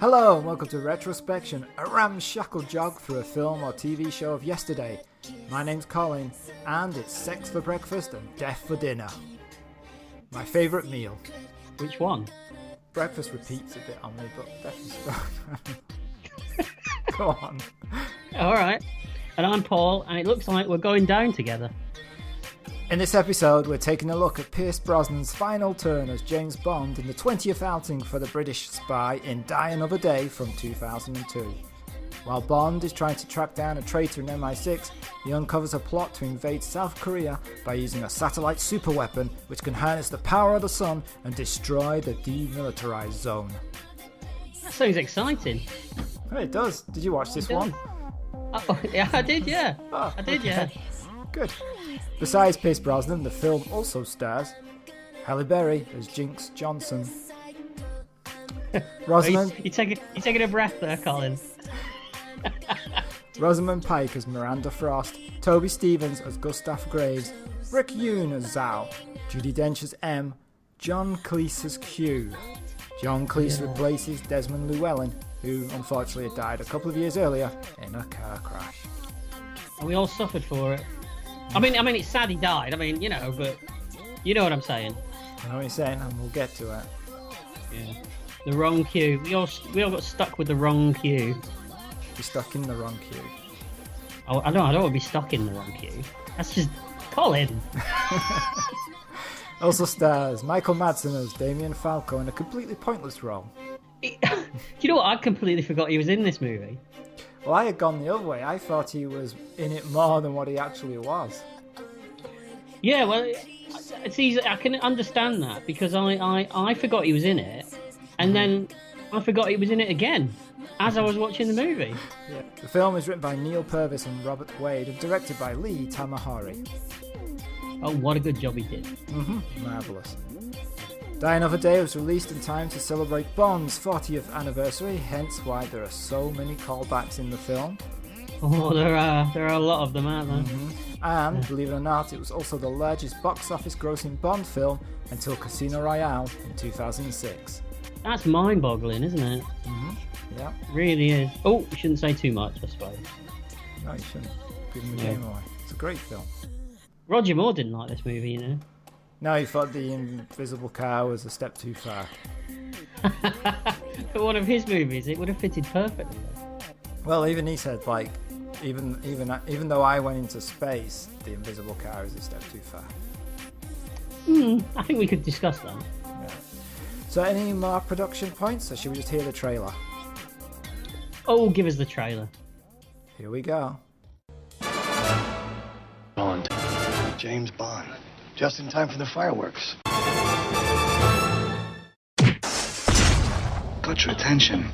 Hello and welcome to Retrospection, a ramshackle jog through a film or TV show of yesterday. My name's Colin, and it's sex for breakfast and death for dinner. My favourite meal. Which one? Breakfast repeats a bit on me, but death is fine. Go on. Alright. And I'm Paul, and it looks like we're going down together. In this episode, we're taking a look at Pierce Brosnan's final turn as James Bond in the 20th outing for the British spy in Die Another Day from 2002. While Bond is trying to track down a traitor in MI6, he uncovers a plot to invade South Korea by using a satellite superweapon which can harness the power of the sun and destroy the demilitarized zone. That sounds exciting. Oh, it does. Did you watch this one? Oh, yeah, I did, yeah. Oh, I did, okay. yeah. Good. Besides Pierce Brosnan, the film also stars Halle Berry as Jinx Johnson, Rosamund... You're taking a breath there, Colin. Rosamund Pike as Miranda Frost, Toby Stephens as Gustav Graves, Rick Yoon as Zhao, Judi Dench as M, John Cleese as Q. John Cleese replaces Desmond Llewellyn, who unfortunately had died a couple of years earlier in a car crash. And we all suffered for it. I mean, it's sad he died. But you know what I'm saying. I know what you're saying, and we'll get to it. Yeah. The wrong cue. We all got stuck with the wrong cue. You're stuck in the wrong queue. Oh, I don't want to be stuck in the wrong queue. That's just Colin. Also stars Michael Madsen as Damien Falco in a completely pointless role. You know what? I completely forgot he was in this movie. Well, I had gone the other way. I thought he was in it more than what he actually was. Yeah, well, it's easy. I can understand that because I forgot he was in it, and then I forgot he was in it again as I was watching the movie. Yeah. The film is written by Neil Purvis and Robert Wade and directed by Lee Tamahori. Oh, what a good job he did. Marvellous. Die Another Day was released in time to celebrate Bond's 40th anniversary, hence why there are so many callbacks in the film. Oh, there are a lot of them, aren't there? And, believe it or not, it was also the largest box office grossing Bond film until Casino Royale in 2006. That's mind-boggling, isn't it? Yeah. It really is. Oh, you shouldn't say too much, I suppose. No, you shouldn't. Give him the game away. It's a great film. Roger Moore didn't like this movie, you know. No, he thought the invisible car was a step too far. For one of his movies, it would have fitted perfectly. Well, even he said, like, even though I went into space, the invisible car is a step too far. I think we could discuss that. Yeah. So, any more production points, or should we just hear the trailer? Oh, give us the trailer. Here we go. Bond. James Bond. Just in time for the fireworks. Got your attention.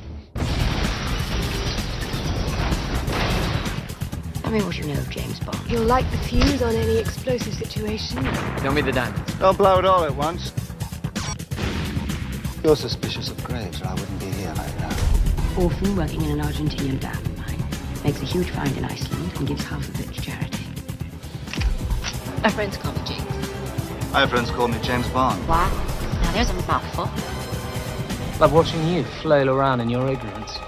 Tell me what you know of James Bond. He'll light the fuse on any explosive situation. Tell me the diamonds. Don't blow it all at once. You're suspicious of Graves, or I wouldn't be here right now. Orphan working in an Argentinian diamond mine. Makes a huge find in Iceland and gives half of it to charity. My friends call me Jinx. My friends call me James Bond. What? Now there's a mouthful. Love watching you flail around in your ignorance.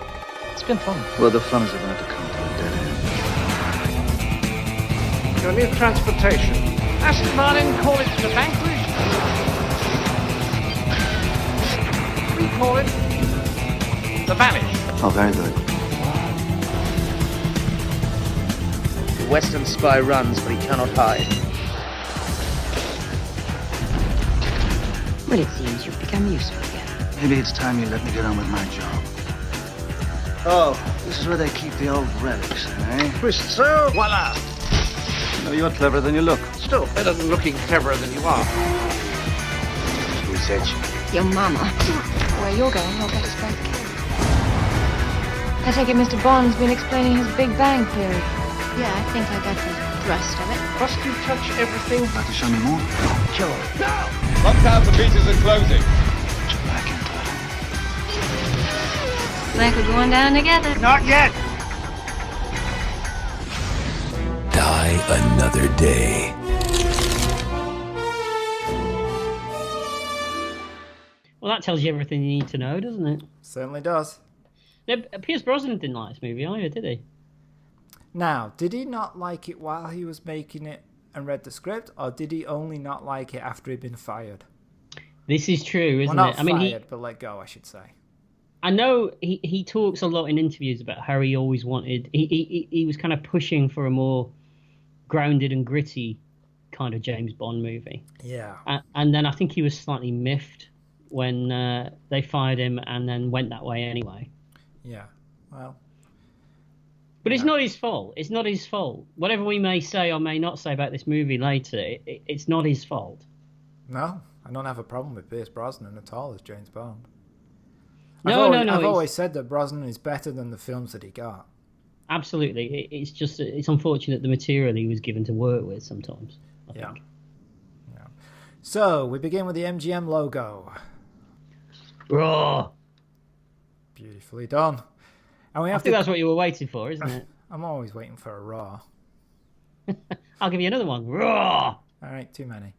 It's been fun. Well, the fun is about to come to a dead end. You'll need transportation. Aston Martin, call it the Vanquish. We call it the Vanish. Oh, very good. The Western spy runs, but he cannot hide. Well, it seems you've become useful again. Maybe it's time you let me get on with my job. Oh, this is where they keep the old relics, eh? Twist so, voila. No, you're cleverer than you look. Still better than looking cleverer than you are. Who said you? Your mama. Where you're going, you'll get us both killed. I take it Mr. Bond's been explaining his Big Bang theory. Yeah, I think I got the thrust of it. Must you touch everything? Like to show me more? Sure. No! Lockdown for beaches and closing. Put your back into it. Like we're going down together. Not yet! Die Another Day. Well, that tells you everything you need to know, doesn't it? Certainly does. Pierce Brosnan didn't like this movie either, did he? Now, did he not like it while he was making it and read the script, or did he only not like it after he'd been fired? This is true, isn't well, not it? I mean, fired, but let go, I should say. I know he talks a lot in interviews about how he always wanted. He was kind of pushing for a more grounded and gritty kind of James Bond movie. Yeah. And then I think he was slightly miffed when they fired him, and then went that way anyway. Yeah. Well. But it's not his fault. It's not his fault. Whatever we may say or may not say about this movie later, it's not his fault. No, I don't have a problem with Pierce Brosnan at all as James Bond. No. I've always said that Brosnan is better than the films that he got. Absolutely. It's just, it's unfortunate the material he was given to work with sometimes, I think. Yeah. So, we begin with the MGM logo. Raw. Beautifully done. And we have I think that's what you were waiting for, isn't it? I'm always waiting for a raw. I'll give you another one. Raw. All right, too many.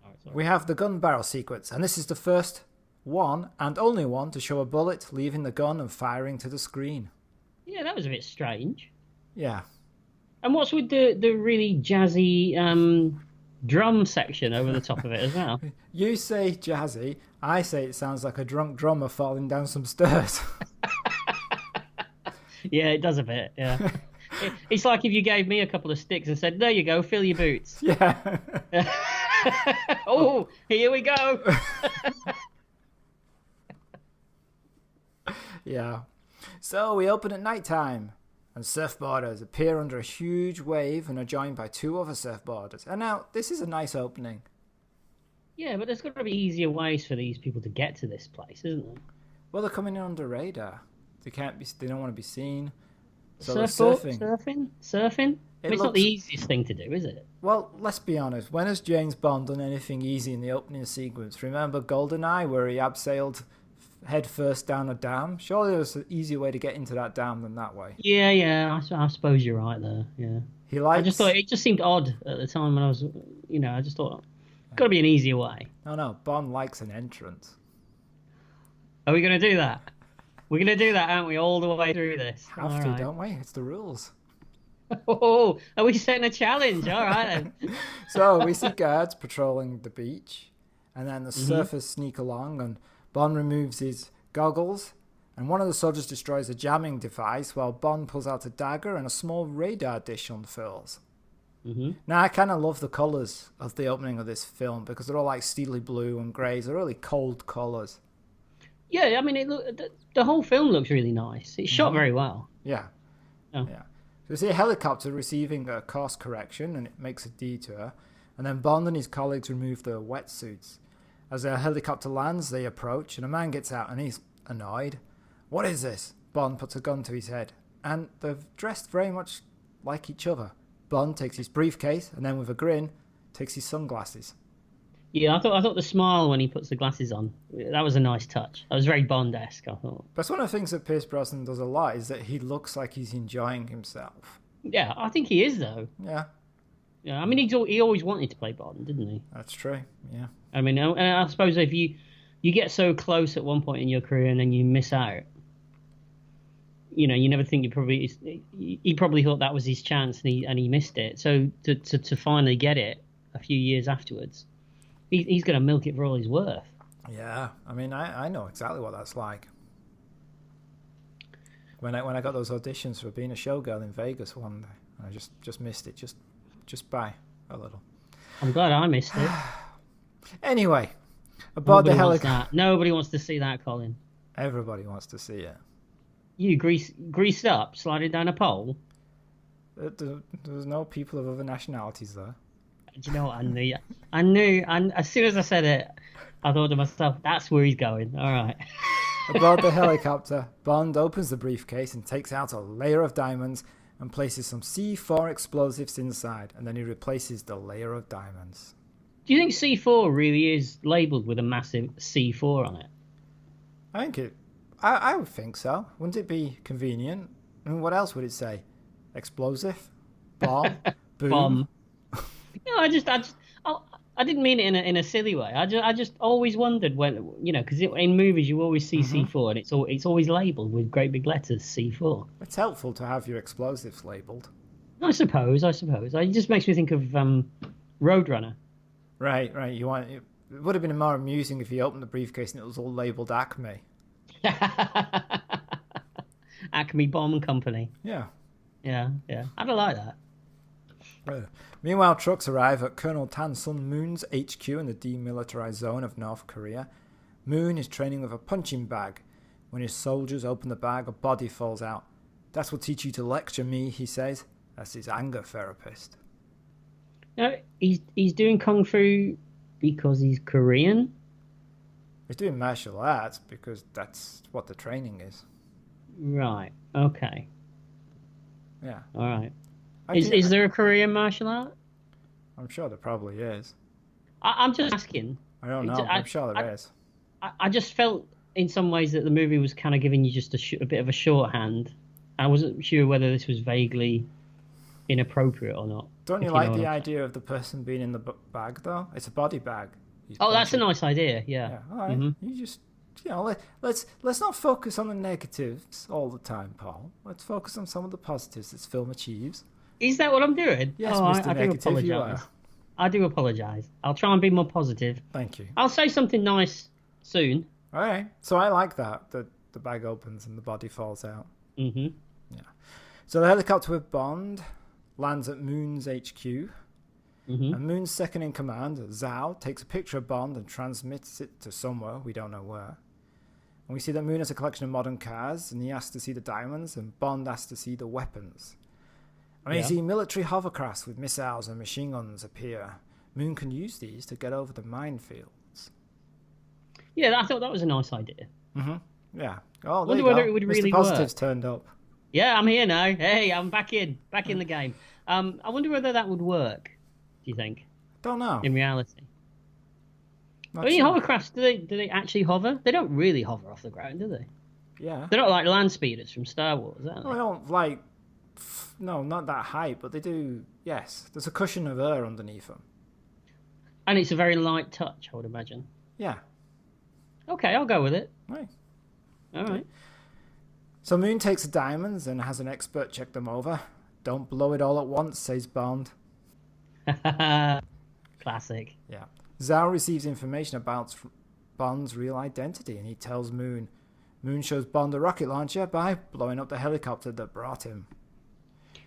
All right, we have the gun barrel sequence, and this is the first one and only one to show a bullet leaving the gun and firing to the screen. Yeah, that was a bit strange. Yeah. And what's with the really jazzy drum section over the top of it as well? You say jazzy, I say it sounds like a drunk drummer falling down some stairs. Yeah, it does a bit, yeah. It's like if you gave me a couple of sticks and said, there you go, fill your boots. Yeah. Oh, here we go. Yeah. So we open at night time, and surfboarders appear under a huge wave and are joined by two other surfboarders. And now, this is a nice opening. Yeah, but there's got to be easier ways for these people to get to this place, isn't there? Well, they're coming in under radar. They don't want to be seen. So Surfing? It's not the looks... easiest thing to do, is it? Well, let's be honest. When has James Bond done anything easy in the opening sequence? Remember GoldenEye, where he abseiled head first down a dam? Surely there's an easier way to get into that dam than that way. Yeah. I suppose you're right there. Yeah. I just thought it just seemed odd at the time when I was, I just thought, got to be an easier way. No. Bond likes an entrance. Are we going to do that? We're going to do that, aren't we, all the way through this? Have to, don't we? It's the rules. Oh, are we setting a challenge? All right, then. So we see guards patrolling the beach, and then the surfers sneak along, and Bond removes his goggles, and one of the soldiers destroys a jamming device while Bond pulls out a dagger and a small radar dish unfurls. Now, I kind of love the colours of the opening of this film because they're all like steely blue and greys. They're really cold colours. Yeah, I mean, the whole film looks really nice. It's shot very well. Yeah. Oh. Yeah. So we see a helicopter receiving a course correction, and it makes a detour. And then Bond and his colleagues remove their wetsuits. As the helicopter lands, they approach, and a man gets out, and he's annoyed. What is this? Bond puts a gun to his head. And they've dressed very much like each other. Bond takes his briefcase, and then with a grin, takes his sunglasses. Yeah, I thought the smile when he puts the glasses on, that was a nice touch. That was very Bond-esque, I thought. That's one of the things that Pierce Brosnan does a lot, is that he looks like he's enjoying himself. Yeah, I think he is, though. Yeah. Yeah, I mean, he always wanted to play Bond, didn't he? That's true, yeah. I mean, and I suppose if you get so close at one point in your career and then you miss out, you never think he probably thought that was his chance and he missed it. So to finally get it a few years afterwards, he's going to milk it for all he's worth. Yeah, I mean, I know exactly what that's like. When I got those auditions for being a showgirl in Vegas one day, I just missed it, just by a little. I'm glad I missed it. Anyway, aboard the helicopter. Nobody wants to see that, Colin. Everybody wants to see it. You greased up, sliding down a pole. There was no people of other nationalities there. Do you know what? I knew, and as soon as I said it, I thought to myself, that's where he's going. All right. Aboard the helicopter, Bond opens the briefcase and takes out a layer of diamonds and places some C4 explosives inside, and then he replaces the layer of diamonds. Do you think C4 really is labelled with a massive C4 on it? I would think so. Wouldn't it be convenient? I mean, what else would it say? Explosive? Bomb? Boom? Bomb. No, I didn't mean it in a silly way. I just always wondered when, because in movies you always see C4 and it's always labelled with great big letters C4. It's helpful to have your explosives labelled. I suppose. It just makes me think of Roadrunner. Right. It would have been more amusing if you opened the briefcase and it was all labelled Acme. Acme Bomb Company. Yeah. Yeah. I don't like that. Meanwhile, trucks arrive at Colonel Tan Sun Moon's HQ in the demilitarized zone of North Korea. Moon is training with a punching bag. When his soldiers open the bag, a body falls out. That will teach you to lecture me, he says. That's his anger therapist. No, he's doing kung fu because he's Korean. He's doing martial arts because that's what the training is. Right. Okay. Yeah. All right. Is there a Korean martial art? I'm sure there probably is. I'm just asking. I don't know. I'm sure there is. I just felt in some ways that the movie was kind of giving you just a bit of a shorthand. I wasn't sure whether this was vaguely inappropriate or not. Don't you like the idea of the person being in the bag, though? It's a body bag. That's a nice idea, yeah. All right. You just, let's not focus on the negatives all the time, Paul. Let's focus on some of the positives this film achieves. Is that what I'm doing? Yes, Mr. I do Negative, apologise. you are. I do apologise. I'll try and be more positive. Thank you. I'll say something nice soon. All right. So I like that the bag opens and the body falls out. Mm-hmm. Yeah. So the helicopter with Bond lands at Moon's HQ. Mm-hmm. And Moon's second in command, Zhao, takes a picture of Bond and transmits it to somewhere, we don't know where. And we see that Moon has a collection of modern cars, and he asks to see the diamonds, and Bond asks to see the weapons. And we see military hovercrafts with missiles and machine guns appear. Moon can use these to get over the minefields. Yeah, I thought that was a nice idea. Mm-hmm. Yeah. Oh, I wonder whether it would really Mr. Positive's work. turned up. Yeah, I'm here now. Hey, I'm back in the game. I wonder whether that would work. Do you think? Don't know. In reality, Not I mean, sure. hovercrafts do they actually hover? They don't really hover off the ground, do they? Yeah. They're not like land speeders from Star Wars, are they? Well, they don't like. No, not that height, but they do. Yes, there's a cushion of air underneath them. And it's a very light touch, I would imagine. Yeah. Okay, I'll go with it. Right. All right. So Moon takes the diamonds and has an expert check them over. Don't blow it all at once, says Bond. Classic. Yeah. Zhao receives information about Bond's real identity, and he tells Moon. Moon shows Bond a rocket launcher by blowing up the helicopter that brought him.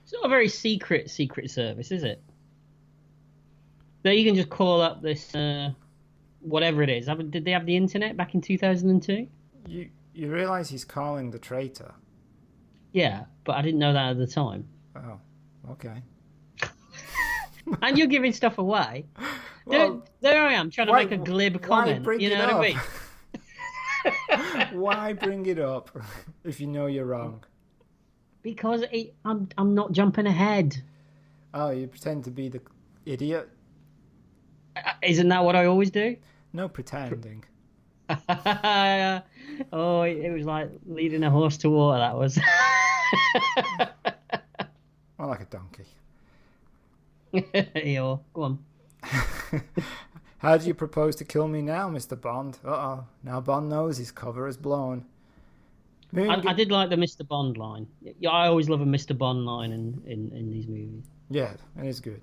It's not a very secret service, is it? That you can just call up this, whatever it is. Did they have the internet back in 2002? You realise he's calling the traitor. Yeah, but I didn't know that at the time. Oh, okay. And you're giving stuff away. Well, there I am, trying to make a glib comment. You know what I mean? Why bring it up if you know you're wrong? Because I'm not jumping ahead. Oh, you pretend to be the idiot? Isn't that what I always do? No pretending. Oh, it was like leading a horse to water, that was. More like a donkey. Yeah, go on. How do you propose to kill me now, Mr. Bond? Uh-oh. Now Bond knows his cover is blown. I did like the Mr. Bond line. Yeah, I always love a Mr. Bond line in these movies. Yeah, it is good.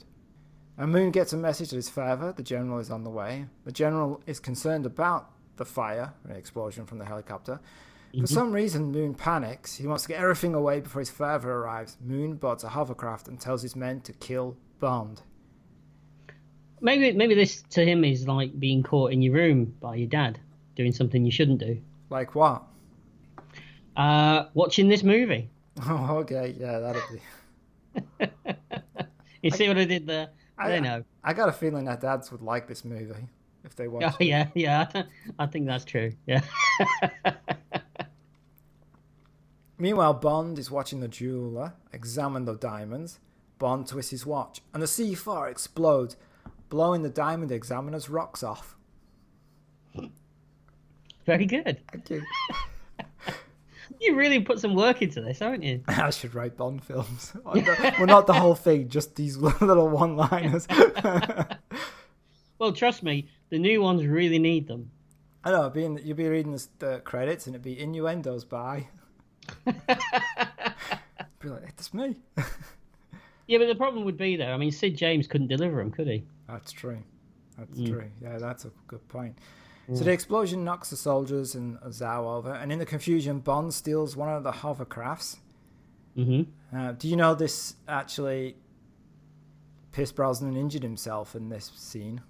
And Moon gets a message that his father, the general, is on the way. The general is concerned about the fire, an explosion from the helicopter. For some reason, Moon panics. He wants to get everything away before his father arrives. Moon boards a hovercraft and tells his men to kill Bond. Maybe this to him is like being caught in your room by your dad doing something you shouldn't do. Like what? Watching this movie. Oh, okay. Yeah, that'll be... You see what I did there? I know. I got a feeling that dads would like this movie if they watched it. Yeah. I think that's true. Yeah. Meanwhile, Bond is watching the jeweler examine the diamonds. Bond twists his watch, and the C4 explodes, blowing the diamond examiner's rocks off. Very good. Thank you. You really put some work into this, haven't you? I should write Bond films. Well, not the whole thing, just these little one-liners. Well, trust me, the new ones really need them. I know, you'll be reading the credits and it'd be innuendos by. Be like, it's me. Yeah, but the problem would be though. I mean, Sid James couldn't deliver them, could he? That's true. That's true. Yeah, that's a good point. So the explosion knocks the soldiers and Zhao over, and in the confusion, Bond steals one of the hovercrafts. Mm-hmm. Do you know this actually? Pierce Brosnan injured himself in this scene.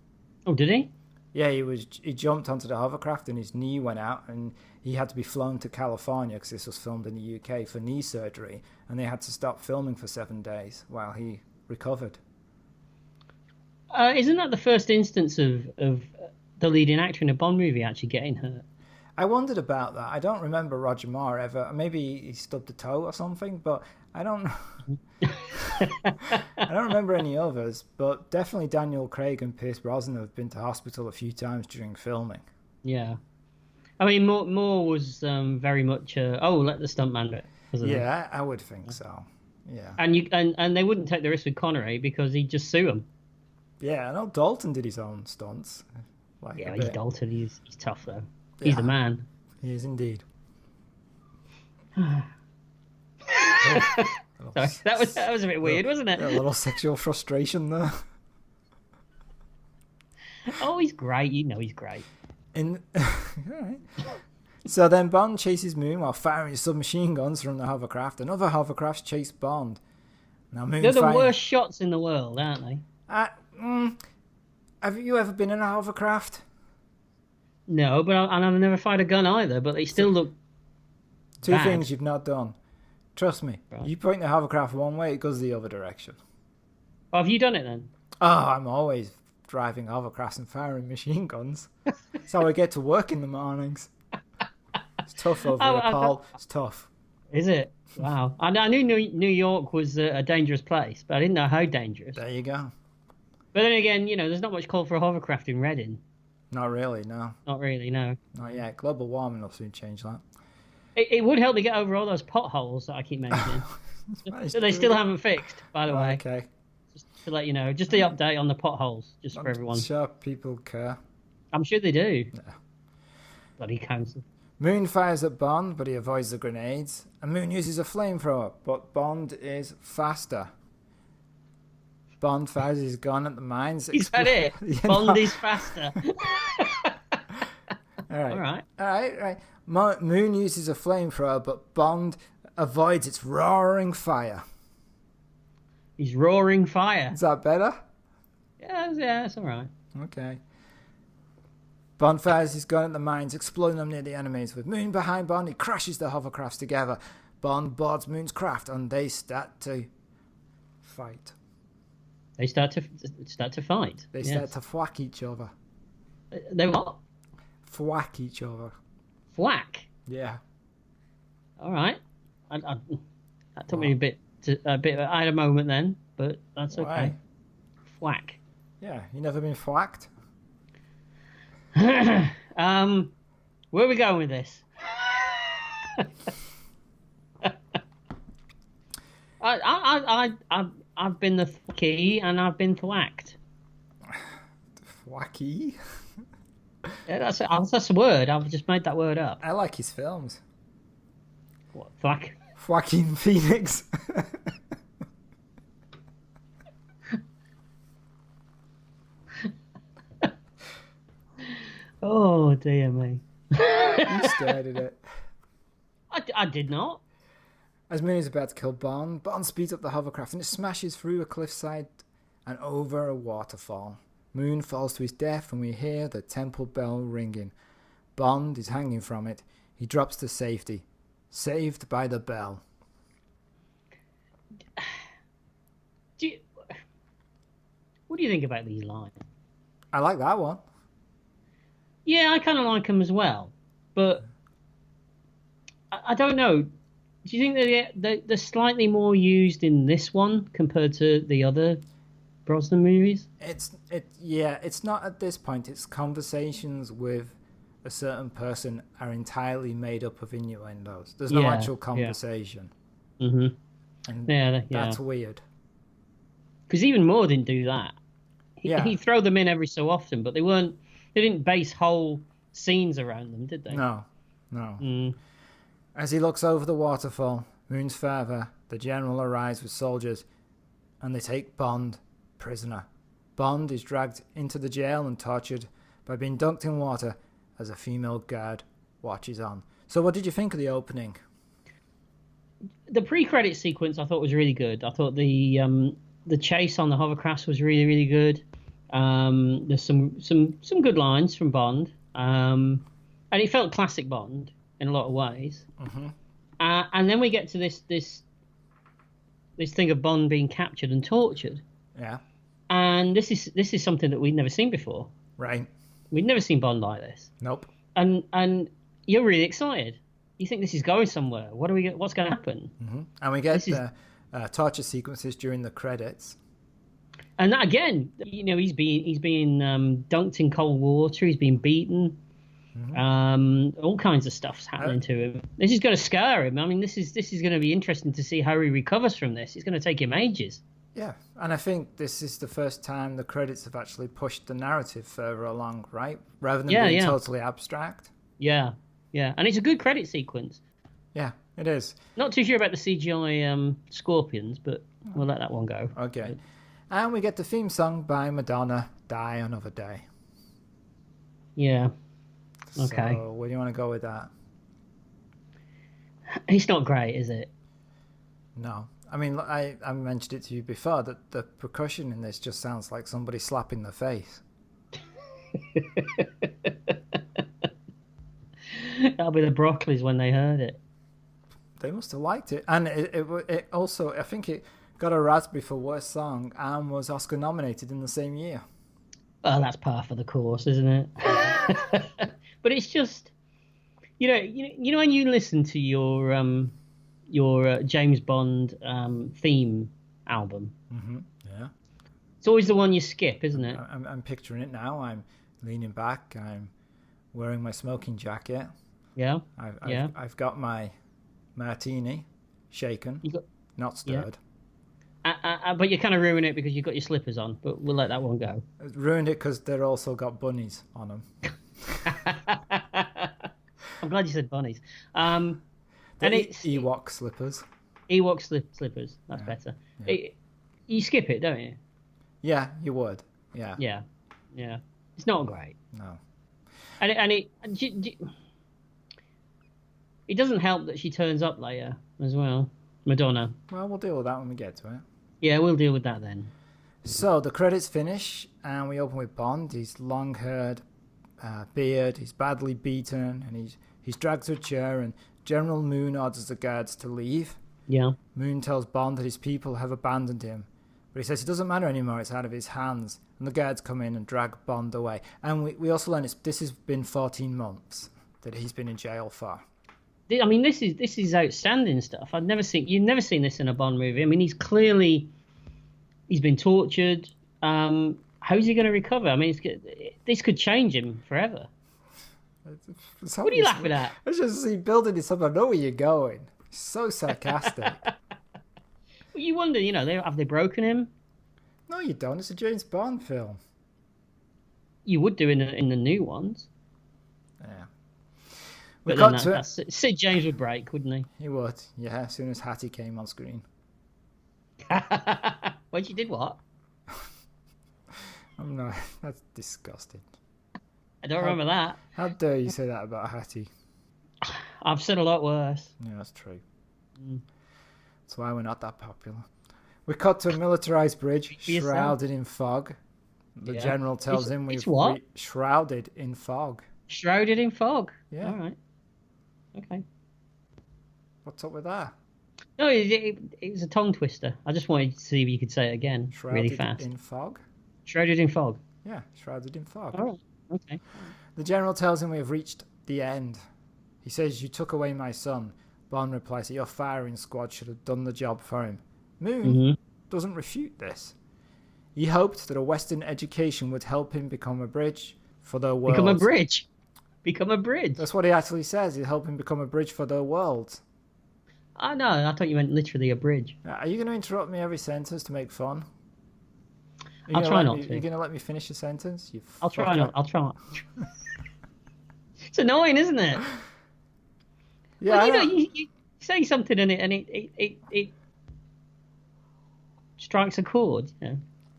Oh, did he? Yeah, he jumped onto the hovercraft and his knee went out, and he had to be flown to California because this was filmed in the UK for knee surgery, and they had to stop filming for 7 days while he recovered. Isn't that the first instance of the leading actor in a Bond movie actually getting hurt? I wondered about that. I don't remember Roger Moore ever. Maybe he stubbed a toe or something, but I don't know. I don't remember any others, but definitely Daniel Craig and Pierce Brosnan have been to hospital a few times during filming. Yeah. I mean, Moore was very much, let the stuntman do it. Yeah, I would think so. Yeah. And they wouldn't take the risk with Connery because he'd just sue him. Yeah, I know Dalton did his own stunts. He's Dalton. He's tough, though. He's the man. He is indeed. Sorry, that was a bit weird, wasn't it? A little sexual frustration there. Oh, he's great. You know he's great. All right. So then Bond chases Moon while firing his submachine guns from the hovercraft, and other hovercrafts chase Bond. Now Moon They're the worst shots in the world, aren't they? Have you ever been in a hovercraft? No, but I've never fired a gun either, but they still look Two bad. things you've not done. Trust me. Right. You point the hovercraft one way, it goes the other direction. Oh, have you done it then? Oh, I'm always driving hovercrafts and firing machine guns. That's how I get to work in the mornings. It's tough over here, Paul. It's tough. Is it? Wow. I knew New York was a dangerous place, but I didn't know how dangerous. There you go. But then again, there's not much call for a hovercraft in Reading. Not really, no. Not really, no. Not yet. Global warming will soon change that. It would help me get over all those potholes that I keep mentioning. So they still haven't fixed, by the way. Okay. Just to let you know. Just the update on the potholes, just for everyone. I'm sure people care. I'm sure they do. Yeah. Bloody council. Moon fires at Bond, but he avoids the grenades. And Moon uses a flamethrower, but Bond is faster. Bond fires his gun at the mines. Is that it? Bond is faster. All right. Moon uses a flamethrower, but Bond avoids its roaring fire. He's roaring fire. Is that better? Yeah, that's all right. Okay. Bond fires his gun at the mines, exploding them near the enemies. With Moon behind Bond, he crashes the hovercrafts together. Bond boards Moon's craft, and they start to fight. They start to fight. They start to thwack each other. They what? Thwack each other. Thwack? Yeah. All right. That took me a bit. I had a moment then, but that's okay. Thwack. Yeah, you never been thwacked? Where are we going with this? I've been the thwacky and I've been thwacked. Thwacky? Yeah, that's a word. I've just made that word up. I like his films. What, thwack? Joaquin Phoenix. Oh, dear me. You started it. I did not. As Moon is about to kill Bond, Bond speeds up the hovercraft and it smashes through a cliffside and over a waterfall. Moon falls to his death and we hear the temple bell ringing. Bond is hanging from it. He drops to safety. Saved by the bell. What do you think about these lines? I like that one. Yeah, I kind of like them as well. But I don't know. Do you think they're slightly more used in this one compared to the other Brosnan movies? It's not at this point. It's conversations with a certain person are entirely made up of innuendos. There's no actual conversation. Yeah. Mm-hmm. And that's weird. Because even Moore didn't do that. Yeah. He'd throw them in every so often, but they didn't base whole scenes around them, did they? No. As he looks over the waterfall, moons further, the general arrives with soldiers, and they take Bond prisoner. Bond is dragged into the jail and tortured by being dunked in water as a female guard watches on. So what did you think of the opening? The pre-credit sequence I thought was really good. I thought the chase on the hovercraft was really, really good. There's some good lines from Bond, and it felt classic Bond in a lot of ways. Mm-hmm. And then we get to this thing of Bond being captured and tortured. Yeah. And this is something that we'd never seen before. Right. We'd never seen Bond like this. Nope. And you're really excited. You think this is going somewhere. What's going to happen? Mm-hmm. And we get torture sequences during the credits. And that, again, he's being dunked in cold water. He's being beaten. Mm-hmm. All kinds of stuff's happening to him. This is going to scare him. I mean, this is going to be interesting to see how he recovers from this. It's going to take him ages. Yeah, and I think this is the first time the credits have actually pushed the narrative further along, right? Rather than being totally abstract. Yeah. And it's a good credit sequence. Yeah, it is. Not too sure about the CGI scorpions, but we'll let that one go. Okay. And we get the theme song by Madonna, Die Another Day. Yeah. Okay. So where do you want to go with that? It's not great, is it? No. I mean, I mentioned it to you before that the percussion in this just sounds like somebody slapping the face. That'll be the Broccoli's when they heard it. They must have liked it. And it also, I think it got a Raspberry for Worst Song and was Oscar nominated in the same year. Well, that's par for the course, isn't it? But it's just, you know when you listen to your James Bond theme album. Mm-hmm. Yeah. It's always the one you skip, isn't it? I'm picturing it now. I'm leaning back. I'm wearing my smoking jacket. Yeah. I've got my martini shaken, not stirred. Yeah. But you kind of ruin it because you've got your slippers on, but we'll let that one go. Ruined it because they're also got bunnies on them. I'm glad you said bunnies. And it's Ewok slippers. Ewok slippers. That's better. Yeah. You skip it, don't you? Yeah, you would. Yeah. Yeah. It's not great. No. And it doesn't help that she turns up later as well, Madonna. Well, we'll deal with that when we get to it. Yeah, we'll deal with that then. So the credits finish, and we open with Bond. He's long-haired, beard. He's badly beaten, and he's dragged to a chair. And General Moon orders the guards to leave. Yeah. Moon tells Bond that his people have abandoned him, but he says it doesn't matter anymore. It's out of his hands. And the guards come in and drag Bond away. And we also learn this has been 14 months that he's been in jail for. I mean, this is outstanding stuff. You've never seen this in a Bond movie. I mean, he's been tortured. How's he going to recover? I mean, this could change him forever. What are you laughing at? I just see building this up. I know where you're going. So sarcastic. Well, you wonder, have they broken him? No, you don't. It's a James Bond film. You would do in the new ones. Yeah. But Sid James would break, wouldn't he? He would, yeah, as soon as Hattie came on screen. When she did what? I'm not. That's disgusting. I don't remember that. How dare you say that about Hattie? I've said a lot worse. Yeah, that's true. That's why we're not that popular. We cut to a militarized bridge shrouded in fog. The general tells him we've shrouded in fog. Shrouded in fog? Yeah. All right. Okay. What's up with that? No, it was a tongue twister. I just wanted to see if you could say it again really fast. Shrouded in fog? Shrouded in fog. Yeah, shrouded in fog. All right. Okay. The general tells him we have reached the end. He says, you took away my son. Bond replies that your firing squad should have done the job for him. Moon doesn't refute this. He hoped that a Western education would help him become a bridge for the world. Become a bridge? Become a bridge? That's what he actually says. He'll help him become a bridge for the world. Oh, no, I thought you meant literally a bridge. Are you going to interrupt me every sentence to make fun? I'll try not to. You're going to let me finish the sentence? I'll try not. I'll try. It's annoying, isn't it? Yeah, well, you say something and it strikes a chord. Yeah.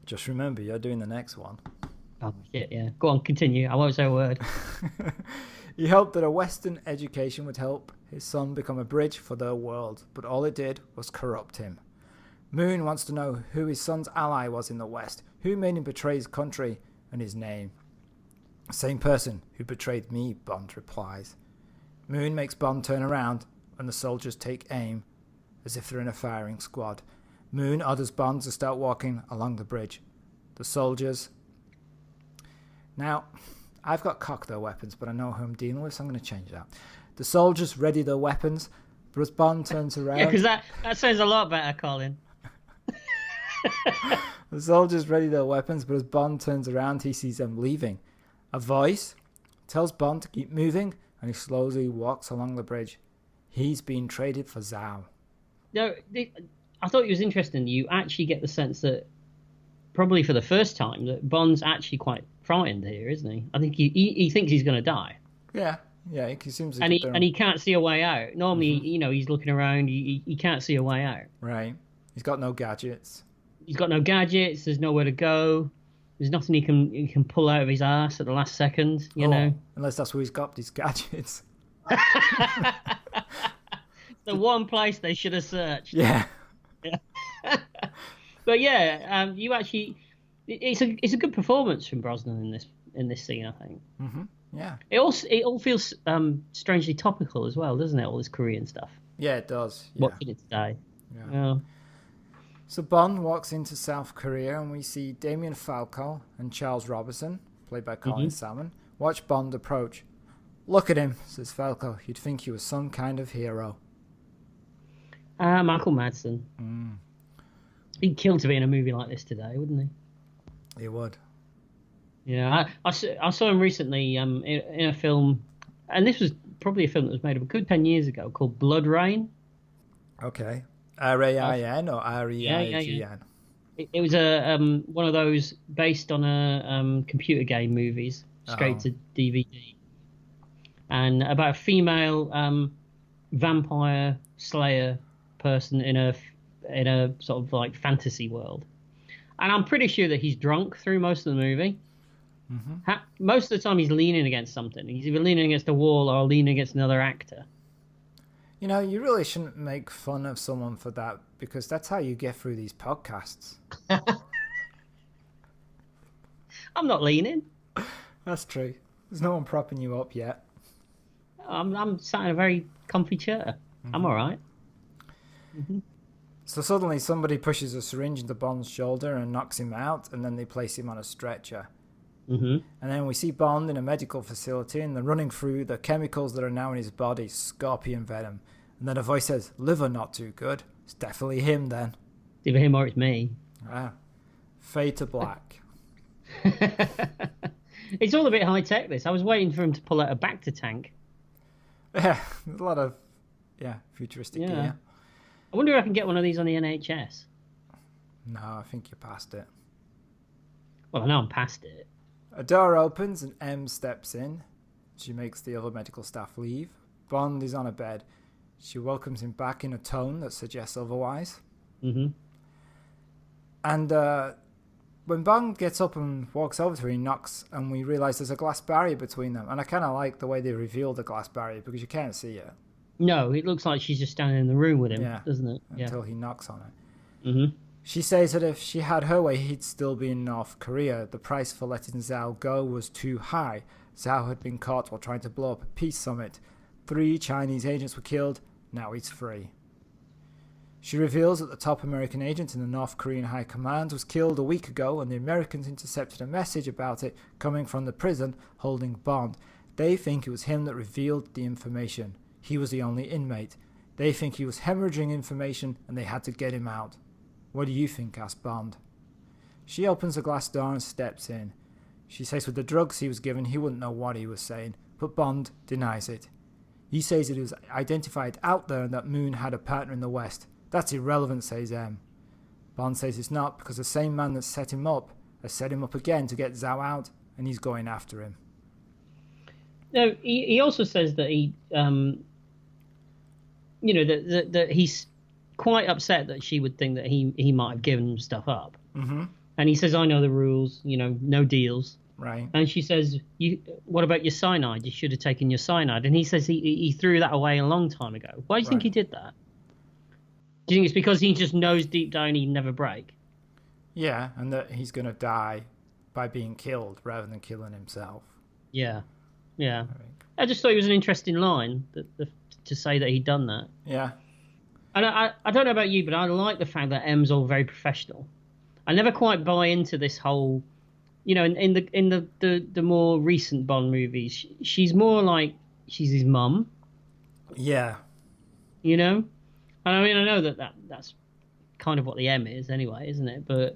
Just remember, you're doing the next one. Oh shit! Yeah. Go on, continue. I won't say a word. He hoped that a Western education would help his son become a bridge for the world, but all it did was corrupt him. Moon wants to know who his son's ally was in the West, who made him betray his country and his name. Same person who betrayed me, Bond replies. Moon makes Bond turn around, and the soldiers take aim, as if they're in a firing squad. Moon orders Bond to start walking along the bridge. The soldiers... Now, I've got cocked their weapons, but I know who I'm dealing with, so I'm going to change that. The soldiers ready their weapons, but as Bond turns around... Yeah, because that sounds a lot better, Colin. The soldiers ready their weapons, but as Bond turns around, he sees them leaving. A voice tells Bond to keep moving, and he slowly walks along the bridge. He's been traded for Zhao. No, I thought it was interesting. You actually get the sense that, probably for the first time, that Bond's actually quite frightened here, isn't he? I think he thinks he's going to die. Yeah, he seems. And he can't see a way out. Normally, he's looking around. He can't see a way out. Right. He's got no gadgets. He's got no gadgets. There's nowhere to go. There's nothing he can pull out of his ass at the last second. You know. Unless that's where he's got his gadgets. The one place they should have searched. Yeah. But yeah, you actually, it's a good performance from Brosnan in this scene, I think. Mm-hmm. Yeah. It all feels strangely topical as well, doesn't it? All this Korean stuff. Yeah, it does. Yeah. Watching it today. Yeah. So Bond walks into South Korea, and we see Damien Falco and Charles Robinson, played by Colin Salmon, watch Bond approach. "Look at him," says Falco. "You'd think he was some kind of hero." Michael Madsen. He'd kill to be in a movie like this today, wouldn't he? He would. Yeah, I saw him recently in a film, and this was probably a film that was made a good 10 years ago, called Blood Rain. Okay. R-A-I-N or R-E-I-G-N? Yeah. It was one of those based on a computer game movies, straight to DVD. And about a female vampire slayer person in a sort of like fantasy world. And I'm pretty sure that he's drunk through most of the movie. Mm-hmm. Most of the time he's leaning against something. He's either leaning against a wall or leaning against another actor. You know, you really shouldn't make fun of someone for that, because that's how you get through these podcasts. I'm not leaning. That's true. There's no one propping you up yet. I'm sat in a very comfy chair. Mm-hmm. I'm all right. Mm-hmm. So suddenly somebody pushes a syringe into Bond's shoulder and knocks him out, and then they place him on a stretcher. Mm-hmm. And then we see Bond in a medical facility, and they're running through the chemicals that are now in his body, scorpion venom. And then a voice says, "Liver not too good." It's definitely him then. It's either him or it's me. Fade to black. It's all a bit high tech, this. I was waiting for him to pull out a Bacta tank. Yeah, there's a lot of futuristic gear. I wonder if I can get one of these on the NHS. No, I think you're past it. Well, I know I'm past it. A door opens and M steps in. She makes the other medical staff leave. Bond is on a bed. She welcomes him back in a tone that suggests otherwise. Mm-hmm. And when Bond gets up and walks over to her, he knocks, and we realise there's a glass barrier between them. And I kind of like the way they reveal the glass barrier, because you can't see it. No, it looks like she's just standing in the room with him, doesn't it? Until he knocks on it. Mm-hmm. She says that if she had her way, he'd still be in North Korea. The price for letting Zhao go was too high. Zhao had been caught while trying to blow up a peace summit. 3 Chinese agents were killed. Now he's free. She reveals that the top American agent in the North Korean High Command was killed a week ago, and the Americans intercepted a message about it coming from the prison holding Bond. They think it was him that revealed the information. He was the only inmate. They think he was hemorrhaging information, and they had to get him out. "What do you think?" asked Bond. She opens the glass door and steps in. She says with the drugs he was given, he wouldn't know what he was saying, but Bond denies it. He says it was identified out there and that Moon had a partner in the West. "That's irrelevant," says M. Bond says it's not, because the same man that set him up has set him up again to get Zhao out, and he's going after him. No, he also says that he, that he's quite upset that she would think that he might have given stuff up. Mm-hmm. And he says, I know the rules, no deals. Right. And she says, what about your cyanide? You should have taken your cyanide. And he says he threw that away a long time ago. Why do you think he did that? Do you think it's because he just knows deep down he'd never break? Yeah, and that he's going to die by being killed rather than killing himself. Yeah. I just thought it was an interesting line to say that he'd done that. Yeah. And I don't know about you, but I like the fact that M's all very professional. I never quite buy into this whole, in the more recent Bond movies, she's more like she's his mum. Yeah. And I mean, I know that's kind of what the M is anyway, isn't it? But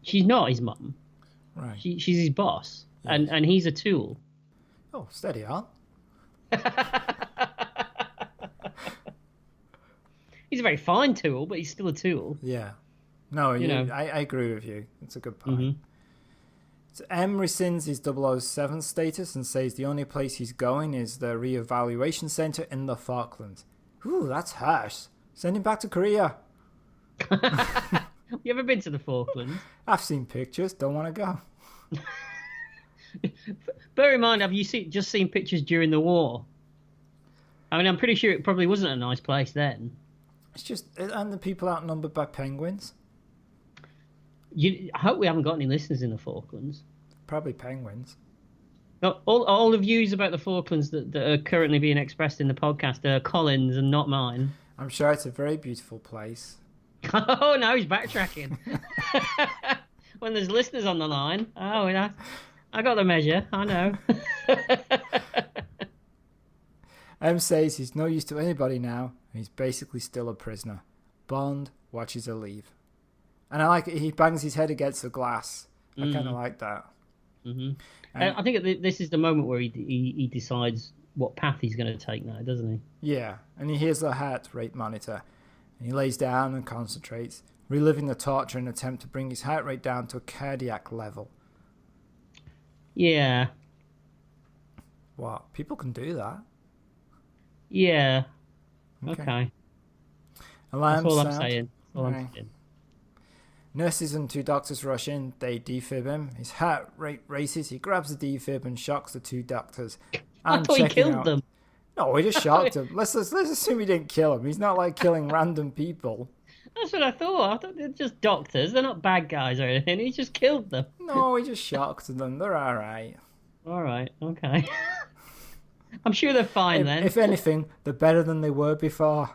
she's not his mum. Right. She's his boss, yes. and he's a tool. Oh, steady on. He's a very fine tool, but he's still a tool. Yeah. No, I agree with you. It's a good point. Mm-hmm. So M rescinds his 007 status and says the only place he's going is the re-evaluation center in the Falklands. Ooh, that's harsh. Send him back to Korea. You ever been to the Falklands? I've seen pictures. Don't want to go. Bear in mind, have you just seen pictures during the war? I mean, I'm pretty sure it probably wasn't a nice place then. It's just, and the people outnumbered by penguins. I hope we haven't got any listeners in the Falklands. Probably penguins. No, all the views about the Falklands that are currently being expressed in the podcast are Colin's and not mine. I'm sure it's a very beautiful place. Oh, now he's backtracking. When there's listeners on the line. Oh, I got the measure. I know. M says he's no use to anybody now, and he's basically still a prisoner. Bond watches her leave. And I like it. He bangs his head against the glass. I kind of like that. Mm-hmm. I think this is the moment where he decides what path he's going to take now, doesn't he? Yeah, and he hears the heart rate monitor. And he lays down and concentrates, reliving the torture in an attempt to bring his heart rate down to a cardiac level. Yeah. What? People can do that? Yeah. Okay. Alarm That's all sound. I'm saying. All I'm saying. Nurses and two doctors rush in. They defib him. His heart rate races. He grabs the defib and shocks the two doctors. I thought he killed them. No, he just shocked him. Let's assume he didn't kill him. He's not like killing random people. That's what I thought. I thought they're just doctors. They're not bad guys or anything. He just killed them. No, he just shocked them. They're all right. All right. Okay. I'm sure they're fine then. If anything, they're better than they were before.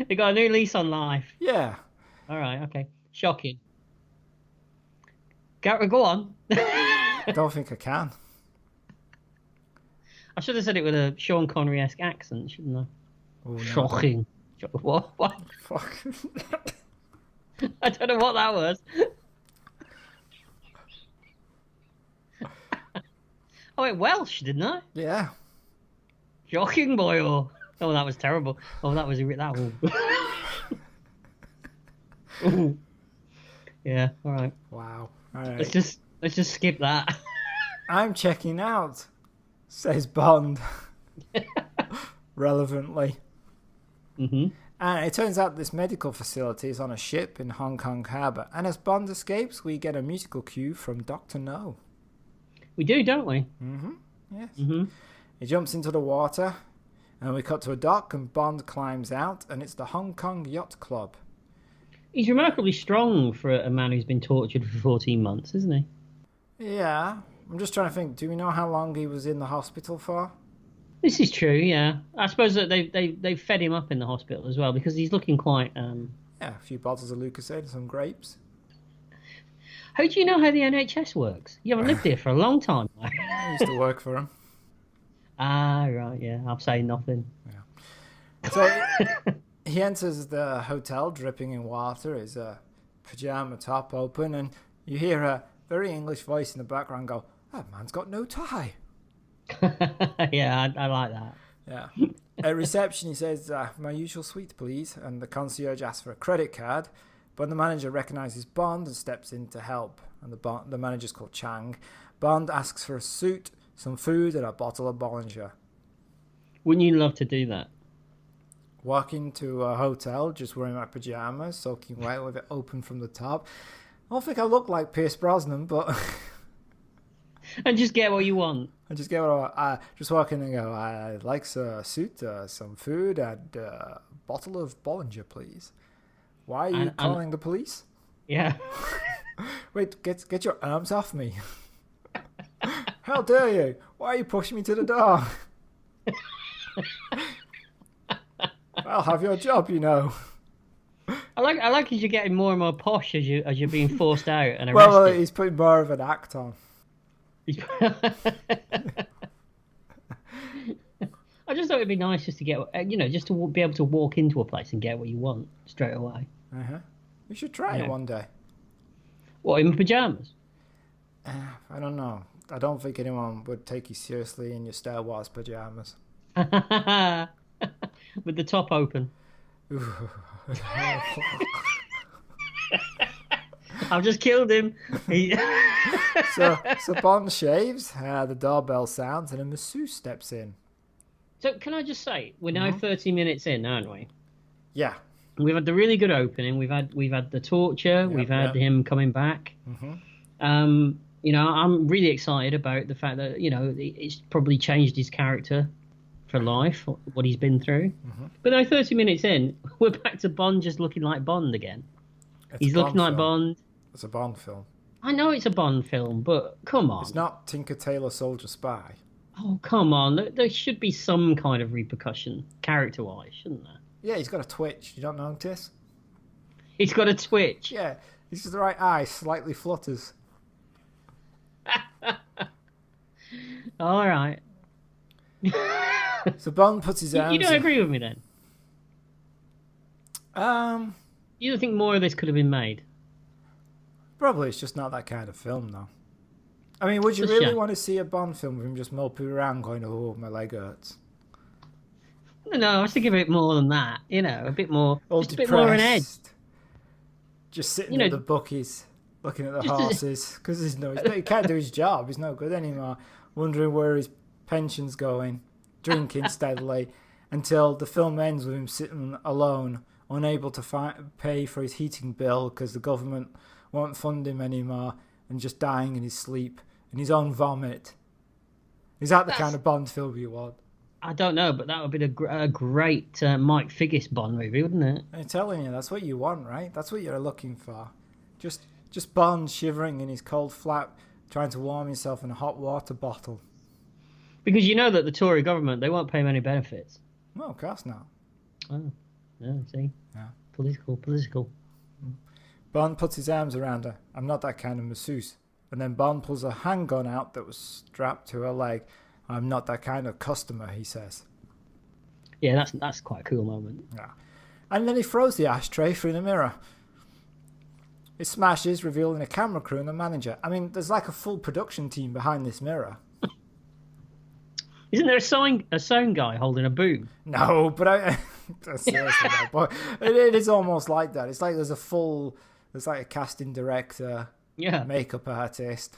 They got a new lease on life. Yeah. All right. Okay. Shocking. Go on. I don't think I can. I should have said it with a Sean Connery-esque accent, shouldn't I? Oh, no. Shocking. What? Fuck. I don't know what that was. I went Welsh, didn't I? Yeah. Shocking, boy. Oh, that was terrible. Oh, that was that one. Ooh. Yeah. All right. Wow. All right. Let's just skip that. I'm checking out, says Bond. Relevantly. Mm-hmm. And it turns out this medical facility is on a ship in Hong Kong Harbour. And as Bond escapes, we get a musical cue from Dr. No. We do, don't we? Mm-hmm. Yes. Mm-hmm. He jumps into the water, and we cut to a dock, and Bond climbs out, and it's the Hong Kong Yacht Club. He's remarkably strong for a man who's been tortured for 14 months, isn't he? Yeah. I'm just trying to think, do we know how long he was in the hospital for? This is true, yeah. I suppose that they fed him up in the hospital as well, because he's looking quite... Yeah, a few bottles of Lucozade and some grapes. How do you know how the NHS works? You haven't lived here for a long time. I used to work for him. Ah, right, yeah. I'm saying nothing. Yeah. So he enters the hotel dripping in water, his pyjama top open, and you hear a very English voice in the background go, "That man's got no tie." Yeah, I like that. Yeah. At reception, he says, my usual suite, please. And the concierge asks for a credit card. But the manager recognises Bond and steps in to help. And the manager's called Chang. Bond asks for a suit, some food, and a bottle of Bollinger. Wouldn't you love to do that? Walk into a hotel, just wearing my pyjamas, soaking wet with it open from the top. I don't think I look like Pierce Brosnan, but... And just get what you want. I just get what I just walk in and go, I'd like a suit, some food, and a bottle of Bollinger, please. Why are you calling the police? Yeah. Wait, get your arms off me. How dare you? Why are you pushing me to the door? I'll have your job, you know. I like as you're getting more and more posh as you're being forced out and arrested. Well, he's putting more of an act on. I just thought it'd be nice just to get, just to be able to walk into a place and get what you want straight away. You should try it one day. What, in pajamas? I don't know. I don't think anyone would take you seriously in your Star Wars pajamas. With the top open. I've just killed him. So Bond shaves, the doorbell sounds, and a masseuse steps in. So can I just say, we're now 30 minutes in, aren't we? Yeah. We've had the really good opening. We've had the torture. We've had him coming back. I'm really excited about the fact that it's probably changed his character for life, what he's been through. But now 30 minutes in, we're back to Bond just looking like Bond again. He's looking like Bond. It's a Bond film. I know it's a Bond film, but come on. It's not Tinker Tailor Soldier Spy. Oh, come on. There should be some kind of repercussion, character-wise, shouldn't there? Yeah, he's got a twitch. You don't notice? He's got a twitch. Yeah, he's just the right eye slightly flutters. All right. So Bond puts his arms... You don't agree with me then? You don't think more of this could have been made? Probably. It's just not that kind of film, though. I mean, would you really want to see a Bond film with him just moping around going, oh, my leg hurts? No, I was thinking a bit more than that. A bit more... All just depressed. A bit more an edge. Just sitting at the bookies, looking at the horses, because he can't do his job. He's no good anymore. Wondering where his pension's going, drinking steadily, until the film ends with him sitting alone, unable to pay for his heating bill because the government won't fund him anymore, and just dying in his sleep, in his own vomit. Is that the kind of Bond film you want? I don't know, but that would be a great Mike Figgis Bond movie, wouldn't it? I'm telling you, that's what you want, right? That's what you're looking for. Just Bond shivering in his cold flat, trying to warm himself in a hot water bottle. Because you know that the Tory government, they won't pay him any benefits. No, of course not. Oh, yeah, see? Yeah. Political. Bond puts his arms around her. I'm not that kind of masseuse. And then Bond pulls a handgun out that was strapped to her leg. I'm not that kind of customer, he says. Yeah, that's quite a cool moment. Yeah. And then he throws the ashtray through the mirror. It smashes, revealing a camera crew and a manager. I mean, there's like a full production team behind this mirror. Isn't there a sound guy holding a boom? No, but seriously, no, but it is almost like that. It's like there's like a casting director, makeup artist.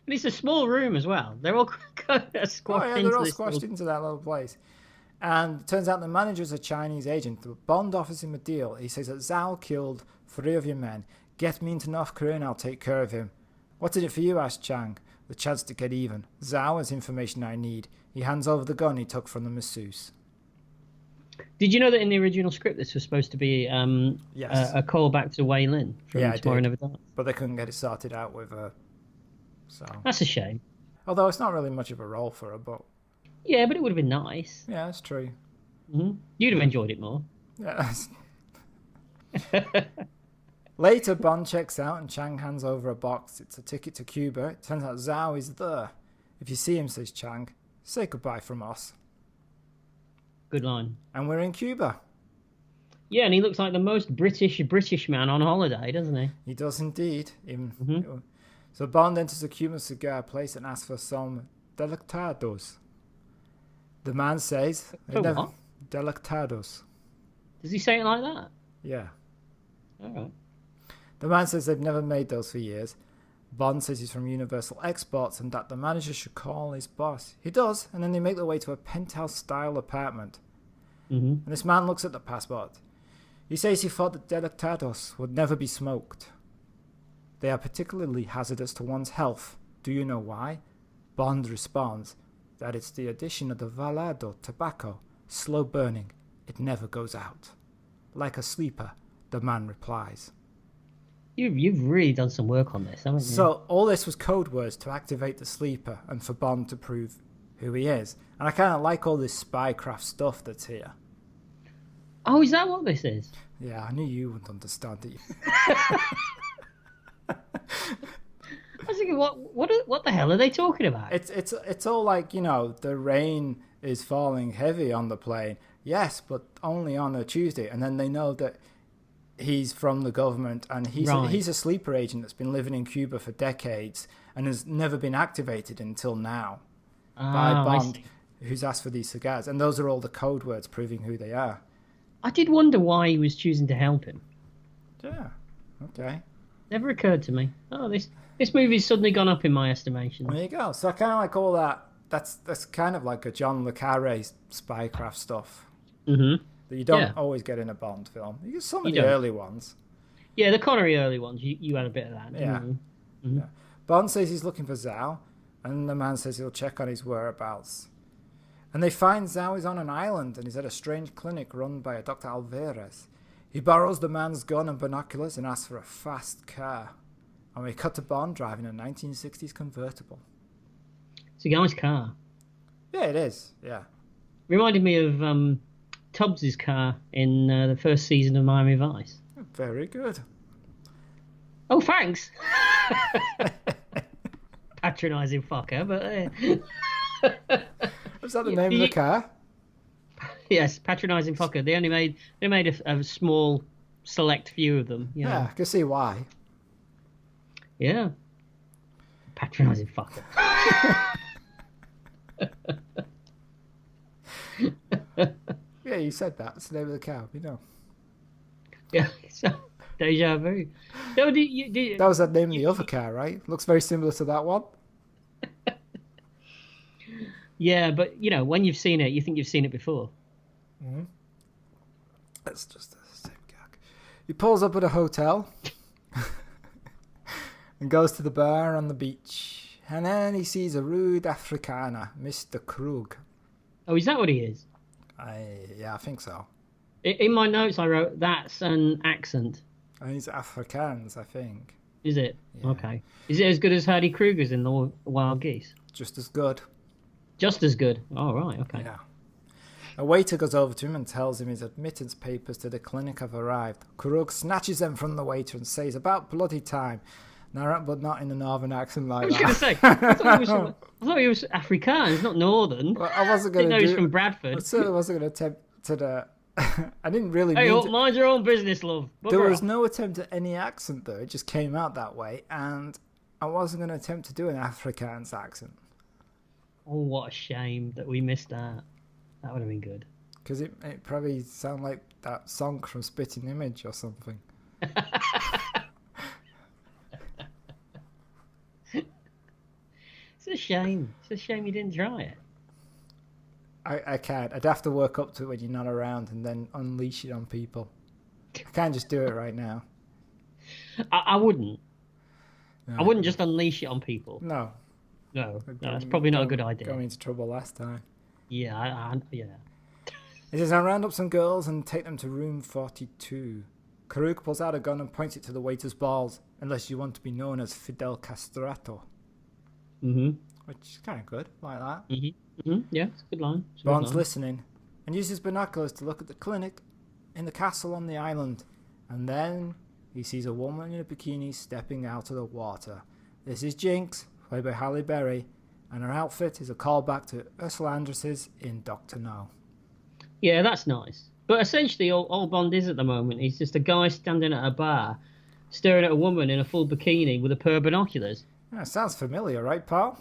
And it's a small room as well. They're all squashed into that little place. And it turns out the manager's a Chinese agent. The Bond offers him a deal. He says that Zhao killed 3 of your men. Get me into North Korea and I'll take care of him. What's in it for you, asked Chang. The chance to get even. Zhao has information I need. He hands over the gun he took from the masseuse. Did you know that in the original script this was supposed to be a callback to Wei Lin from Tomorrow Never Dies? But they couldn't get it sorted out with her. So that's a shame. Although it's not really much of a role for her, but... Yeah, but it would have been nice. Yeah, that's true. Mm-hmm. You'd have enjoyed it more. Yeah. Later, Bond checks out and Chang hands over a box. It's a ticket to Cuba. It turns out Zhao is there. If you see him, says Chang, say goodbye from us. Good line. And we're in Cuba. Yeah, and he looks like the most British man on holiday, doesn't he? He does indeed. So Bond enters a Cuban cigar place and asks for some delectados. The man says... For what? Delectados. Does he say it like that? Yeah. All right. The man says they've never made those for years. Bond says he's from Universal Exports and that the manager should call his boss. He does, and then they make their way to a penthouse-style apartment. Mm-hmm. And this man looks at the passport. He says he thought that Delectados would never be smoked. They are particularly hazardous to one's health. Do you know why? Bond responds that it's the addition of the Valado tobacco, slow burning. It never goes out. Like a sleeper, the man replies. You've really done some work on this, haven't you? So all this was code words to activate the sleeper and for Bond to prove who he is. And I kind of like all this spycraft stuff that's here. Oh, is that what this is? Yeah, I knew you wouldn't understand it. I was thinking, what the hell are they talking about? It's all like, you know, the rain is falling heavy on the plane. Yes, but only on a Tuesday. And then they know that he's from the government and he's a sleeper agent that's been living in Cuba for decades and has never been activated until now by Bond, who's asked for these cigars. And those are all the code words proving who they are. I did wonder why he was choosing to help him. Yeah, okay. Never occurred to me. Oh, this movie's suddenly gone up in my estimation. There you go. So I kind of like all that. That's kind of like a John le Carré spycraft stuff. Mm-hmm. That you don't always get in a Bond film. You get some of the early ones. Yeah, the Connery early ones, you had a bit of that. Yeah. Mm-hmm. Yeah. Bond says he's looking for Zhao, and the man says he'll check on his whereabouts. And they find Zhao is on an island and he's at a strange clinic run by a Dr. Alvarez. He borrows the man's gun and binoculars and asks for a fast car. And we cut to Bond driving a 1960s convertible. It's a guy's car. Yeah, it is. Yeah. Reminded me of Tubbs' car in the first season of Miami Vice. Very good. Oh, thanks. Patronising fucker, but... Was that the name of the car? Yes, patronising fucker. They made a small, select few of them. You know? Yeah, I can see why. Yeah. Patronising fucker. Yeah, you said that. It's the name of the car, you know. Yeah, so, deja vu. No, that was the name of the other car, right? Looks very similar to that one. Yeah, but, you know, when you've seen it, you think you've seen it before. Mm-hmm. That's just the same gag. He pulls up at a hotel and goes to the bar on the beach. And then he sees a rude Afrikaner, Mr. Krug. Oh, is that what he is? Yeah, I think so. In my notes, I wrote, that's an accent. And he's Afrikaans, I think. Is it? Yeah. Okay. Is it as good as Hardy Kruger's in The Wild Geese? Just as good. Just as good. Oh, right, okay. Yeah. A waiter goes over to him and tells him his admittance papers to the clinic have arrived. Krug snatches them from the waiter and says, about bloody time. No, but not in a northern accent like that. I was going to say, I thought he was Afrikaans, not northern. Well, I wasn't going to do... he was from Bradford. I certainly wasn't going to attempt to... I didn't really Hey, mean mind your own business, love. There was no attempt at any accent, though. It just came out that way, and I wasn't going to attempt to do an Afrikaans accent. Oh, what a shame that we missed that. That would have been good. Because it probably sounded like that song from Spitting Image or something. It's a shame. It's a shame you didn't try it. I can't. I'd have to work up to it when you're not around and then unleash it on people. I can't just do it right now. I wouldn't. No. I wouldn't just unleash it on people. No, that's probably not a good idea. Got me into trouble last time. Yeah, yeah. It says, I'll round up some girls and take them to room 42. Karuk pulls out a gun and points it to the waiter's balls, unless you want to be known as Fidel Castrato. Mm-hmm. Which is kind of good, like that. Mm-hmm. Mm-hmm. Yeah, it's a good line. Bond's listening and uses binoculars to look at the clinic in the castle on the island. And then he sees a woman in a bikini stepping out of the water. This is Jinx, played by Halle Berry, and her outfit is a callback to Ursula Andress's in Dr. No. Yeah, that's nice. But essentially, all Bond is at the moment is just a guy standing at a bar, staring at a woman in a full bikini with a pair of binoculars. Yeah, sounds familiar, right, pal?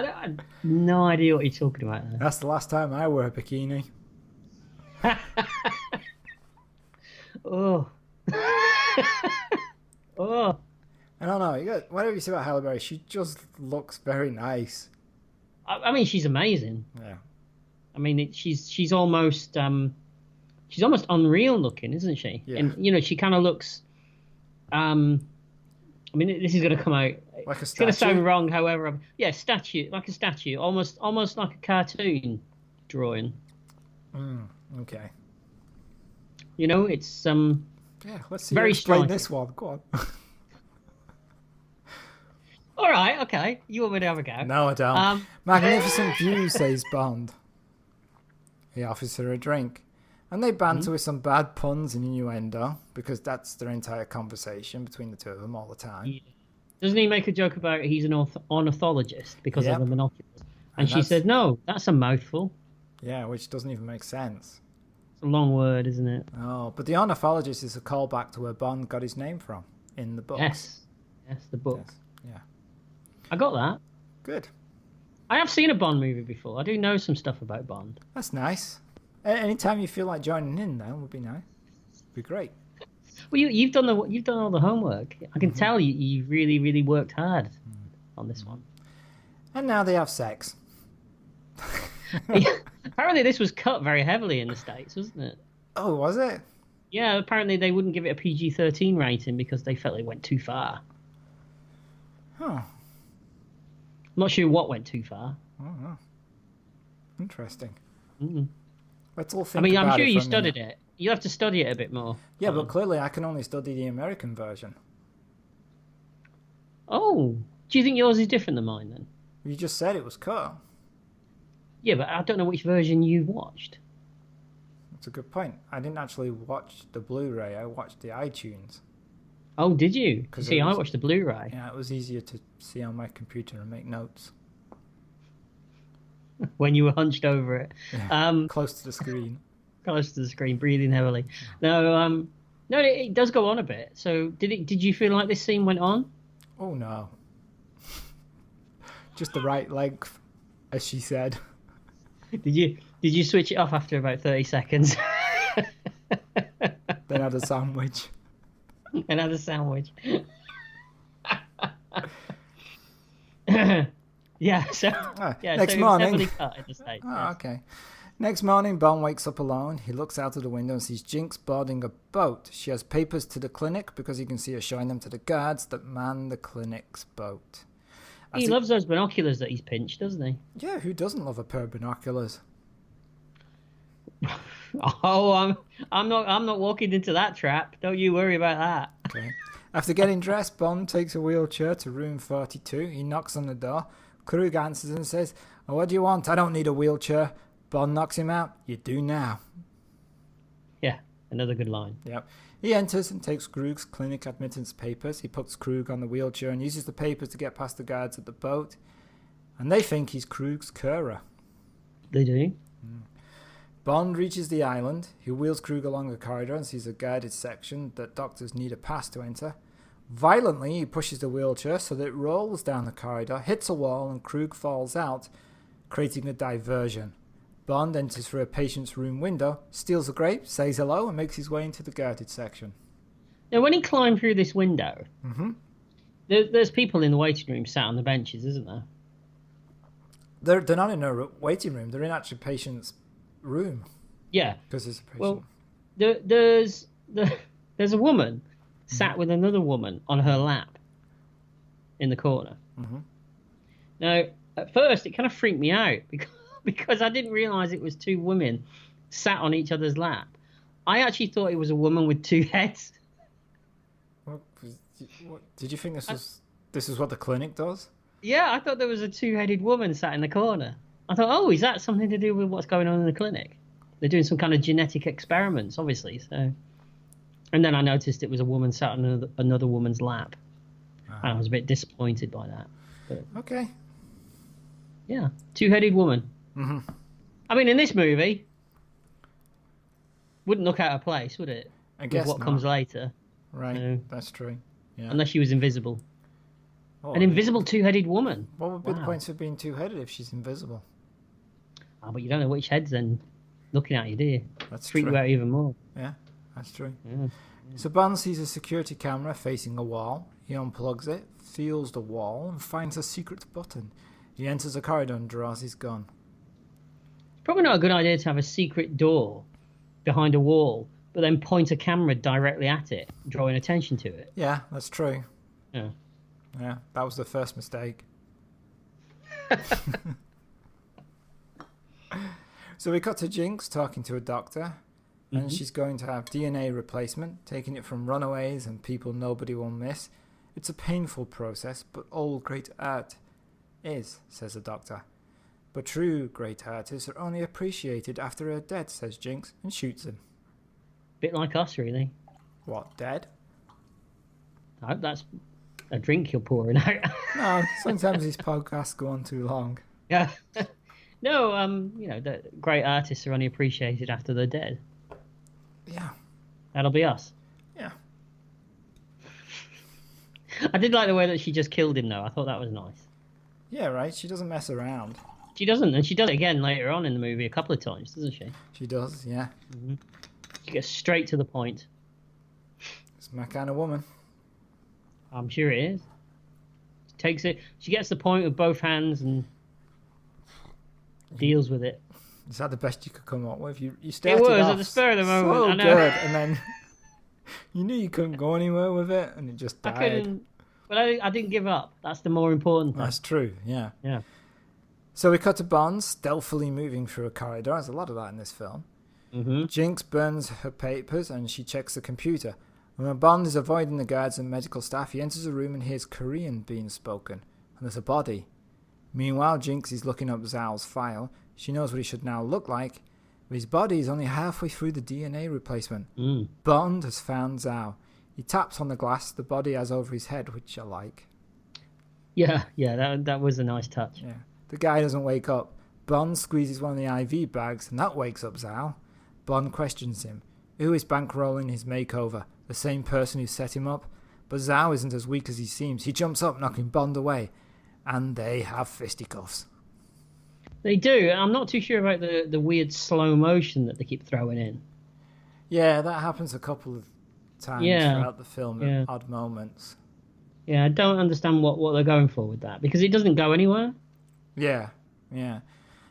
I have no idea what you're talking about there. That's the last time I wear a bikini. Oh. Oh. I don't know. Whatever you say about Halle Berry, she just looks very nice. I mean, she's amazing. Yeah. I mean, she's almost unreal looking, isn't she? Yeah. And she kind of looks. I mean, this is going to come out. Like a statue. It's going to sound wrong, however. Yeah, statue, like a statue, almost like a cartoon drawing. Okay. It's Yeah, let's see. very You explain striking. this one. Go on. All right, okay. You want me to have a go? No, I don't. Magnificent view, says Bond. He offers her a drink. And they banter with some bad puns and innuendo, because that's their entire conversation between the two of them all the time. Yeah. Doesn't he make a joke about he's an ornithologist because of the binoculars? And she said, no, that's a mouthful. Yeah, which doesn't even make sense. It's a long word, isn't it? Oh, but the ornithologist is a callback to where Bond got his name from in the book. Yes, the book. Yes. Yeah. I got that. Good. I have seen a Bond movie before. I do know some stuff about Bond. That's nice. Anytime you feel like joining in, though, would be nice. Be great. Well, you've done all the homework. I can tell you really, really worked hard on this one. And now they have sex. Apparently, this was cut very heavily in the States, wasn't it? Oh, was it? Yeah, apparently they wouldn't give it a PG-13 rating because they felt it went too far. Huh. I'm not sure what went too far. Oh, interesting. Mm. Let's all think I mean, about I'm sure it you for a studied minute. it. You have to study it a bit more. Yeah, but clearly I can only study the American version. Oh, do you think yours is different than mine then? You just said it was cut. Yeah, but I don't know which version you watched. That's a good point. I didn't actually watch the Blu-ray. I watched the iTunes. Oh, did you? 'Cause See, it was- I watched the Blu-ray. Yeah, it was easier to see on my computer and make notes. When you were hunched over it. Yeah, close to the screen. Close to the screen, breathing heavily. No, it does go on a bit. So, did you feel like this scene went on? Oh no. Just the right length, as she said. Did you switch it off after about 30 seconds? Then had a sandwich. And had a sandwich. Yeah, so next so morning. It was heavily cut in the States. Oh, yes. okay. Next morning, Bond wakes up alone. He looks out of the window and sees Jinx boarding a boat. She has papers to the clinic because he can see her showing them to the guards that man the clinic's boat. He loves those binoculars that he's pinched, doesn't he? Yeah, who doesn't love a pair of binoculars? Oh, I'm not walking into that trap. Don't you worry about that. Okay. After getting dressed, Bond takes a wheelchair to room 42. He knocks on the door. Krug answers and says, "Oh, what do you want? I don't need a wheelchair." Bond knocks him out. "You do now." Yeah, another good line. Yep. He enters and takes Krug's clinic admittance papers. He puts Krug on the wheelchair and uses the papers to get past the guards at the boat. And they think he's Krug's carer. They do. Bond reaches the island. He wheels Krug along a corridor and sees a guarded section that doctors need a pass to enter. Violently, he pushes the wheelchair so that it rolls down the corridor, hits a wall, and Krug falls out, creating a diversion. Bond enters through a patient's room window, steals a grape, says hello, and makes his way into the guarded section. Now, when he climbed through this window, there's people in the waiting room sat on the benches, isn't there? They're not in a waiting room. They're in actually patient's room. Yeah. Because there's a patient. Well, there's a woman sat with another woman on her lap in the corner. Mm-hmm. Now, at first, it kind of freaked me out because I didn't realise it was two women sat on each other's lap. I actually thought it was a woman with two heads. What, did you think this is what the clinic does? Yeah, I thought there was a two-headed woman sat in the corner. I thought, oh, is that something to do with what's going on in the clinic? They're doing some kind of genetic experiments, obviously. So, and then I noticed it was a woman sat on another woman's lap. And I was a bit disappointed by that. But, okay. yeah, two-headed woman. Mm-hmm. I mean, in this movie, wouldn't look out of place, would it? I guess with what not. comes later. Right, No. that's true. Yeah. Unless she was invisible. Oh, An invisible two-headed woman. What would be the Wow. point of being two-headed if she's invisible? Oh, but you don't know which head's then looking at you, do you? That's Freak true. you out even more. Yeah, that's true. Yeah. So Bond sees a security camera facing a wall. He unplugs it, feels the wall, and finds a secret button. He enters a corridor and draws his gun. Probably not a good idea to have a secret door behind a wall, but then point a camera directly at it, drawing attention to it. Yeah, that's true. Yeah. Yeah, that was the first mistake. So we cut to Jinx talking to a doctor, and she's going to have DNA replacement, taking it from runaways and people nobody will miss. It's a painful process, but all great art is, says the doctor. But true great artists are only appreciated after they're dead, says Jinx, and shoots him. Bit like us, really. What, dead? I hope that's a drink you're pouring out. No, sometimes these podcasts go on too long. Yeah. No, the great artists are only appreciated after they're dead. Yeah. That'll be us. Yeah. I did like the way that she just killed him, though. I thought that was nice. Yeah, right, she doesn't mess around. She doesn't, and she does it again later on in the movie a couple of times, doesn't she? She does, yeah. She gets straight to the point. It's my kind of woman. I'm sure it is. She takes it. She gets the point with both hands and deals with it. Is that the best you could come up with? You It started was off at the spur of the moment. so I know. good, and then you knew you couldn't go anywhere with it, and it just I died. couldn't, but I didn't give up. That's the more important thing. That's true, yeah. Yeah. So we cut to Bond stealthily moving through a corridor. There's a lot of that in this film. Jinx burns her papers and she checks the computer. When Bond is avoiding the guards and medical staff, he enters a room and hears Korean being spoken. And there's a body. Meanwhile, Jinx is looking up Zhao's file. She knows what he should now look like, but his body is only halfway through the DNA replacement. Bond has found Zhao. He taps on the glass the body has over his head, which I like. Yeah, that was a nice touch. Yeah. The guy doesn't wake up. Bond squeezes one of the IV bags, and that wakes up Zhao. Bond questions him. Who is bankrolling his makeover? The same person who set him up? But Zhao isn't as weak as he seems. He jumps up, knocking Bond away. And they have fisticuffs. They do. I'm not too sure about the weird slow motion that they keep throwing in. Yeah, that happens a couple of times throughout the film at odd moments. Yeah, I don't understand what they're going for with that, because it doesn't go anywhere. Yeah.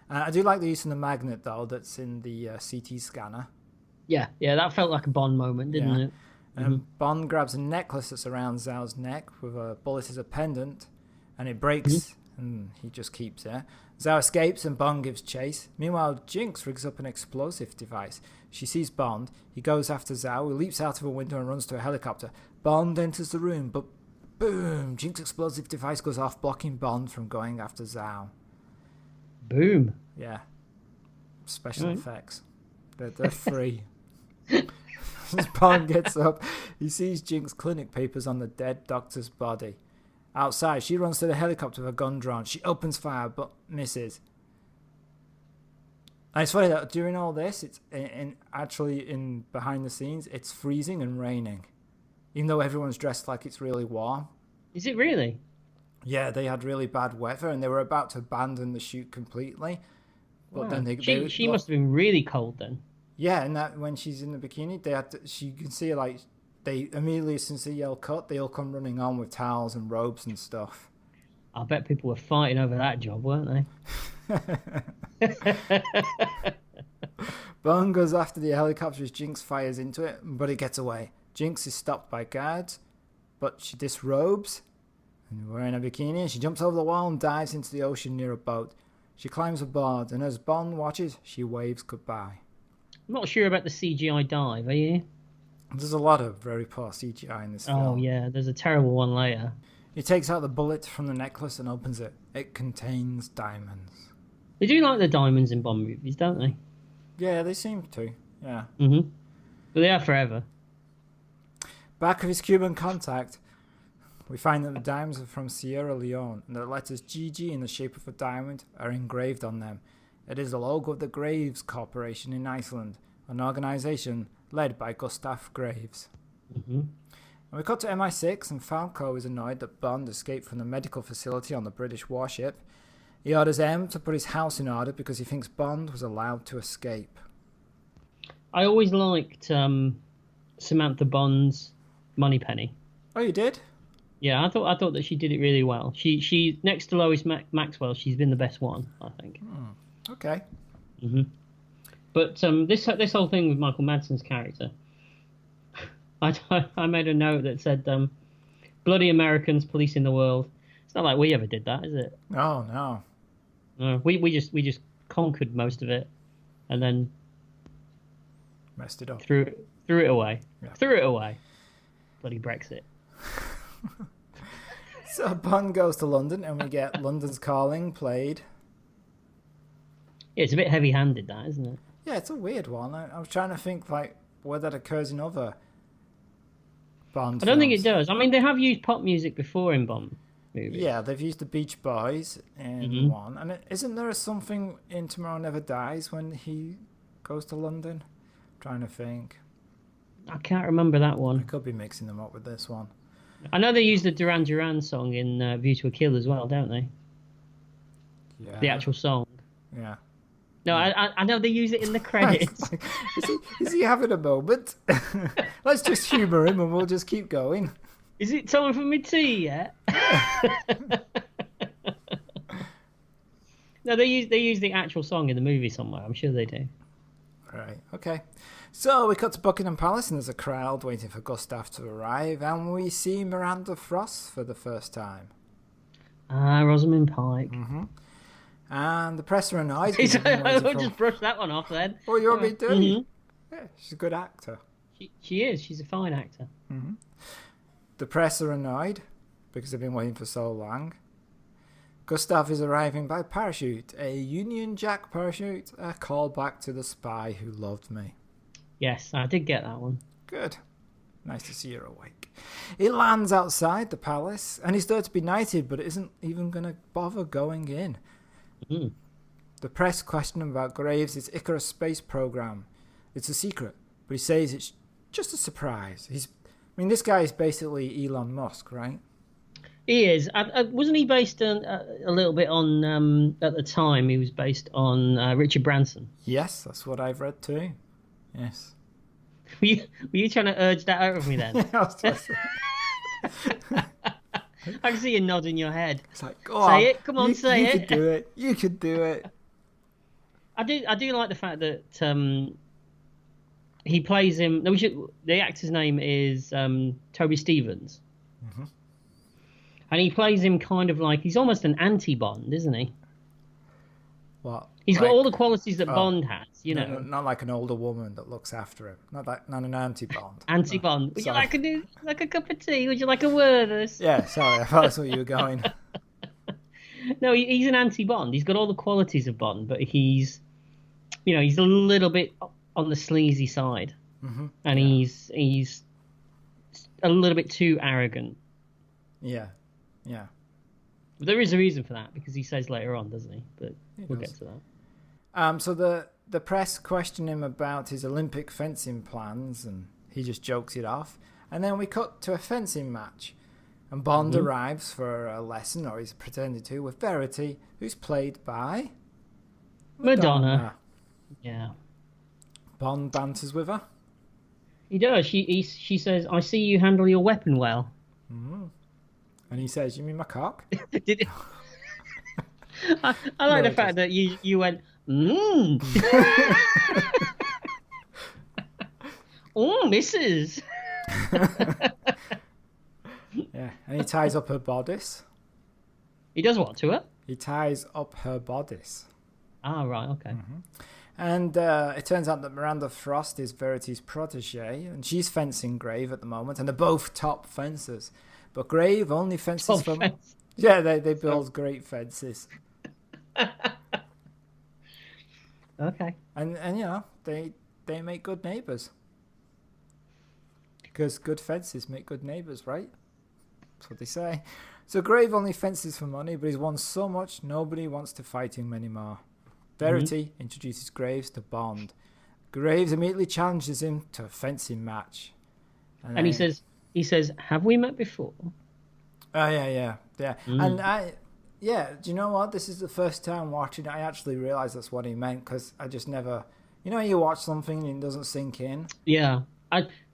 I do like the use of the magnet, though, that's in the CT scanner. Yeah, that felt like a Bond moment, didn't it? Bond grabs a necklace that's around Zhao's neck with a bullet as a pendant, and it breaks, and he just keeps it. Zhao escapes, and Bond gives chase. Meanwhile, Jinx rigs up an explosive device. She sees Bond. He goes after Zhao, who leaps out of a window and runs to a helicopter. Bond enters the room, but boom! Jinx's explosive device goes off, blocking Bond from going after Zhao. Boom. Yeah. Special effects. They're free. As Bond gets up, he sees Jinx's clinic papers on the dead doctor's body. Outside, she runs to the helicopter with a gun drawn. She opens fire, but misses. And it's funny that during all this, it's in behind the scenes, it's freezing and raining. Even though everyone's dressed like it's really warm. Is it really? Yeah, they had really bad weather, and they were about to abandon the shoot completely. But then she must have been really cold then. Yeah, and that when she's in the bikini, you can see like they immediately, since they yell cut, they all come running on with towels and robes and stuff. I bet people were fighting over that job, weren't they? Bond goes after the helicopter as Jinx fires into it, but it gets away. Jinx is stopped by guards, but she disrobes, and wearing a bikini, she jumps over the wall and dives into the ocean near a boat. She climbs aboard, and as Bond watches, she waves goodbye. I'm not sure about the CGI dive, are you? There's a lot of very poor CGI in this film. Oh, yeah, there's a terrible one later. He takes out the bullet from the necklace and opens it. It contains diamonds. They do like the diamonds in Bond movies, don't they? Yeah, they seem to. Yeah. Mm-hmm. But they are forever. Back of his Cuban contact, we find that the diamonds are from Sierra Leone, and the letters GG in the shape of a diamond are engraved on them. It is the logo of the Graves Corporation in Iceland, an organisation led by Gustav Graves. And we cut to MI6, and Falco is annoyed that Bond escaped from the medical facility on the British warship. He orders M to put his house in order because he thinks Bond was allowed to escape. I always liked Samantha Bond's Moneypenny. Oh, you did? Yeah, I thought that she did it really well. She next to Lois Maxwell, she's been the best one, I think. Okay. Mm-hmm. But this whole thing with Michael Madsen's character, I made a note that said, "Bloody Americans policing the world." It's not like we ever did that, is it? Oh no. No, we just conquered most of it, and then Messed it up. threw it away. Yeah. Threw it away. Bloody Brexit. So Bond goes to London, and we get London's Calling played. Yeah, it's a bit heavy-handed, that, isn't it? Yeah, it's a weird one. I was trying to think like where that occurs in other Bond. I don't think it films. does. I mean, they have used pop music before in Bond movies. Yeah, they've used the Beach Boys in one, and isn't there something in Tomorrow Never Dies when he goes to London? I'm trying to think. I can't remember that I one. could be mixing them up with this one. I know they use the Duran Duran song in View to a Kill as well, don't they? Yeah. The actual song. Yeah. No, I know they use it in the credits. Is he having a moment? Let's just humour him and we'll just keep going. Is it time for me tea yet? No, they use the actual song in the movie somewhere. I'm sure they do. Right, okay. So we cut to Buckingham Palace and there's a crowd waiting for Gustav to arrive, and we see Miranda Frost for the first time. Rosamund Pike. And the press are annoyed. I'll just brush that one off then. Oh, you want me to do? Mm-hmm. Yeah, she's a good actor. She is. She's a fine actor. The press are annoyed because they've been waiting for so long. Gustav is arriving by parachute, a Union Jack parachute, a callback to The Spy Who Loved Me. Yes, I did get that one. Good. Nice to see you're awake. He lands outside the palace, and he's there to be knighted, but isn't even going to bother going in. The press question him about Graves' Icarus space program. It's a secret, but he says it's just a surprise. This guy is basically Elon Musk, right? He is. Wasn't he based on a little bit on, at the time, he was based on Richard Branson? Yes, that's what I've read too. Yes. Were you trying to urge that out of me then? I was just... I can see you nodding your head. It's like, go on. Say it. Come on, say you it. You could do it. You could do it. I do like the fact that he plays him. The actor's name is Toby Stephens. And he plays him kind of like, he's almost an anti-Bond, isn't he? What? He's got all the qualities that Bond has, you know. No, not like an older woman that looks after him. Not an anti-Bond. Anti-Bond. No, Would you like a cup of tea? Would you like a Werther's? Yeah, sorry, I thought that's where you were going. No, he's an anti-Bond. He's got all the qualities of Bond, but he's a little bit on the sleazy side, and he's a little bit too arrogant. Yeah. But there is a reason for that, because he says later on, doesn't he? But we'll get to that. So the press question him about his Olympic fencing plans, and he just jokes it off. And then we cut to a fencing match, and Bond arrives for a lesson, or he's pretending to, with Verity, who's played by Madonna. Yeah. Bond banters with her. He does. She says, "I see you handle your weapon well." And he says, "You mean my cock?" Did it? I like the fact that you went, oh, missus. Yeah, and he ties up her bodice. He does what to her? He ties up her bodice. Ah, right, okay. And it turns out that Miranda Frost is Verity's protege, and she's fencing Grave at the moment, and they're both top fencers. But Grave only fences from... Yeah, they build great fences. Okay. And they make good neighbours. Because good fences make good neighbours, right? That's what they say. So Grave only fences for money, but he's won so much, nobody wants to fight him anymore. Verity introduces Graves to Bond. Graves immediately challenges him to a fencing match. And he says, he says, "Have we met before?" Oh yeah. And do you know what? This is the first time watching it, I actually realised that's what he meant, because I just never, you watch something and it doesn't sink in. Yeah.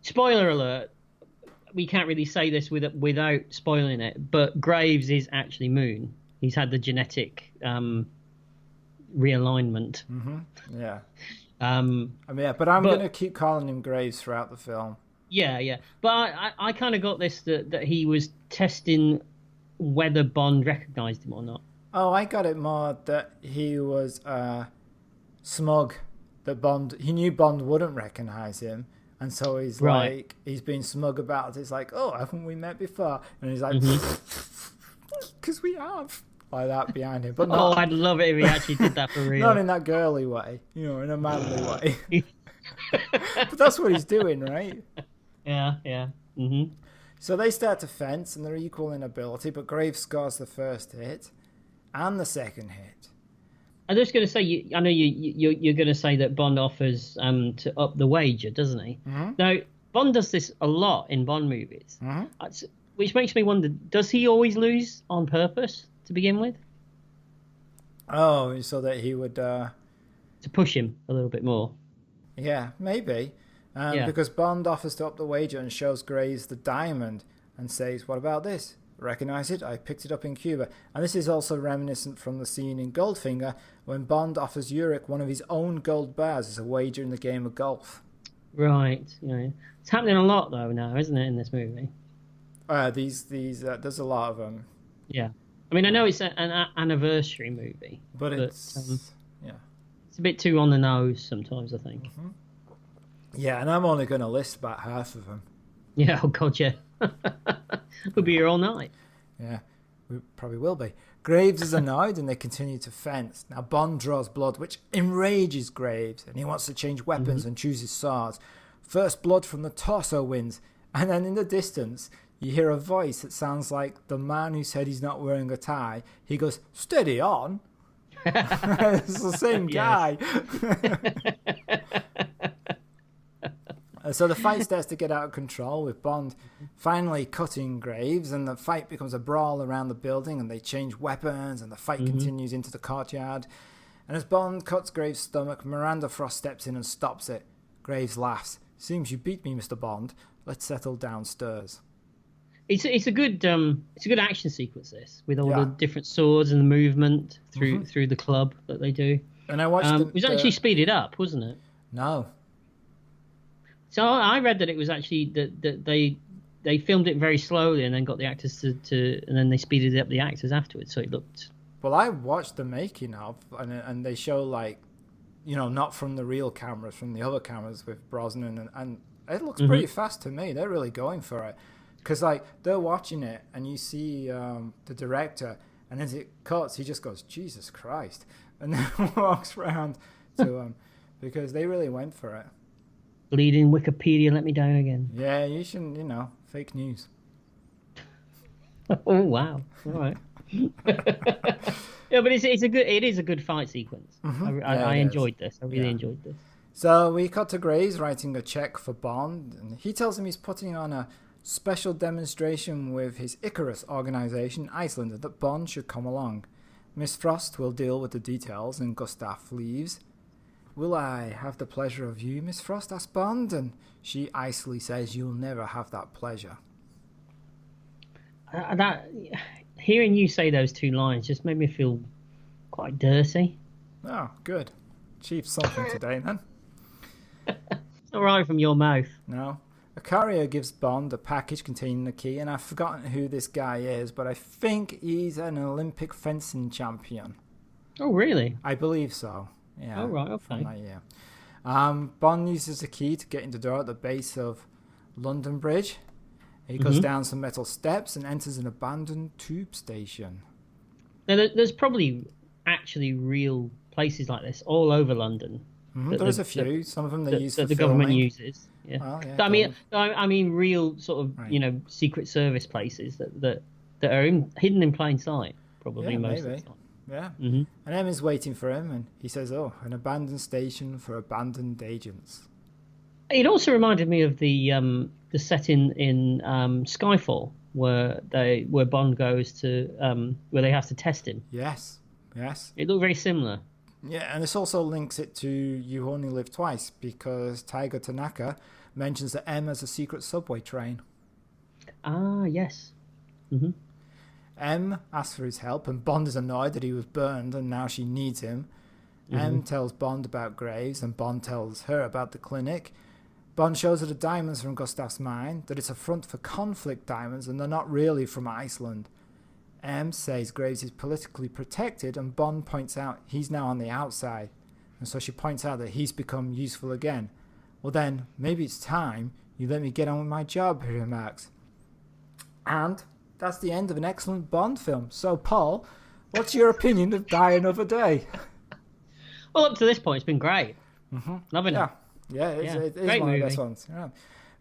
Spoiler alert. We can't really say this without spoiling it, but Graves is actually Moon. He's had the genetic realignment. Mm-hmm. Yeah. But I'm going to keep calling him Graves throughout the film. Yeah. But I kind of got this that he was testing whether Bond recognised him or not. Oh, I got it more that he was smug. That he knew Bond wouldn't recognise him. And so he's like, he's being smug about it. It's like, oh, haven't we met before? And he's like, because we have. Like that behind him. But not, I'd love it if he actually did that for real. Not in that girly way, in a manly way. But that's what he's doing, right? Yeah. Mm-hmm. So they start to fence, and they're equal in ability, but Graves scores the first hit and the second hit. I'm just going to say, I know you're going to say that Bond offers to up the wager, doesn't he? Mm-hmm. Now, Bond does this a lot in Bond movies, mm-hmm. Which makes me wonder, does he always lose on purpose to begin with? Oh, so that he would... to push him a little bit more. Yeah, maybe. Because Bond offers to up the wager and shows Graves the diamond and says, what about this? Recognise it? I picked it up in Cuba. And this is also reminiscent from the scene in Goldfinger when Bond offers Urich one of his own gold bars as a wager in the game of golf. Right. Yeah. It's happening a lot though now, isn't it, in this movie? There's a lot of them. Yeah. I mean, I know it's an anniversary movie, but it's it's a bit too on the nose sometimes, I think. Mm-hmm. Yeah, and I'm only going to list about half of them. Yeah, oh god, yeah. We'll be here all night. Yeah, we probably will be. Graves is annoyed and they continue to fence. Now Bond draws blood, which enrages Graves, and he wants to change weapons and chooses swords. First blood from the torso wins, and then in the distance you hear a voice that sounds like the man who said he's not wearing a tie. He goes, "Steady on." It's the same guy. So the fight starts to get out of control, with Bond finally cutting Graves, and the fight becomes a brawl around the building, and they change weapons, and the fight continues into the courtyard. And as Bond cuts Graves' stomach, Miranda Frost steps in and stops it. Graves laughs. "Seems you beat me, Mr. Bond. Let's settle downstairs." It's a good action sequence, this, with all the different swords and the movement through the club that they do. And I watched it was actually speeded up, wasn't it? No. So I read that it was actually that they filmed it very slowly and then got the actors to and then they speeded up the actors afterwards, so it looked... Well, I watched the making of, and they show, like, not from the real cameras, from the other cameras with Brosnan, and it looks pretty fast to me. They're really going for it. Because, like, they're watching it, and you see the director, and as it cuts, he just goes, "Jesus Christ," and then walks around to them, because they really went for it. Bleeding Wikipedia let me down again. Yeah, you shouldn't, fake news. Oh, wow. All right. Yeah, but it is a good fight sequence. I enjoyed this. I really enjoyed this. So we cut to Graves writing a check for Bond, and he tells him he's putting on a special demonstration with his Icarus organization, Iceland, and that Bond should come along. Miss Frost will deal with the details, and Gustav leaves. "Will I have the pleasure of you, Miss Frost?" asks Bond, and she icily says, "You'll never have that pleasure." Hearing you say those two lines just made me feel quite dirty. Oh, good. Achieved something today, then. It's not right from your mouth. No. A courier gives Bond a package containing the key, and I've forgotten who this guy is, but I think he's an Olympic fencing champion. Oh, really? I believe so. Yeah. Oh, right, okay. Bond uses the key to get into the door at the base of London Bridge. He goes down some metal steps and enters an abandoned tube station. Now, there's probably actually real places like this all over London. There's a few. Some of them they use for the filming. government uses. Yeah. Well, yeah, I mean, real sort of Secret Service places that are hidden in plain sight. Probably most of the time. Yeah. And Emma's waiting for him, and he says, "Oh, an abandoned station for abandoned agents." It also reminded me of the the set in Skyfall, where Bond goes to where they have to test him. Yes. It looked very similar. Yeah, and this also links it to You Only Live Twice, because Taiga Tanaka mentions that M has a secret subway train. Ah, yes. Mm-hmm. M asks for his help, and Bond is annoyed that he was burned and now she needs him. M tells Bond about Graves, and Bond tells her about the clinic. Bond shows her the diamonds from Gustav's mine, that it's a front for conflict diamonds and they're not really from Iceland. M says Graves is politically protected, and Bond points out he's now on the outside, and so she points out that he's become useful again. Well then, maybe it's time you let me get on with my job, he remarks. And that's the end of an excellent Bond film. So Paul, what's your opinion of Die Another Day? Well, up to this point, it's been great. Loving it. Yeah, it is Great one movie. of the best ones. Yeah.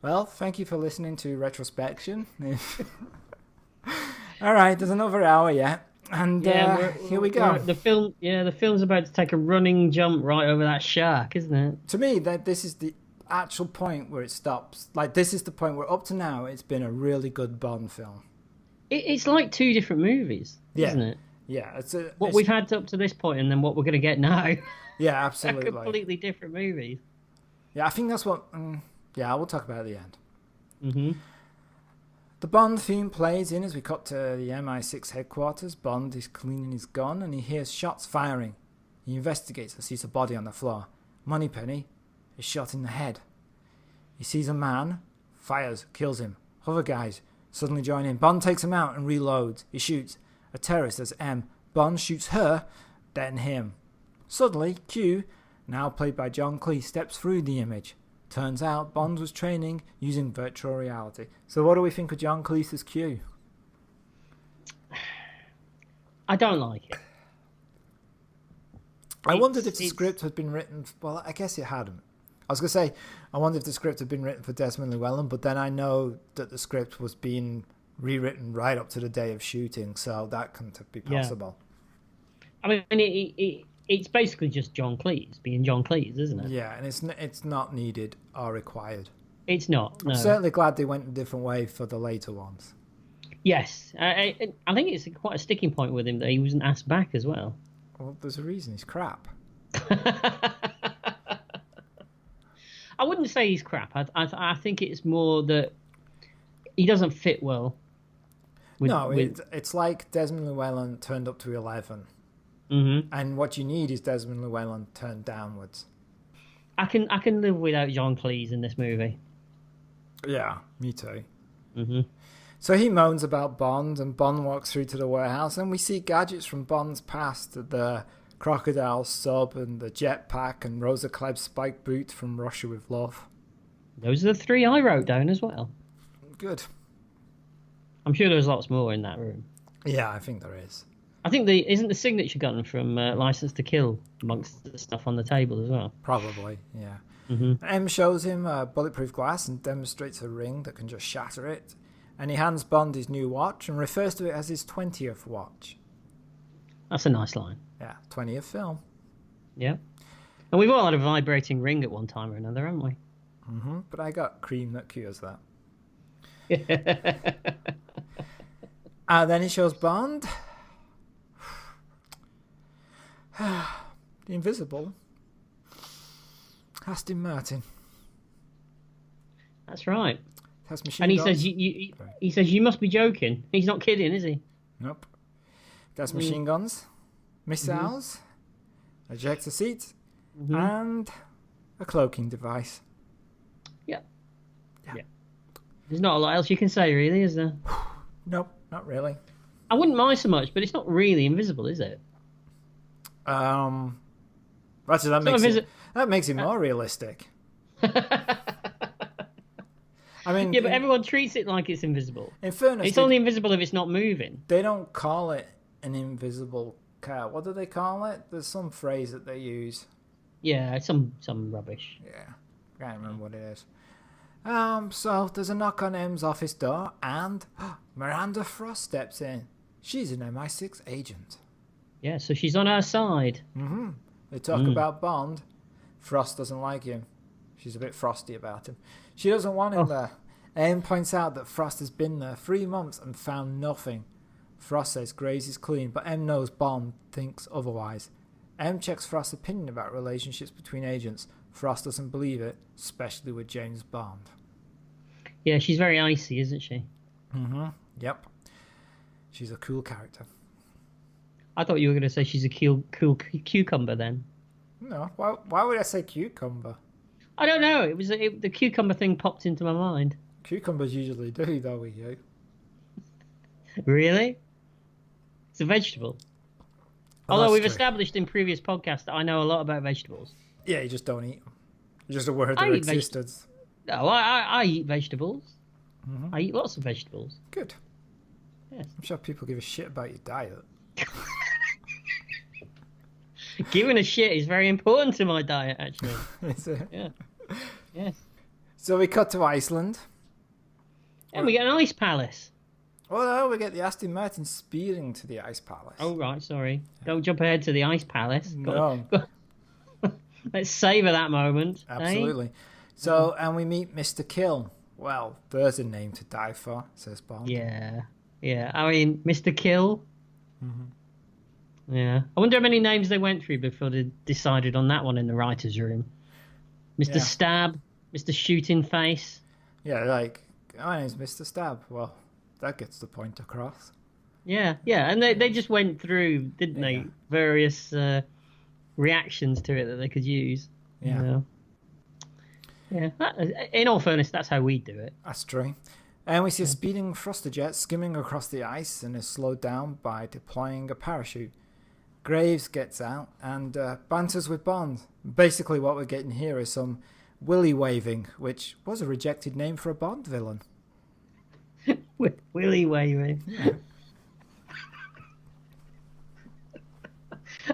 Well, thank you for listening to Retrospection. All right, there's another hour yet, and here we go. The film's about to take a running jump right over that shark, isn't it? To me, this is the actual point where it stops. Like, this is the point where up to now it's been a really good Bond film. It's like two different movies, isn't it? Yeah, what we've had up to this point, and then what we're going to get now. Yeah, absolutely. They're completely different movies. Yeah, I think that's what. Yeah, we'll talk about it at the end. Mm-hmm. The Bond theme plays in as we cut to the MI6 headquarters. Bond is cleaning his gun and he hears shots firing. He investigates and sees a body on the floor. Moneypenny is shot in the head. He sees a man, fires, kills him. Other guys suddenly join in. Bond takes him out and reloads. He shoots a terrorist as M. Bond shoots her, then him. Suddenly, Q, now played by John Cleese, steps through the image. Turns out Bond was training using virtual reality. So what do we think of John Cleese's Q? I don't like it. I wondered if the script had been written... Well, I guess it hadn't. I was going to say, I wonder if the script had been written for Desmond Llewellyn, but then I know that the script was being rewritten right up to the day of shooting, so that couldn't be possible. Yeah. I mean, it's basically just John Cleese being John Cleese, isn't it? Yeah, and it's not needed or required. It's not. No. I'm certainly glad they went a different way for the later ones. Yes, I think it's quite a sticking point with him that he wasn't asked back as well. Well, there's a reason. He's crap. I wouldn't say he's crap. I think it's more that he doesn't fit well. It's like Desmond Llewellyn turned up to 11. Mm-hmm. And what you need is Desmond Llewellyn turned downwards. I can live without John Cleese in this movie. Yeah, me too. Mm-hmm. So he moans about Bond, and Bond walks through to the warehouse, and we see gadgets from Bond's past, the crocodile sub and the jetpack and Rosa Kleb's spike boot from Russia with Love. Those are the three I wrote down as well. Good. I'm sure there's lots more in that room. Yeah, I think there is. I think isn't the signature gun from License to Kill amongst the stuff on the table as well? Probably, yeah. Mm-hmm. M shows him bulletproof glass and demonstrates a ring that can just shatter it. And he hands Bond his new watch and refers to it as his 20th watch. That's a nice line. Yeah, 20th film. Yeah. And we've all had a vibrating ring at one time or another, haven't we? Mm-hmm. But I got cream that cures that. Then he shows Bond... the invisible Aston Martin. That's right. Has machine and he guns. says, he says, you must be joking. He's not kidding, is he? Nope. That's machine guns, missiles, ejector seat, and a cloaking device. Yeah. There's not a lot else you can say, really, is there? Nope, not really. I wouldn't mind so much, but it's not really invisible, is it? Actually, that makes it more realistic. I mean, yeah, but everyone treats it like it's invisible. In fairness, it's only invisible if it's not moving. They don't call it an invisible car. What do they call it? There's some phrase that they use. Yeah, some rubbish. Yeah, can't remember what it is. So there's a knock on M's office door, and Miranda Frost steps in. She's an MI6 agent. Yeah, so she's on our side. Mm-hmm. They talk about Bond. Frost doesn't like him. She's a bit frosty about him. She doesn't want him there. Em points out that Frost has been there 3 months and found nothing. Frost says Graves is clean, but Em knows Bond thinks otherwise. Em checks Frost's opinion about relationships between agents. Frost doesn't believe it, especially with James Bond. Yeah, she's very icy, isn't she? Mm-hmm. Yep. She's a cool character. I thought you were going to say she's a cool cucumber then. No, why would I say cucumber? I don't know. The cucumber thing popped into my mind. Cucumbers usually do, though, with you. Really? It's a vegetable. Well, Although we've true. established in previous podcasts that I know a lot about vegetables. Yeah, you just don't eat them. You're just aware of I their eat existence. No, I eat vegetables. Mm-hmm. I eat lots of vegetables. Good. Yes. I'm sure people give a shit about your diet. Giving a shit is very important to my diet, actually. Is it? Yeah. Yes. So we cut to Iceland. And we get an ice palace. Oh no, we get the Aston Martin speeding to the ice palace. Oh, right, sorry. Don't jump ahead to the ice palace. No. Let's savour that moment. Absolutely. Eh? So, and we meet Mr. Kill. Well, there's a name to die for, says Bond. Yeah. Yeah. I mean, Mr. Kill. Mm-hmm. Yeah. I wonder how many names they went through before they decided on that one in the writer's room. Mr. Yeah. Stab. Mr. Shooting Face. Yeah, like, my name's Mr. Stab. Well, that gets the point across. Yeah, yeah, and they just went through, didn't they? Various reactions to it that they could use. Yeah. Yeah. In all fairness, that's how we do it. That's true. And we see a speeding thruster jet skimming across the ice and is slowed down by deploying a parachute. Graves gets out and banters with Bond. Basically what we're getting here is some willy waving, which was a rejected name for a Bond villain. Willy waving. Yeah.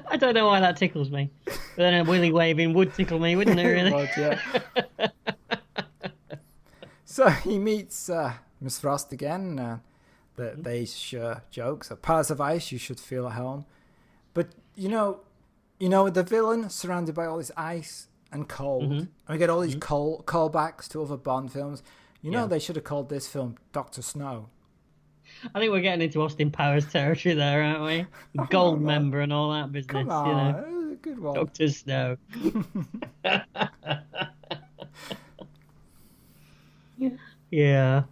I don't know why that tickles me. But then a willy waving would tickle me, wouldn't it, really? But, yeah. So he meets Miss Frost again. They share jokes. A palace of ice, you should feel at home. But, you know, the villain surrounded by all this ice and cold. Mm-hmm. And we get all these callbacks to other Bond films. You know, they should have called this film Dr. Snow. I think we're getting into Austin Powers territory there, aren't we? Gold member and all that business. Come on, you know? that was a good one. Dr. Snow. Yeah.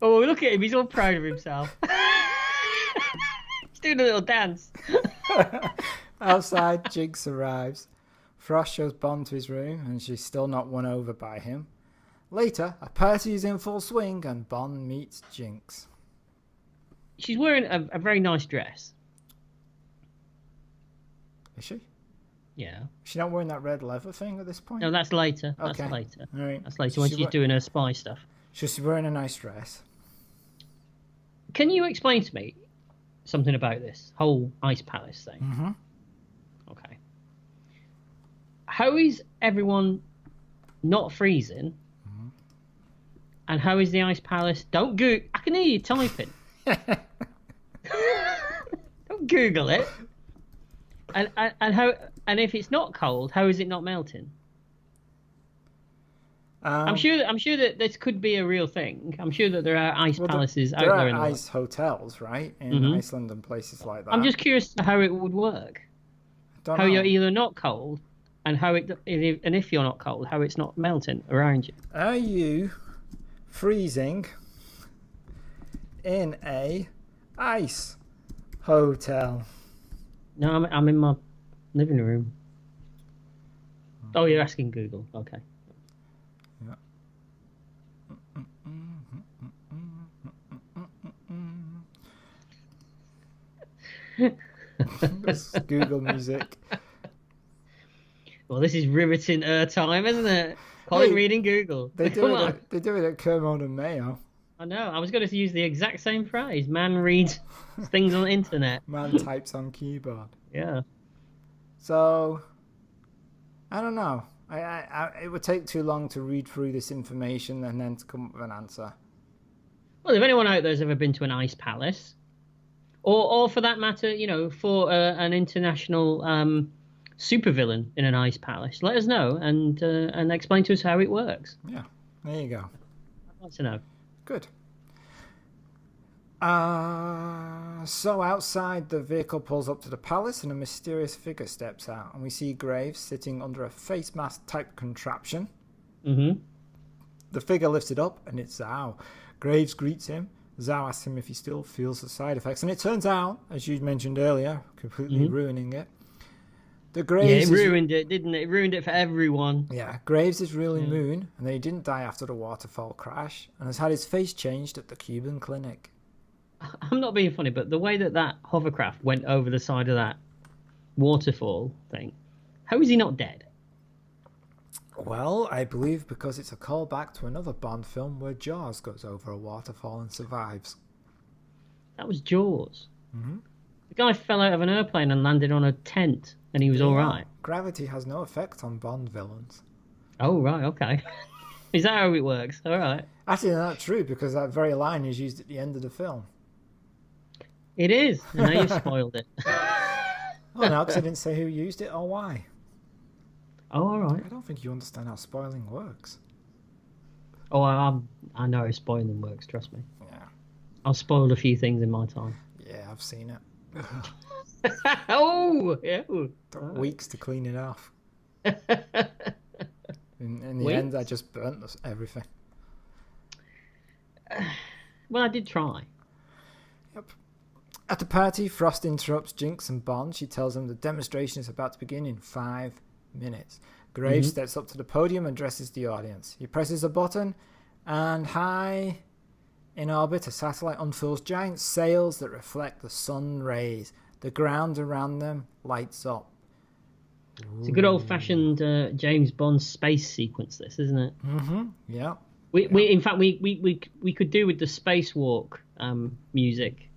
Oh, look at him. He's all proud of himself. He's doing a little dance. Outside, Jinx arrives. Frost shows Bond to his room, and she's still not won over by him. Later, a party is in full swing, and Bond meets Jinx. She's wearing a very nice dress. Is she? Yeah. Is she not wearing that red leather thing at this point? No, that's later. Okay. That's later. All right. That's later when she's doing her spy stuff. She's wearing a nice dress. Can you explain to me something about this whole Ice Palace thing? Mm-hmm. Okay. How is everyone not freezing? Mm-hmm. And how is the Ice Palace? Don't go. I can hear you typing. Don't Google it. And how? And if it's not cold, how is it not melting? I'm sure that this could be a real thing. I'm sure that there are ice palaces out there in the world. There are ice hotels, right, in Iceland and places like that. I'm just curious how it would work. Don't how know. you're either not cold, and how it, and if you're not cold, how it's not melting around you. Are you freezing in a ice hotel? No, I'm in my living room. Oh, you're asking Google. Okay. That's Google music. Well, this is riveting time, isn't it? Colin reading Google. They do it at Kermode and Mayo. I know. I was going to use the exact same phrase. Man reads things on the internet. Man types on keyboard. Yeah. So, I don't know. It would take too long to read through this information and then to come up with an answer. Well, if anyone out there has ever been to an ice palace, or for that matter, for an international supervillain in an ice palace, let us know and explain to us how it works. Yeah, there you go. I'd like to know. Good. So outside, the vehicle pulls up to the palace and a mysterious figure steps out, and we see Graves sitting under a face mask type contraption. Mm-hmm. The figure lifts it up, and it's Zhao. Graves greets him. Zhao asks him if he still feels the side effects, and it turns out, as you mentioned earlier, completely ruining it. It ruined it, didn't it? It ruined it for everyone. Yeah, Graves is ruling Moon, and then he didn't die after the waterfall crash, and has had his face changed at the Cuban clinic. I'm not being funny, but the way that hovercraft went over the side of that waterfall thing, how is he not dead? Well, I believe because it's a callback to another Bond film where Jaws goes over a waterfall and survives. That was Jaws. Mm-hmm. The guy fell out of an airplane and landed on a tent, and he was all right. Gravity has no effect on Bond villains. Oh, right, okay. Is that how it works? All right. Actually, not true, because that very line is used at the end of the film. It is. And now you've spoiled it. Oh, no, because I didn't say who used it or why. Oh, all right. I don't think you understand how spoiling works. Oh, I know how spoiling works, trust me. Yeah. I've spoiled a few things in my time. Yeah, I've seen it. Oh! Yeah. Took weeks to clean it off. In the end, I just burnt everything. Well, I did try. Yep. At the party, Frost interrupts Jinx and Bond. She tells them the demonstration is about to begin in 5 minutes. Graves steps up to the podium and addresses the audience. He presses a button, and high in orbit, a satellite unfurls giant sails that reflect the sun rays. The ground around them lights up. It's a good old-fashioned James Bond space sequence, this, isn't it? Mm-hmm. Yeah. In fact, we could do with the spacewalk music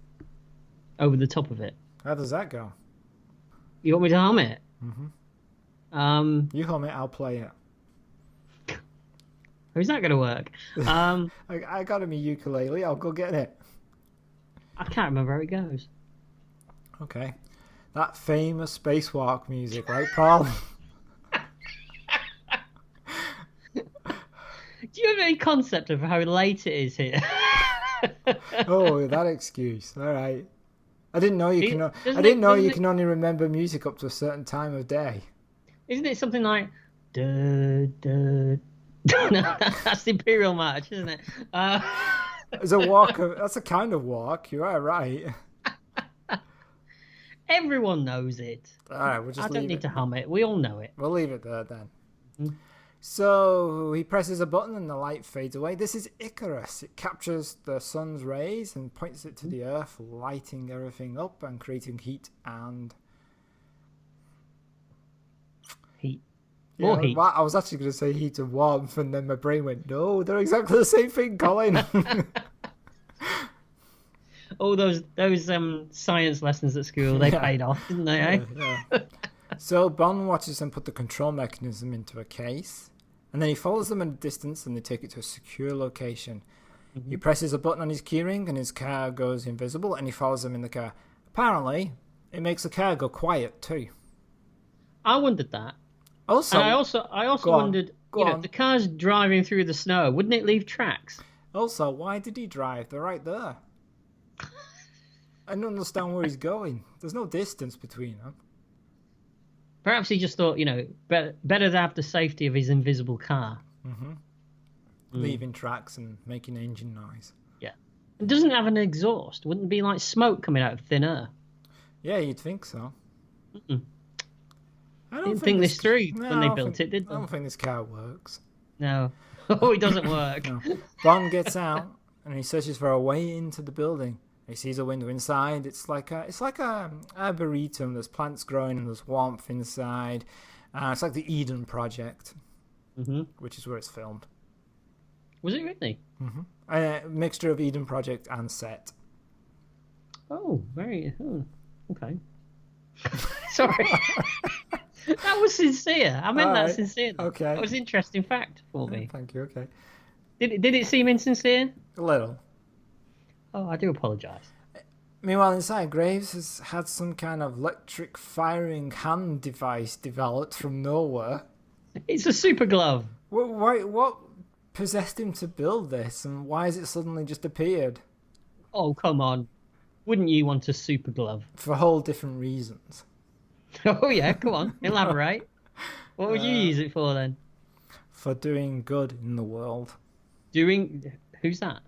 over the top of it. How does that go? You want me to hum it? Mm-hmm. You hum it, I'll play it. How's that going to work? I got him a ukulele. I'll go get it. I can't remember how it goes. Okay. That famous spacewalk music, right, Paul? Do you have any concept of how late it is here? Oh, that excuse. All right. I didn't know you can. I didn't know you can only remember music up to a certain time of day. Isn't it something like? No, that's the Imperial March, isn't it? It's a walk. That's a kind of walk. You are right. Everyone knows it. All right, we'll just. I don't need to hum it. We all know it. We'll leave it there then. So he presses a button and the light fades away. This is Icarus. It captures the sun's rays and points it to the Earth, lighting everything up and creating heat and... Heat. Yeah, More heat. I was actually going to say heat and warmth, and then my brain went, no, they're exactly the same thing, Colin. All those science lessons at school, they paid off, didn't they? Eh? Yeah. So Bond watches them put the control mechanism into a case, and then he follows them at a distance and they take it to a secure location. He presses a button on his keyring and his car goes invisible, and he follows them in the car. Apparently, it makes the car go quiet too. I wondered that. Also, and I also wondered, the car's driving through the snow. Wouldn't it leave tracks? Also, why did he drive? They're right there. I don't understand where he's going. There's no distance between them. Perhaps he just thought, better to have the safety of his invisible car. Leaving tracks and making engine noise. Yeah. It doesn't have an exhaust. Wouldn't it be like smoke coming out of thin air? Yeah, you'd think so. I didn't think this through when they built it, did they? I don't think this car works. No. Oh, it doesn't work. No. Bond gets out and he searches for a way into the building. He sees a window inside. It's like a arboretum. There's plants growing and there's warmth inside. It's like the Eden Project, which is where it's filmed. Was it really? A mixture of Eden Project and set. Oh, okay. Sorry. That was sincere. I meant that sincerely. Okay. That was an interesting fact for me. Thank you. Okay. Did it seem insincere? A little. Oh, I do apologise. Meanwhile, inside, Graves has had some kind of electric firing hand device developed from nowhere. It's a super glove. What possessed him to build this, and why has it suddenly just appeared? Oh, come on. Wouldn't you want a super glove? For whole different reasons. Oh, yeah, come on. Elaborate. What would you use it for, then? For doing good in the world. Who's that?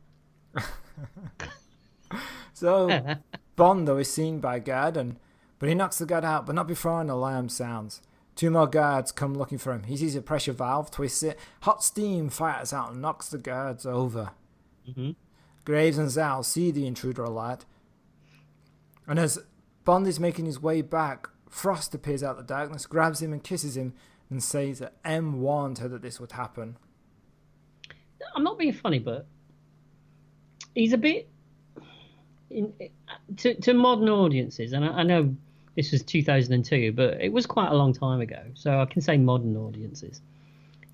So, Bond, though, is seen by a guard, but he knocks the guard out, but not before an alarm sounds. 2 more guards come looking for him. He sees a pressure valve, twists it. Hot steam fires out and knocks the guards over. Mm-hmm. Graves and Zal see the intruder alert. And as Bond is making his way back, Frost appears out of the darkness, grabs him and kisses him, and says that M warned her that this would happen. I'm not being funny, but he's a bit... To modern audiences, and I know this was 2002, but it was quite a long time ago, so I can say modern audiences.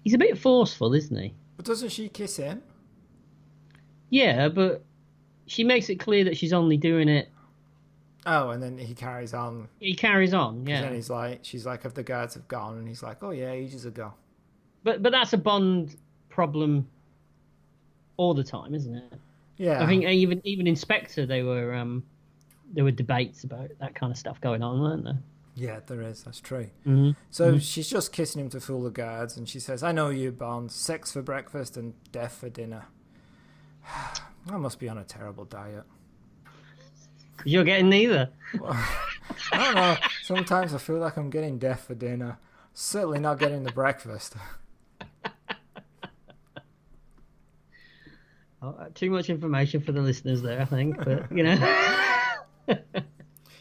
He's a bit forceful, isn't he? But doesn't she kiss him? Yeah, but she makes it clear that she's only doing it. Oh, and then he carries on. He carries on, yeah. And then she's like, if the guards have gone, and he's like, oh yeah, ages ago. But that's a Bond problem all the time, isn't it? Yeah. I think even in Spectre there were debates about that kind of stuff going on, weren't there? Yeah, there is. That's true. Mm-hmm. So she's just kissing him to fool the guards, and she says, I know you, Bond. Sex for breakfast and death for dinner. I must be on a terrible diet. You're getting neither. Well, I don't know. Sometimes I feel like I'm getting death for dinner. Certainly not getting the breakfast. Too much information for the listeners there, I think. But, you know.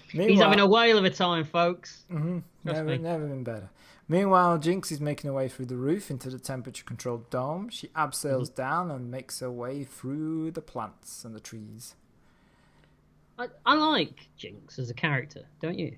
He's having a whale of a time, folks. Mm-hmm. Never been better. Meanwhile, Jinx is making her way through the roof into the temperature-controlled dome. She abseils down and makes her way through the plants and the trees. I like Jinx as a character, don't you?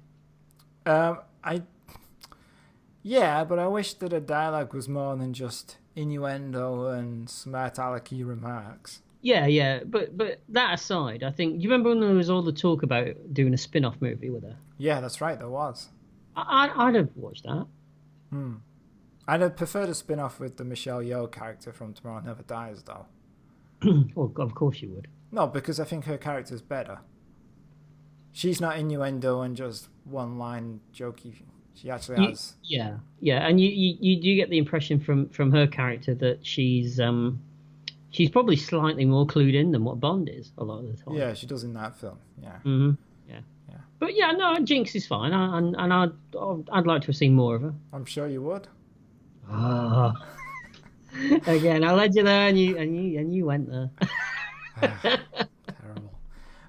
Yeah, but I wish that her dialogue was more than just innuendo and smart alecky remarks. Yeah, but that aside, I think... Do you remember when there was all the talk about doing a spin-off movie with her? Yeah, that's right, there was. I'd have watched that. I'd have preferred a spin-off with the Michelle Yeoh character from Tomorrow Never Dies, though. Well, of course you would. No, because I think her character's better. She's not innuendo and just one-line jokey. She actually has... Yeah, and you do get the impression from her character that she's probably slightly more clued in than what Bond is a lot of the time. Yeah, she does in that film, yeah. Mm-hmm. Yeah. But yeah, no, Jinx is fine, and I'd like to have seen more of her. I'm sure you would. Again, I led you there, and you went there. Terrible.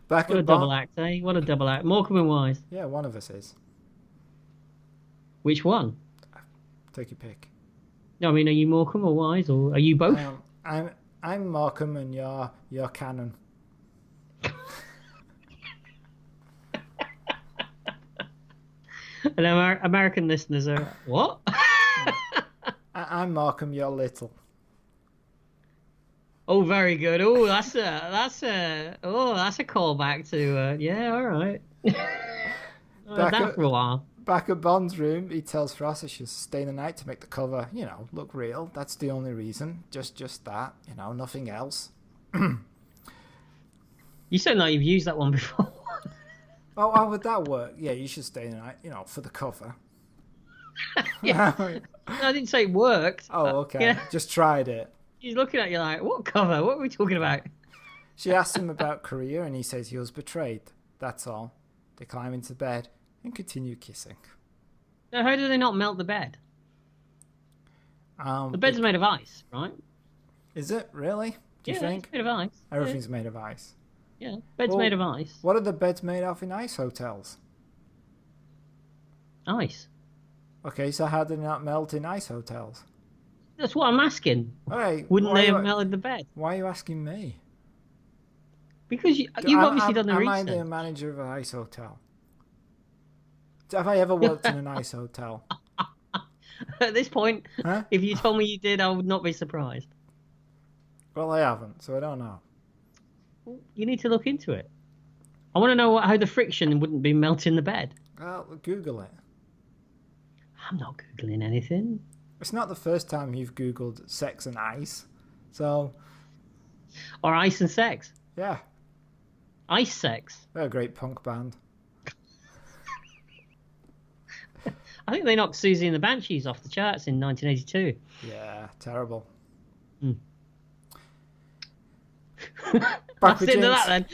What a double act, eh? What a double act. Morecambe and Wise. Yeah, one of us is. Which one? Take your pick. No, I mean, are you Morecambe or Wise, or are you both? I'm Morecambe, and you're Cannon. And American listeners are what? I'm Morecambe, you're Little. Oh, very good. Oh, that's a callback to yeah. All right. That for a while. Back at Bond's room, he tells Frost that she'll stay the night to make the cover, look real. That's the only reason. Just that, nothing else. You said like you've used that one before. Oh, how would that work? Yeah, you should stay the night, for the cover. Yeah. I didn't say it worked. Oh, okay. Just tried it. He's looking at you like, what cover? What are we talking about? She asks him about Korea, and he says he was betrayed. That's all. They climb into bed and continue kissing. Now, how do they not melt the bed? The bed's made of ice, right? Is it really? Do you think? It's made of ice. Everything's made of ice. Yeah, bed's made of ice. What are the beds made of in ice hotels? Ice. Okay, so how do they not melt in ice hotels? That's what I'm asking. All right, wouldn't they have melted the bed? Why are you asking me? Because you've obviously done the research. Am I the manager of an ice hotel? Have I ever worked in an ice hotel? At this point, if you told me you did, I would not be surprised. Well, I haven't, so I don't know. You need to look into it. I want to know how the friction wouldn't be melting the bed. Well, Google it. I'm not Googling anything. It's not the first time you've Googled sex and ice. So, Or Ice and Sex. yeah, Ice Sex. they're a great punk band. I think they knocked Susie and the Banshees off the charts in 1982. Yeah, terrible. That's into that then.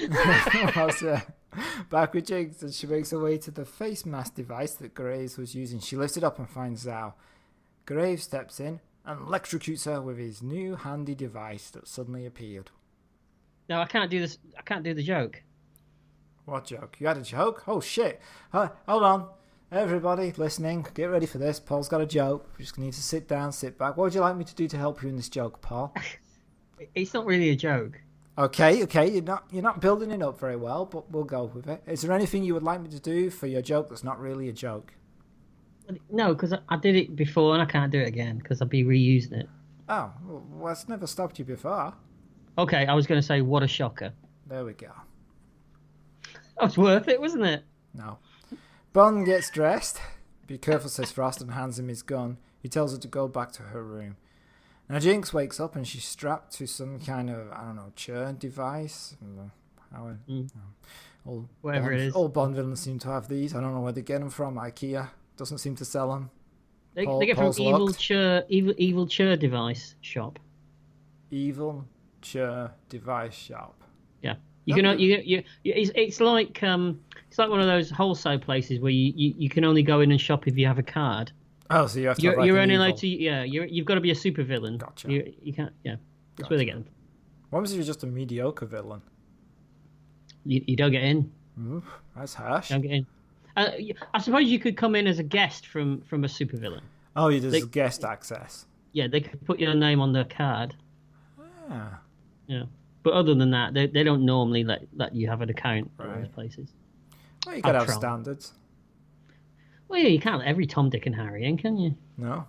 Back with Jinx, and she makes her way to the face mask device that Graves was using. She lifts it up and finds Zhao. Graves steps in and electrocutes her with his new handy device that suddenly appeared. No, I can't do this. I can't do the joke. What joke? You had a joke? Oh shit. Hold on. Everybody listening, get ready for this. Paul's got a joke. We just need to sit down, sit back. What would you like me to do to help you in this joke, Paul? It's not really a joke. Okay. You're not building it up very well, but we'll go with it. Is there anything you would like me to do for your joke that's not really a joke? No, because I did it before and I can't do it again because I'll be reusing it. Oh, well, that's never stopped you before. Okay, I was going to say, what a shocker. There we go. That was worth it, wasn't it? No. Bond gets dressed. Be careful, says Frost, and hands him his gun. He tells her to go back to her room. Now Jinx wakes up and she's strapped to some kind of, I don't know, churn device. Whatever it is. All Bond villains seem to have these. I don't know where they get them from. IKEA doesn't seem to sell them. They get from Evil Chur device shop. Evil Chur device shop. Yeah. It's like one of those wholesale places where you can only go in and shop if you have a card. Oh, so you have to. You're only allowed to. Yeah, you've got to be a super villain. Gotcha. You can't. Yeah, that's where they get them. What was if you're just a mediocre villain? You don't get in. Ooh, that's harsh. Don't get in. I suppose you could come in as a guest from a supervillain. Oh, there's guest access. Yeah, they could put your name on their card. Ah. Yeah, but other than that, they don't normally let you have an account at those places. Well, you gotta have standards. Well, yeah, you can't let every Tom, Dick, and Harry in, can you? No.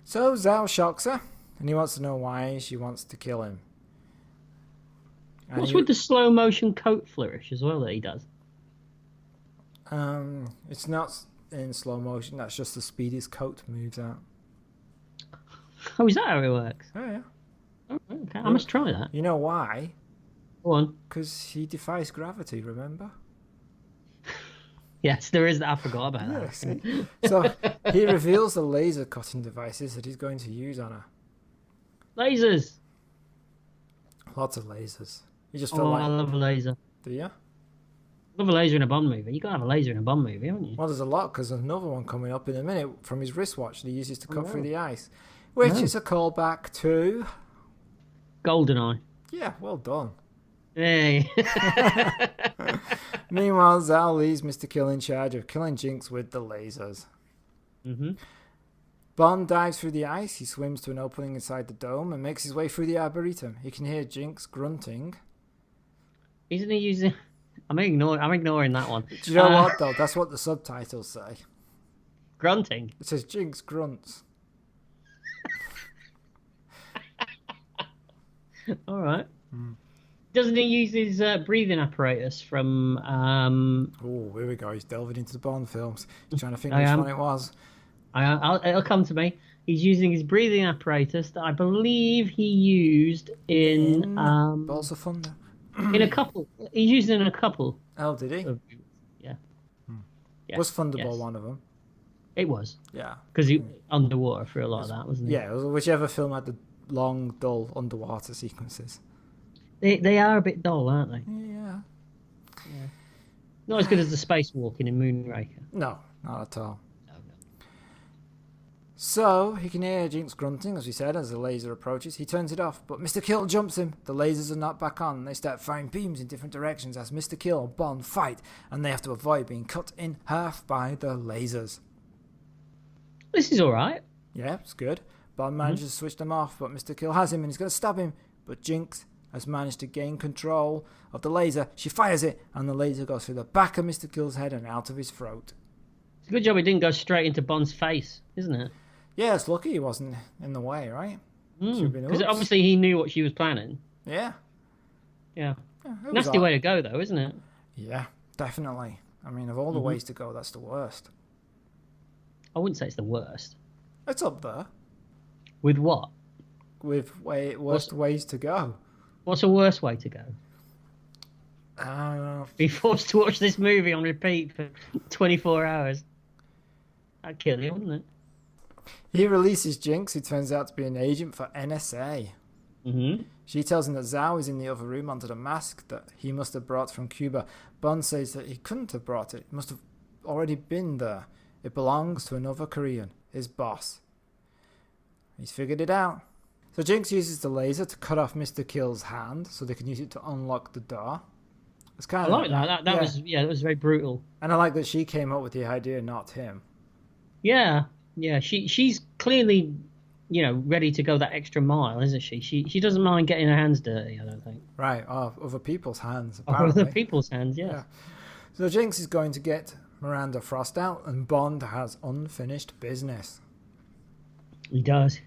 So Zhao shocks her, and he wants to know why she wants to kill him. What's with the slow motion coat flourish as well that he does? It's not in slow motion. That's just the speed his coat moves at. Oh, is that how it works? Oh yeah. Oh, okay, I must try that. You know why? Go on. Because he defies gravity. Remember? Yes, there is that. I forgot about that. See? So he reveals the laser cutting devices that he's going to use on her. Lasers. Lots of lasers. You just feel like. I love a laser. Do you? Love a laser in a Bond movie. You gotta have a laser in a Bond movie, haven't you? Well, there's a lot because there's another one coming up in a minute from his wristwatch that he uses to cut through the ice, which is a callback to GoldenEye. Yeah, well done. Hey. Meanwhile, Zhao leaves Mr. Kill in charge of killing Jinx with the lasers. Bond dives through the ice. He swims to an opening inside the dome and makes his way through the arboretum. He can hear Jinx grunting. Isn't he using... I'm ignoring that one. Do you know what, though? That's what the subtitles say. Grunting? It says Jinx grunts. All right. Doesn't he use his breathing apparatus from... Oh, here we go. He's delving into the Bond films. He's trying to think which one it was. It'll come to me. He's using his breathing apparatus that I believe he used in Balls of Thunder. In a couple. He's used in a couple. Oh, did he? Yeah. Yeah. Was Thunderball one of them? It was. Yeah. Because he underwater for a lot of that, wasn't he? Yeah, it was whichever film had the long, dull underwater sequences. They are a bit dull, aren't they? Yeah. Not as good as the spacewalking in Moonraker. No, not at all. So, he can hear Jinx grunting, as we said, as the laser approaches. He turns it off, but Mr. Kill jumps him. The lasers are not back on. They start firing beams in different directions as Mr. Kill and Bond fight, and they have to avoid being cut in half by the lasers. This is alright. Yeah, it's good. Bond manages to switch them off, but Mr. Kill has him and he's going to stab him. But Jinx has managed to gain control of the laser. She fires it, and the laser goes through the back of Mr. Kill's head and out of his throat. It's a good job it didn't go straight into Bond's face, isn't it? Yeah, it's lucky he wasn't in the way, right? Because obviously he knew what she was planning. Yeah. Yeah. Nasty way to go, though, isn't it? Yeah, definitely. I mean, of all the ways to go, that's the worst. I wouldn't say it's the worst. It's up there. With what? With worst ways to go. What's a worse way to go? I don't know. Be forced to watch this movie on repeat for 24 hours. That'd kill you, wouldn't it? He releases Jinx, who turns out to be an agent for NSA. Mm-hmm. She tells him that Zhao is in the other room under the mask that he must have brought from Cuba. Bond says that he couldn't have brought it. It must have already been there. It belongs to another Korean, his boss. He's figured it out. So Jinx uses the laser to cut off Mr. Kill's hand so they can use it to unlock the door. It's kind I like that. That was very brutal. And I like that she came up with the idea, not him. Yeah. She's clearly, ready to go that extra mile, isn't she? She doesn't mind getting her hands dirty, I don't think. Right, other people's hands, apparently. Other people's hands, yeah. So Jinx is going to get Miranda Frost out, and Bond has unfinished business. He does.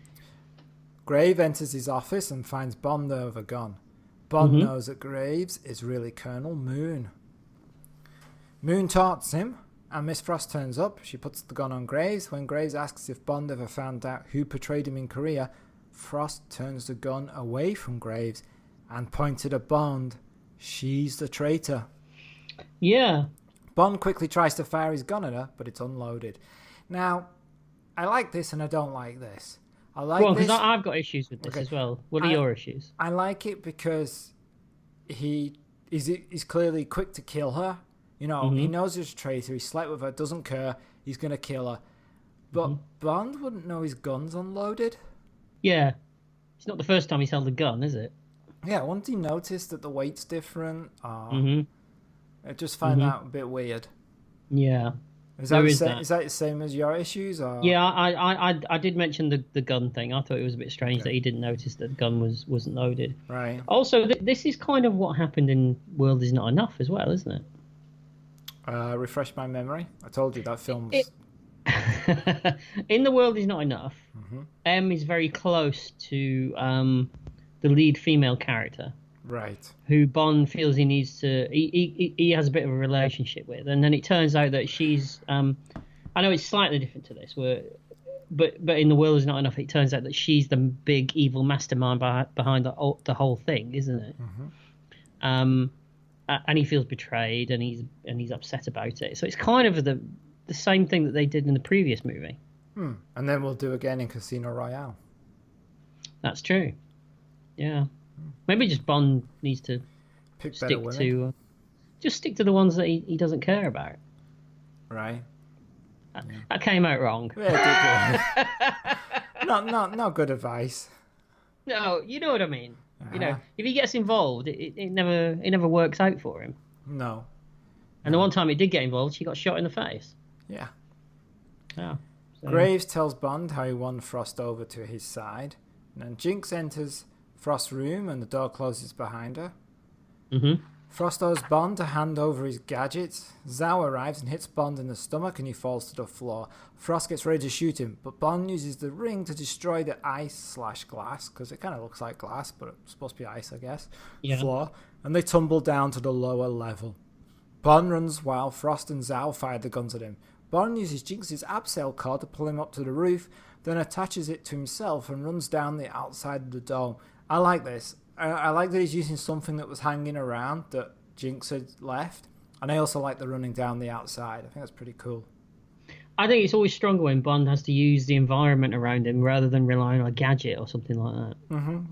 Graves enters his office and finds Bond there with a gun. Bond knows that Graves is really Colonel Moon. Moon taunts him, and Miss Frost turns up. She puts the gun on Graves. When Graves asks if Bond ever found out who portrayed him in Korea, Frost turns the gun away from Graves and pointed at Bond. She's the traitor. Yeah. Bond quickly tries to fire his gun at her, but it's unloaded. Now, I like this and I don't like this. I like this because I've got issues with this as well. What are your issues? I like it because he's clearly quick to kill her. He knows he's a traitor. He slept with her, doesn't care. He's going to kill her. But Bond wouldn't know his gun's unloaded. Yeah. It's not the first time he's held a gun, is it? Yeah, wouldn't he notice that the weight's different? I just find that a bit weird. Yeah. Is that the same as your issues? Or? Yeah, I did mention the gun thing. I thought it was a bit strange that he didn't notice that the gun wasn't loaded. Right. Also, this is kind of what happened in World Is Not Enough as well, isn't it? Refresh my memory. I told you that film was... In The World Is Not Enough, M is very close to the lead female character. Right. Who Bond feels he needs to... He has a bit of a relationship with. And then it turns out that she's... I know it's slightly different to this, but in The World Is Not Enough, it turns out that she's the big evil mastermind behind the whole thing, isn't it? And he feels betrayed, and he's upset about it. So it's kind of the same thing that they did in the previous movie. And then we'll do again in Casino Royale. That's true. Yeah. Maybe just Bond needs to stick to the ones that he doesn't care about. Right. That came out wrong. Yeah, it did. Not good advice. No, you know what I mean. If he gets involved, it never works out for him. No. And the one time he did get involved, she got shot in the face. Yeah. Yeah. So. Graves tells Bond how he won Frost over to his side, and then Jinx enters Frost's room and the door closes behind her. Frost owes Bond to hand over his gadgets. Zhao arrives and hits Bond in the stomach and he falls to the floor. Frost gets ready to shoot him, but Bond uses the ring to destroy the ice/glass, because it kind of looks like glass, but it's supposed to be ice, I guess, floor, and they tumble down to the lower level. Bond runs while Frost and Zhao fire the guns at him. Bond uses Jinx's abseil cord to pull him up to the roof, then attaches it to himself and runs down the outside of the dome. I like this. I like that he's using something that was hanging around that Jinx had left. And I also like the running down the outside. I think that's pretty cool. I think it's always stronger when Bond has to use the environment around him rather than relying on a gadget or something like that.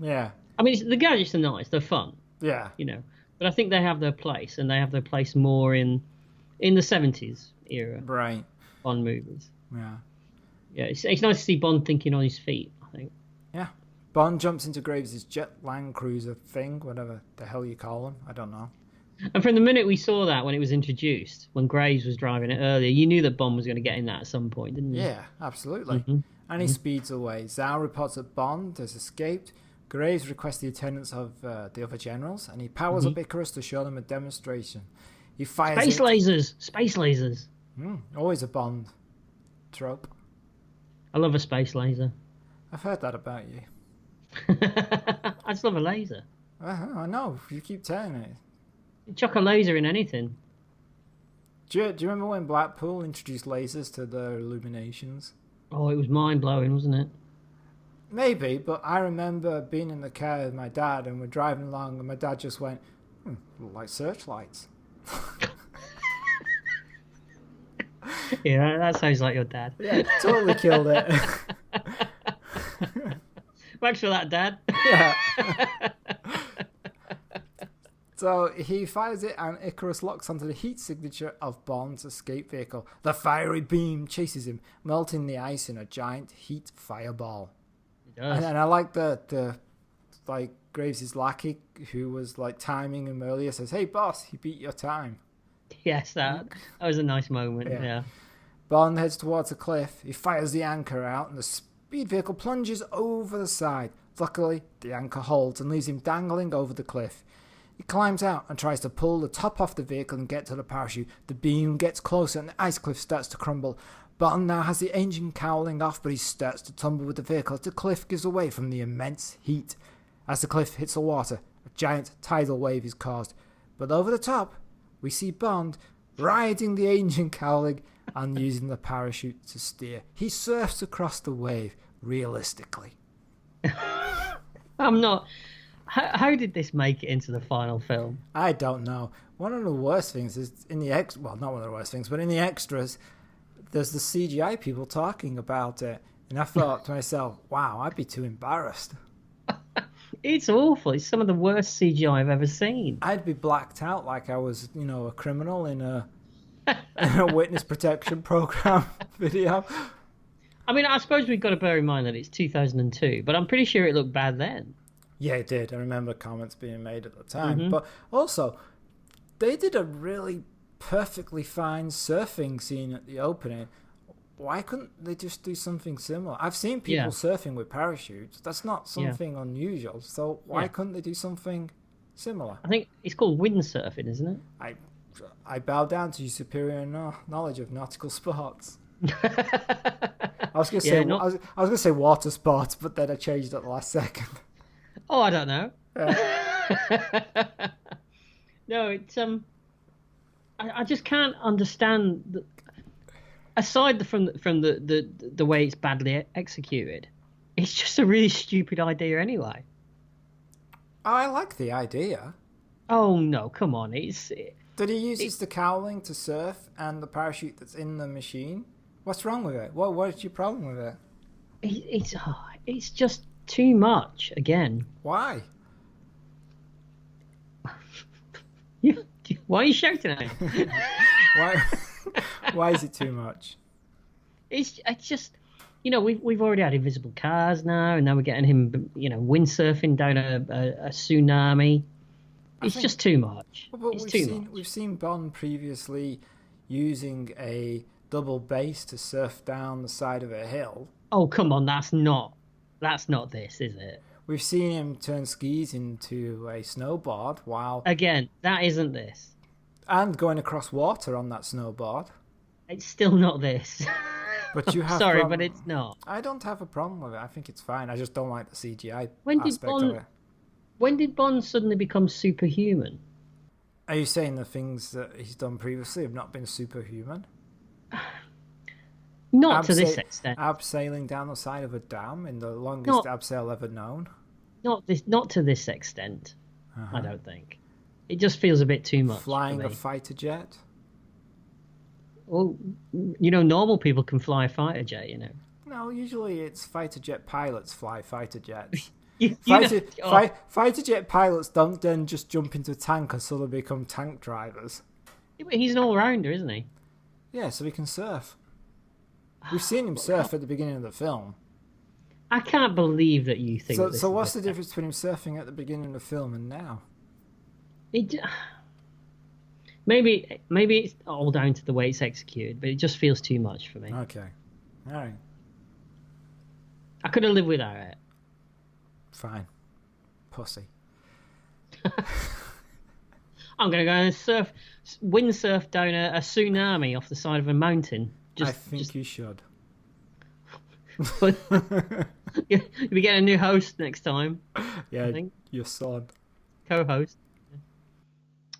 Yeah. I mean, the gadgets are nice. They're fun. Yeah. But I think they have their place, and they have their place more in the 70s era. Right. Bond movies. Yeah. Yeah, it's nice to see Bond thinking on his feet, I think. Yeah. Bond jumps into Graves' jet Land Cruiser thing, whatever the hell you call them. I don't know. And from the minute we saw that when it was introduced, when Graves was driving it earlier, you knew that Bond was going to get in that at some point, didn't you? Yeah, absolutely. And he speeds away. Zhao reports that Bond has escaped. Graves requests the attendance of the other generals, and he powers up Icarus to show them a demonstration. He fires Space lasers! Always a Bond trope. I love a space laser. I've heard that about you. I just love a laser. I know. You keep telling it. Chuck a laser in anything. Do you remember when Blackpool introduced lasers to their illuminations? Oh, it was mind-blowing, wasn't it? Maybe, but I remember being in the car with my dad and we're driving along and my dad just went, like searchlights. Yeah, that sounds like your dad. Yeah, totally killed it. Thanks for that, Dad. Yeah. So he fires it and Icarus locks onto the heat signature of Bond's escape vehicle. The fiery beam chases him, melting the ice in a giant heat fireball. It does. And I like the like Graves' lackey who was like timing him earlier says, "Hey boss, you beat your time." Yes, that was a nice moment. Yeah. Bond heads towards a cliff. He fires the anchor out and the speed vehicle plunges over the side. Luckily, the anchor holds and leaves him dangling over the cliff. He climbs out and tries to pull the top off the vehicle and get to the parachute. The beam gets closer and the ice cliff starts to crumble. Bond now has the engine cowling off, but he starts to tumble with the vehicle as the cliff gives away from the immense heat. As the cliff hits the water, a giant tidal wave is caused. But over the top, we see Bond riding the engine cowling and using the parachute to steer. He surfs across the wave realistically. I'm not... How did this make it into the final film? I don't know. One of the worst things is in the well, not one of the worst things, but in the extras, there's the CGI people talking about it, and I thought to myself, "Wow, I'd be too embarrassed." It's awful. It's some of the worst CGI I've ever seen. I'd be blacked out like I was, a criminal in a witness protection program video. I mean, I suppose we've got to bear in mind that it's 2002, but I'm pretty sure it looked bad then. Yeah, it did. I remember comments being made at the time. But also, they did a really perfectly fine surfing scene at the opening. Why couldn't they just do something similar? I've seen people surfing with parachutes. That's not something unusual. So why couldn't they do something similar? I think it's called windsurfing, isn't it? I bow down to your superior knowledge of nautical sports. I was going to say I was going to say water sports, but then I changed at the last second. Oh, I don't know. No, it's I just can't understand. Aside from the way it's badly executed, it's just a really stupid idea anyway. I like the idea. Oh no, come on! Did he use the cowling to surf and the parachute that's in the machine? What's wrong with it? What is your problem with it? It's just too much again. Why? Why are you shouting at me? Why is it too much? It's just, we've already had invisible cars now, and now we're getting him, windsurfing down a tsunami. It's just too much. But it's too much. We've seen Bond previously using a double bass to surf down the side of a hill. Oh, come on, that's not this, is it? We've seen him turn skis into a snowboard while... Again, that isn't this. And going across water on that snowboard. It's still not this. But you have... Sorry, but it's not. I don't have a problem with it. I think it's fine. I just don't like the CGI aspect of it. When did Bond suddenly become superhuman? Are you saying the things that he's done previously have not been superhuman? Not to this extent. Abseiling down the side of a dam in the longest abseil ever known? Not to this extent, I don't think. It just feels a bit too much. Flying a fighter jet? Well, normal people can fly a fighter jet, No, usually it's fighter jet pilots fly fighter jets. Fighter jet pilots don't then just jump into tankers so they become tank drivers. Yeah, but he's an all-rounder, isn't he? Yeah, so he can surf. We've seen him surf at the beginning of the film. I can't believe that you think so what's the difference between him surfing at the beginning of the film and now? Maybe it's all down to the way it's executed, but it just feels too much for me. Okay. All right. I could have lived without it. Fine. Pussy. I'm going to go and windsurf down a tsunami off the side of a mountain. I think you should. But you'll be getting a new host next time. Yeah, your son. Co-host.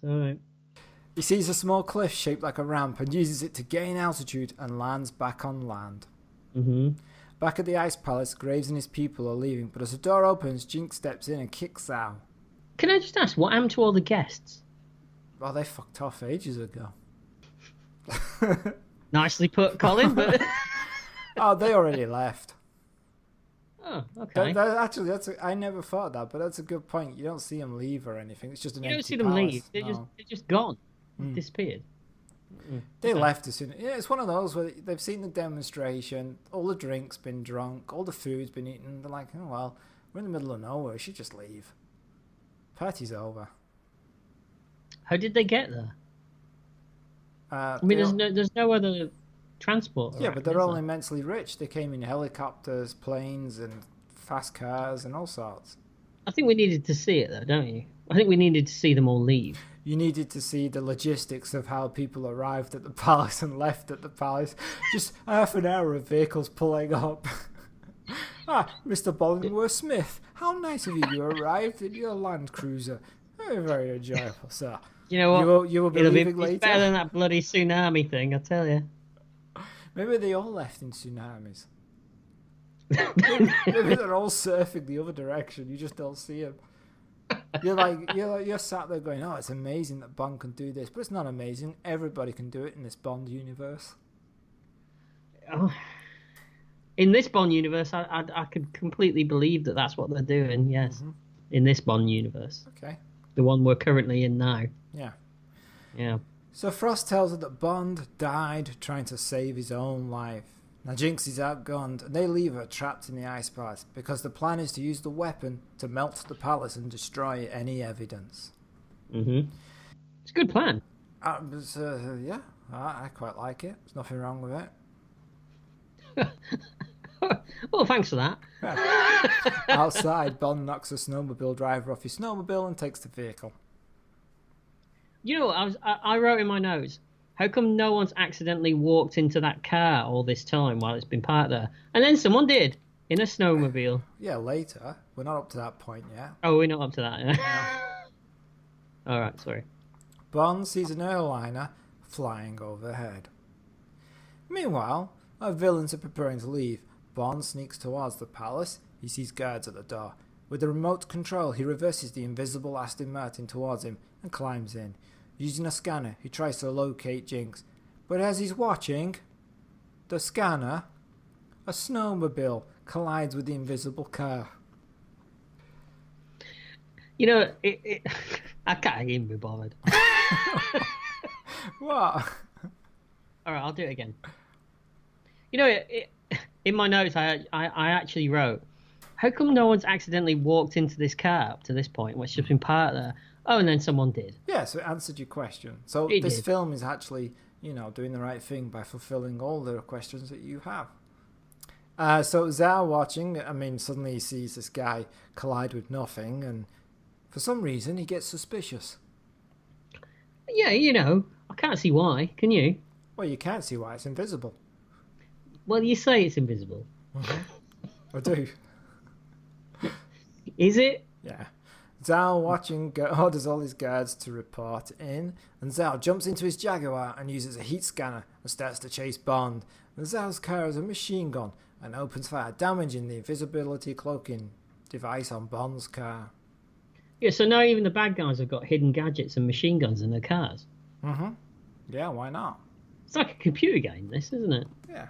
All right. He sees a small cliff shaped like a ramp and uses it to gain altitude and lands back on land. Mm-hmm. Back at the Ice Palace, Graves and his people are leaving, but as the door opens, Jinx steps in and kicks Zao. Can I just ask, what happened to all the guests? Well, they fucked off ages ago. Nicely put, Colin, but... Oh, they already left. Oh, okay. Actually, I never thought that, but that's a good point. You don't see them leave or anything. It's just an empty You don't see them palace. leave. They're No. just gone. Disappeared. They left as soon. Yeah, it's one of those where they've seen the demonstration, all the drinks been drunk, all the food's been eaten. They're like, oh well, we're in the middle of nowhere. We should just leave. Party's over. How did they get there? I mean, there's no other transport. Yeah, but they're all immensely rich. They came in helicopters, planes, and fast cars, and all sorts. I think we needed to see it, though, don't you? I think we needed to see them all leave. You needed to see the logistics of how people arrived at the palace and left at the palace. Just half an hour of vehicles pulling up. Mr. Bollingworth Smith, how nice of you. You arrived in your Land Cruiser. Very, very enjoyable, sir. You know what? You will be leaving later. It's better than that bloody tsunami thing, I tell you. Maybe they all left in tsunamis. Maybe they're all surfing the other direction. You just don't see them. You're sat there going, oh, it's amazing that Bond can do this, but it's not amazing. Everybody can do it in this Bond universe. Oh. In this Bond universe, I could completely believe that that's what they're doing. Yes, in this Bond universe. Okay. The one we're currently in now. Yeah. Yeah. So Frost tells her that Bond died trying to save his own life. Now Jinx is outgunned, and they leave her trapped in the Ice Palace because the plan is to use the weapon to melt the palace and destroy any evidence. Mm-hmm. It's a good plan. Yeah, I quite like it. There's nothing wrong with it. Well, thanks for that. Outside, Bond knocks a snowmobile driver off his snowmobile and takes the vehicle. You know, I wrote in my notes, how come no one's accidentally walked into that car all this time while it's been parked there? And then someone did, in a snowmobile. Yeah, later. We're not up to that point yet. Oh, we're not up to that, yeah? All right, sorry. Bond sees an airliner flying overhead. Meanwhile, our villains are preparing to leave. Bond sneaks towards the palace. He sees guards at the door. With the remote control, he reverses the invisible Aston Martin towards him and climbs in. Using a scanner, he tries to locate Jinx. But as he's watching the scanner, a snowmobile collides with the invisible car. You know, I can't even be bothered. What? All right, I'll do it again. You know, in my notes, I actually wrote, how come no one's accidentally walked into this car up to this point, which has been parked there? Oh, and then someone did. Yeah, so it answered your question. So this film is actually, doing the right thing by fulfilling all the questions that you have. So Zao watching, suddenly he sees this guy collide with nothing, and for some reason he gets suspicious. Yeah, I can't see why. Can you? Well, you can't see why. It's invisible. Well, you say it's invisible. I do. Is it? Yeah. Zao watching orders all his guards to report in, and Zao jumps into his Jaguar and uses a heat scanner and starts to chase Bond. And Zao's car has a machine gun and opens fire, damaging the invisibility cloaking device on Bond's car. Yeah, so now even the bad guys have got hidden gadgets and machine guns in their cars. Mm-hmm. Yeah, why not? It's like a computer game, this, isn't it? Yeah.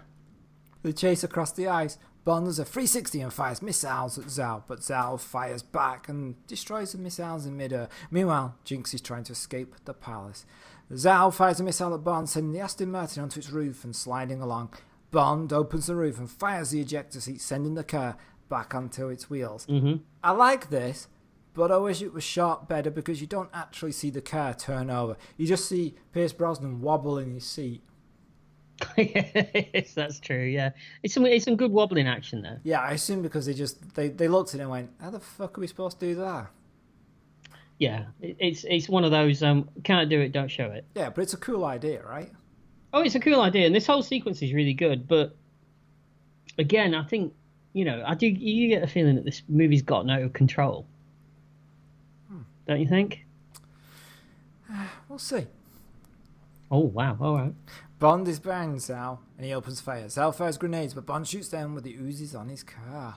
They chase across the ice. Bond does a 360 and fires missiles at Zao, but Zao fires back and destroys the missiles in midair. Meanwhile, Jinx is trying to escape the palace. Zao fires a missile at Bond, sending the Aston Martin onto its roof and sliding along. Bond opens the roof and fires the ejector seat, sending the car back onto its wheels. Mm-hmm. I like this, but I wish it was shot better because you don't actually see the car turn over. You just see Pierce Brosnan wobble in his seat. Yes, that's true. Yeah, it's some good wobbling action there. Yeah, I assume because they looked at it and went, "How the fuck are we supposed to do that?" Yeah, it's one of those can't do it, don't show it. Yeah, but it's a cool idea, right? Oh, it's a cool idea, and this whole sequence is really good. But again, I think you get the feeling that this movie's gotten out of control. Don't you think? We'll see. Oh, wow. All right. Bond is behind Zal, and he opens fire. Zal fires grenades, but Bond shoots down with the Uzis on his car.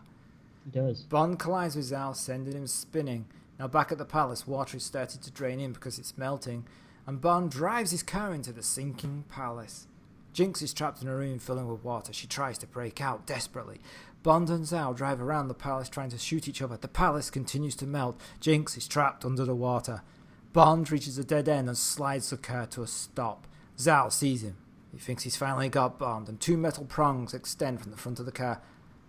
He does. Bond collides with Zal, sending him spinning. Now back at the palace, water is starting to drain in because it's melting, and Bond drives his car into the sinking palace. Jinx is trapped in a room filling with water. She tries to break out desperately. Bond and Zal drive around the palace trying to shoot each other. The palace continues to melt. Jinx is trapped under the water. Bond reaches a dead end and slides the car to a stop. Zal sees him. He thinks he's finally got Bond, and 2 metal prongs extend from the front of the car.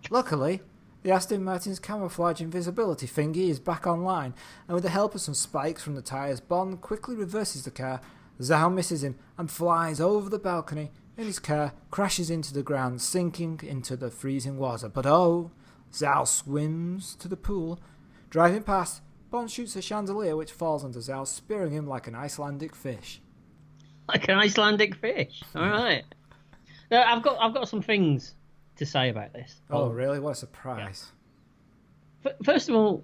Luckily, the Aston Martin's camouflage invisibility thingy is back online, and with the help of some spikes from the tyres, Bond quickly reverses the car. Zal misses him and flies over the balcony, and his car crashes into the ground, sinking into the freezing water. But oh, Zal swims to the pool. Driving past, Bond shoots a chandelier which falls onto Zal, spearing him like an Icelandic fish. Like an Icelandic fish. All right. Now, I've got some things to say about this. Oh, really? What a surprise. Yeah. First of all,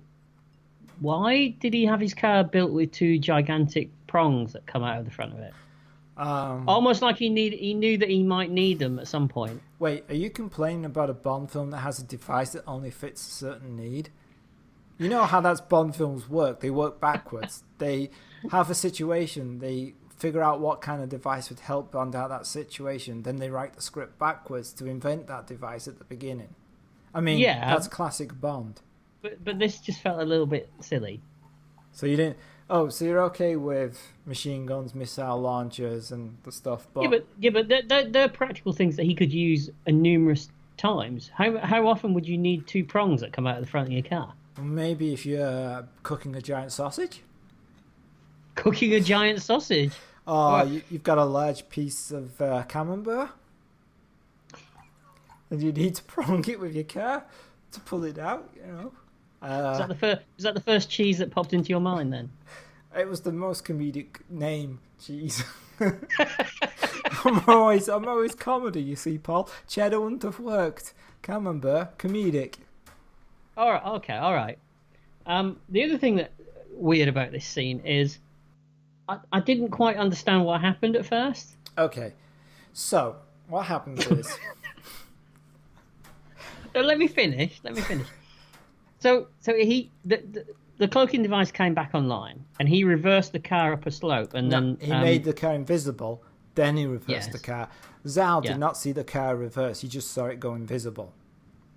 why did he have his car built with 2 gigantic prongs that come out of the front of it? Almost like he knew that he might need them at some point. Wait, are you complaining about a Bond film that has a device that only fits a certain need? You know how that's Bond films work. They work backwards. They have a situation, they figure out what kind of device would help Bond out that situation, then they write the script backwards to invent that device at the beginning. I mean, that's classic Bond. But this just felt a little bit silly. So you didn't... Oh, so you're okay with machine guns, missile launchers and the stuff, but... Yeah, but they're practical things that he could use numerous times. How often would you need 2 prongs that come out of the front of your car? Maybe if you're cooking a giant sausage? Cooking a giant sausage? Oh, you've got a large piece of camembert, and you need to prong it with your car to pull it out, you know. Is that the first cheese that popped into your mind then? It was the most comedic name, cheese. I'm always comedy, you see, Paul. Cheddar wouldn't have worked. Camembert, comedic. All right, okay, all right. The other thing that weird about this scene is I didn't quite understand what happened at first. Okay, so what happens is... Let me finish. So the cloaking device came back online, and he reversed the car up a slope, and then he made the car invisible. Then he reversed the car. Zal did not see the car reverse; he just saw it go invisible.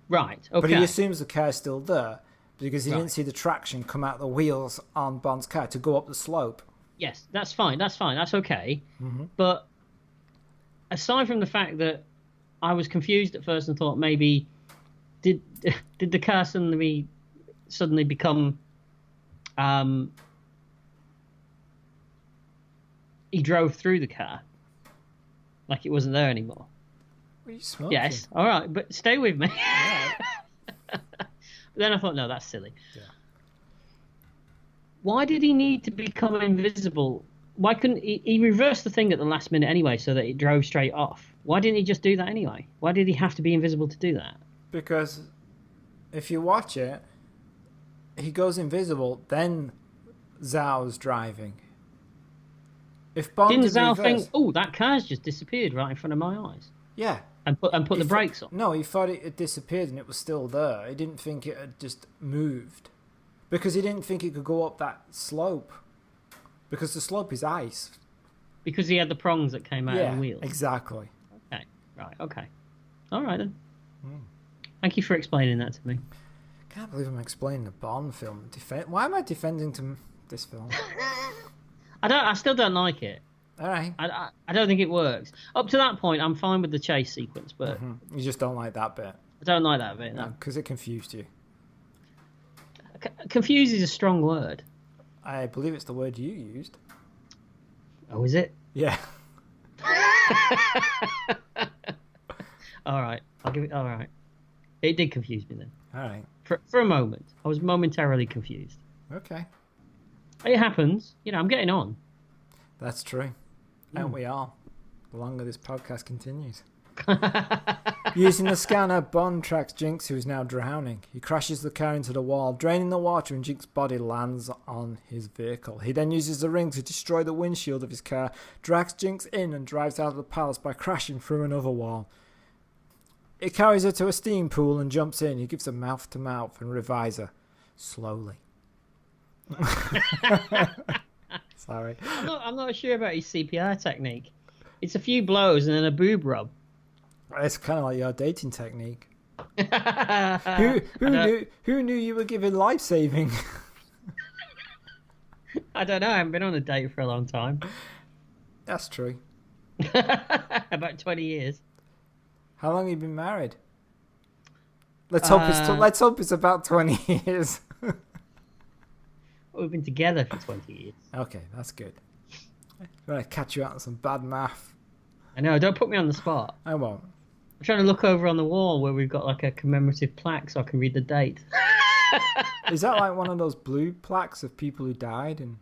Right. Okay. But he assumes the car's still there because he didn't see the traction come out the wheels on Bond's car to go up the slope. Yes, that's fine. That's okay. Mm-hmm. But aside from the fact that I was confused at first and thought maybe did the car suddenly become he drove through the car like it wasn't there anymore. What are you smoking? Yes, all right, but stay with me. But then I thought, no, that's silly. Yeah. Why did he need to become invisible? Why couldn't he reversed the thing at the last minute anyway so that it drove straight off? Why didn't he just do that anyway? Why did he have to be invisible to do that? Because if you watch it, he goes invisible, then Zal's driving. If Bond didn't did Zal reverse, think, oh, that car's just disappeared right in front of my eyes? Yeah. And put the brakes on? No, he thought it had disappeared and it was still there. He didn't think it had just moved. Because he didn't think it could go up that slope. Because the slope is ice. Because he had the prongs that came out of the wheels? Exactly. Okay, right, okay. All right then. Thank you for explaining that to me. Can't believe I'm explaining a Bond film. Why am I defending this film? I still don't like it. All right. I don't think it works. Up to that point, I'm fine with the chase sequence, but... You just don't like that bit. I don't like that bit, no. Because it confused you. Confused is a strong word. I believe it's the word you used. Oh, is it? Yeah. All right. I'll give it... All right. It did confuse me then. All right. For a moment. I was momentarily confused. Okay. It happens. I'm getting on. That's true. Aren't we all? The longer this podcast continues. Using the scanner, Bond tracks Jinx, who is now drowning. He crashes the car into the wall, draining the water, and Jinx's body lands on his vehicle. He then uses the ring to destroy the windshield of his car, drags Jinx in, and drives out of the palace by crashing through another wall. It carries her to a steam pool and jumps in. He gives her mouth-to-mouth and revives her. Slowly. Sorry. I'm not sure about his CPR technique. It's a few blows and then a boob rub. It's kind of like your dating technique. Who knew you were giving life-saving? I don't know. I haven't been on a date for a long time. That's true. About 20 years. How long have you been married? Let's hope it's about 20 years. We've been together for 20 years. Okay, that's good. I'm going to catch you out on some bad math. I know. Don't put me on the spot. I won't. I'm trying to look over on the wall where we've got like a commemorative plaque so I can read the date. Is that like one of those blue plaques of people who died? And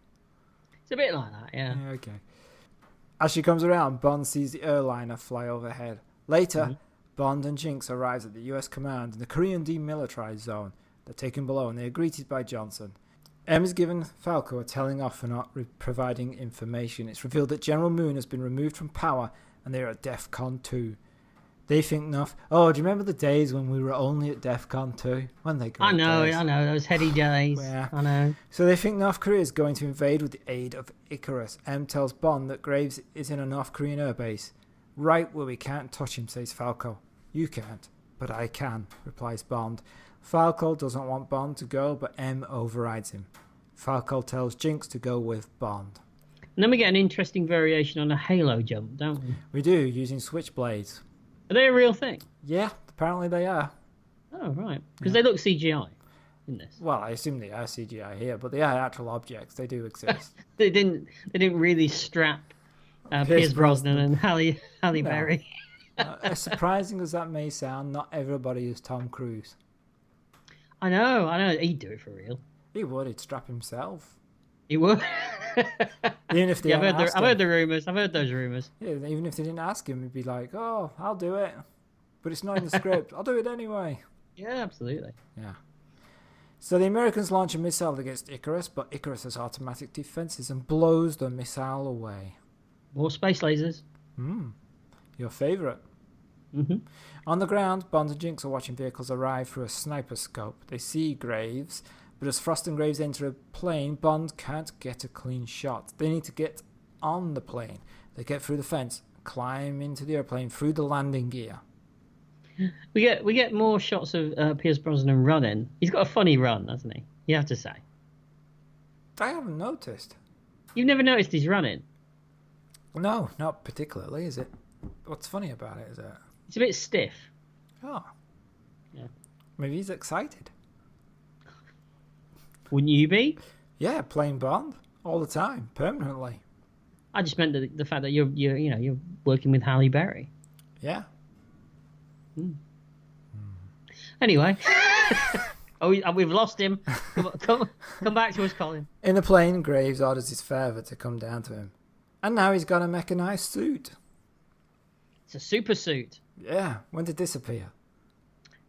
it's a bit like that, yeah. Okay. As she comes around, Bond sees the airliner fly overhead. Later, Bond and Jinx arrives at the US command in the Korean demilitarized zone. They're taken below and they are greeted by Johnson. M is given Falco a telling off for not providing information. It's revealed that General Moon has been removed from power and they are at DEFCON 2. They think enough. Oh, do you remember the days when we were only at DEFCON 2? When they I know, those heady days. Yeah. I know. So they think North Korea is going to invade with the aid of Icarus. M tells Bond that Graves is in a North Korean airbase. Right where we can't touch him, says Falco. You can't, but I can, replies Bond. Falco doesn't want Bond to go, but M overrides him. Falco tells Jinx to go with Bond. And then we get an interesting variation on a halo jump, don't we? We do, using switchblades. Are they a real thing? Yeah, apparently they are. Oh, right. Because they look CGI in this. Well, I assume they are CGI here, but they are actual objects. They do exist. They didn't really strap Pierce Brosnan and Halle Berry. As surprising as that may sound, not everybody is Tom Cruise. I know. He'd do it for real. He would. He'd strap himself. He would. Even if they I've heard the rumours. I've heard those rumours. Yeah, even if they didn't ask him, he'd be like, "Oh, I'll do it," but it's not in the script. I'll do it anyway. Yeah, absolutely. Yeah. So the Americans launch a missile against Icarus, but Icarus has automatic defenses and blows the missile away. More space lasers. Your favourite. Mm-hmm. On the ground, Bond and Jinx are watching vehicles arrive through a sniper scope. They see Graves, but as Frost and Graves enter a plane, Bond can't get a clean shot. They need to get on the plane. They get through the fence, climb into the airplane through the landing gear. We get more shots of Pierce Brosnan running. He's got a funny run, hasn't he? You have to say. I haven't noticed. You've never noticed he's running? No, not particularly, is it? What's funny about it, is it? It's a bit stiff. Oh. Yeah. Maybe he's excited. Wouldn't you be? Yeah, playing Bond all the time, permanently. I just meant the fact that you're working with Halle Berry. Yeah. Anyway. We've lost him. Come back to us, Colin. In the plane, Graves orders his father to come down to him. And now he's got a mechanized suit. It's a super suit. Yeah, when did this appear?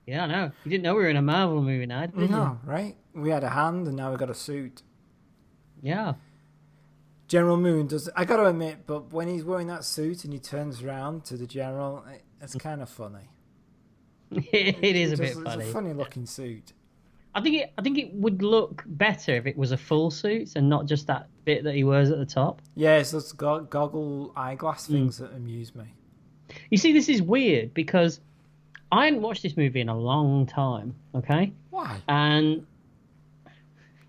Yeah, I know. You didn't know we were in a Marvel movie now, did you? No, right? We had a hand and now we got a suit. Yeah. General Moon does... I got to admit, but when he's wearing that suit and he turns around to the General, it's kind of funny. It is a bit funny. It's a funny looking suit. I think it would look better if it was a full suit and not just that bit that he wears at the top. Yeah, it's those goggle eyeglass things that amuse me. You see, this is weird because I hadn't watched this movie in a long time, okay? Why? And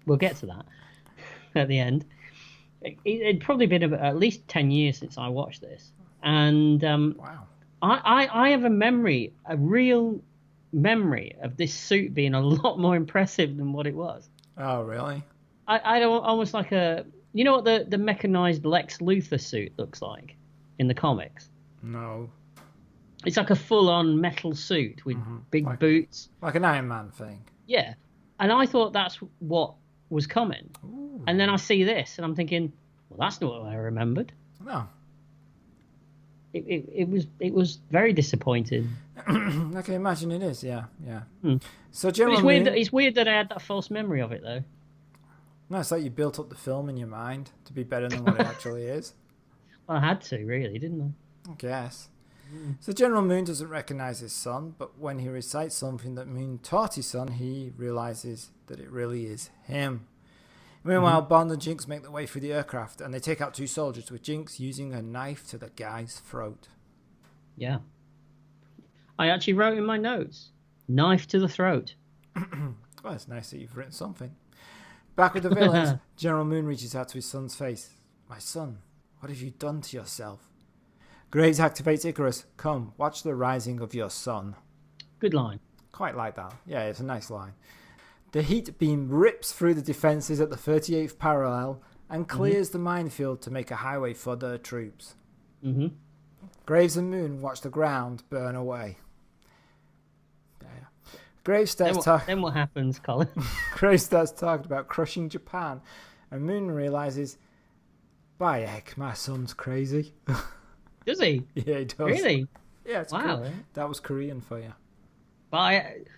we'll get to that at the end. It'd probably been at least 10 years since I watched this. And wow. I have a real memory of this suit being a lot more impressive than what it was. Oh, really? I don't almost like a... You know what the mechanized Lex Luthor suit looks like in the comics? No. It's like a full-on metal suit with big boots. Like an Iron Man thing. Yeah. And I thought that's what was coming. Ooh. And then I see this, and I'm thinking, well, that's not what I remembered. No. It was very disappointing. I can imagine it is. Yeah. So But General it's weird. Moon, It's weird that I had that false memory of it, though. no, it's like you built up the film in your mind to be better than what it actually is. Well, I had to, really, didn't I? I guess. So General Moon doesn't recognize his son, but when he recites something that Moon taught his son, he realizes that it really is him. Meanwhile, Bond and Jinx make their way through the aircraft, and they take out two soldiers, with Jinx using a knife to the guy's throat. Yeah. I actually wrote in my notes, knife to the throat. Well, it's nice that you've written something. Back with the villains, General Moon reaches out to his son's face. My son, what have you done to yourself? Graves activates Icarus. Come, watch the rising of your son. Good line. Quite like that. Yeah, it's a nice line. The heat beam rips through the defences at the 38th parallel and clears the minefield to make a highway for their troops. Mm-hmm. Graves and Moon watch the ground burn away. Graves starts Then what happens, Colin? Graves starts talking about crushing Japan, and Moon realises, by heck, my son's crazy. Does he? Yeah, he does. Really? Yeah, it's wow. cool. That was Korean for you.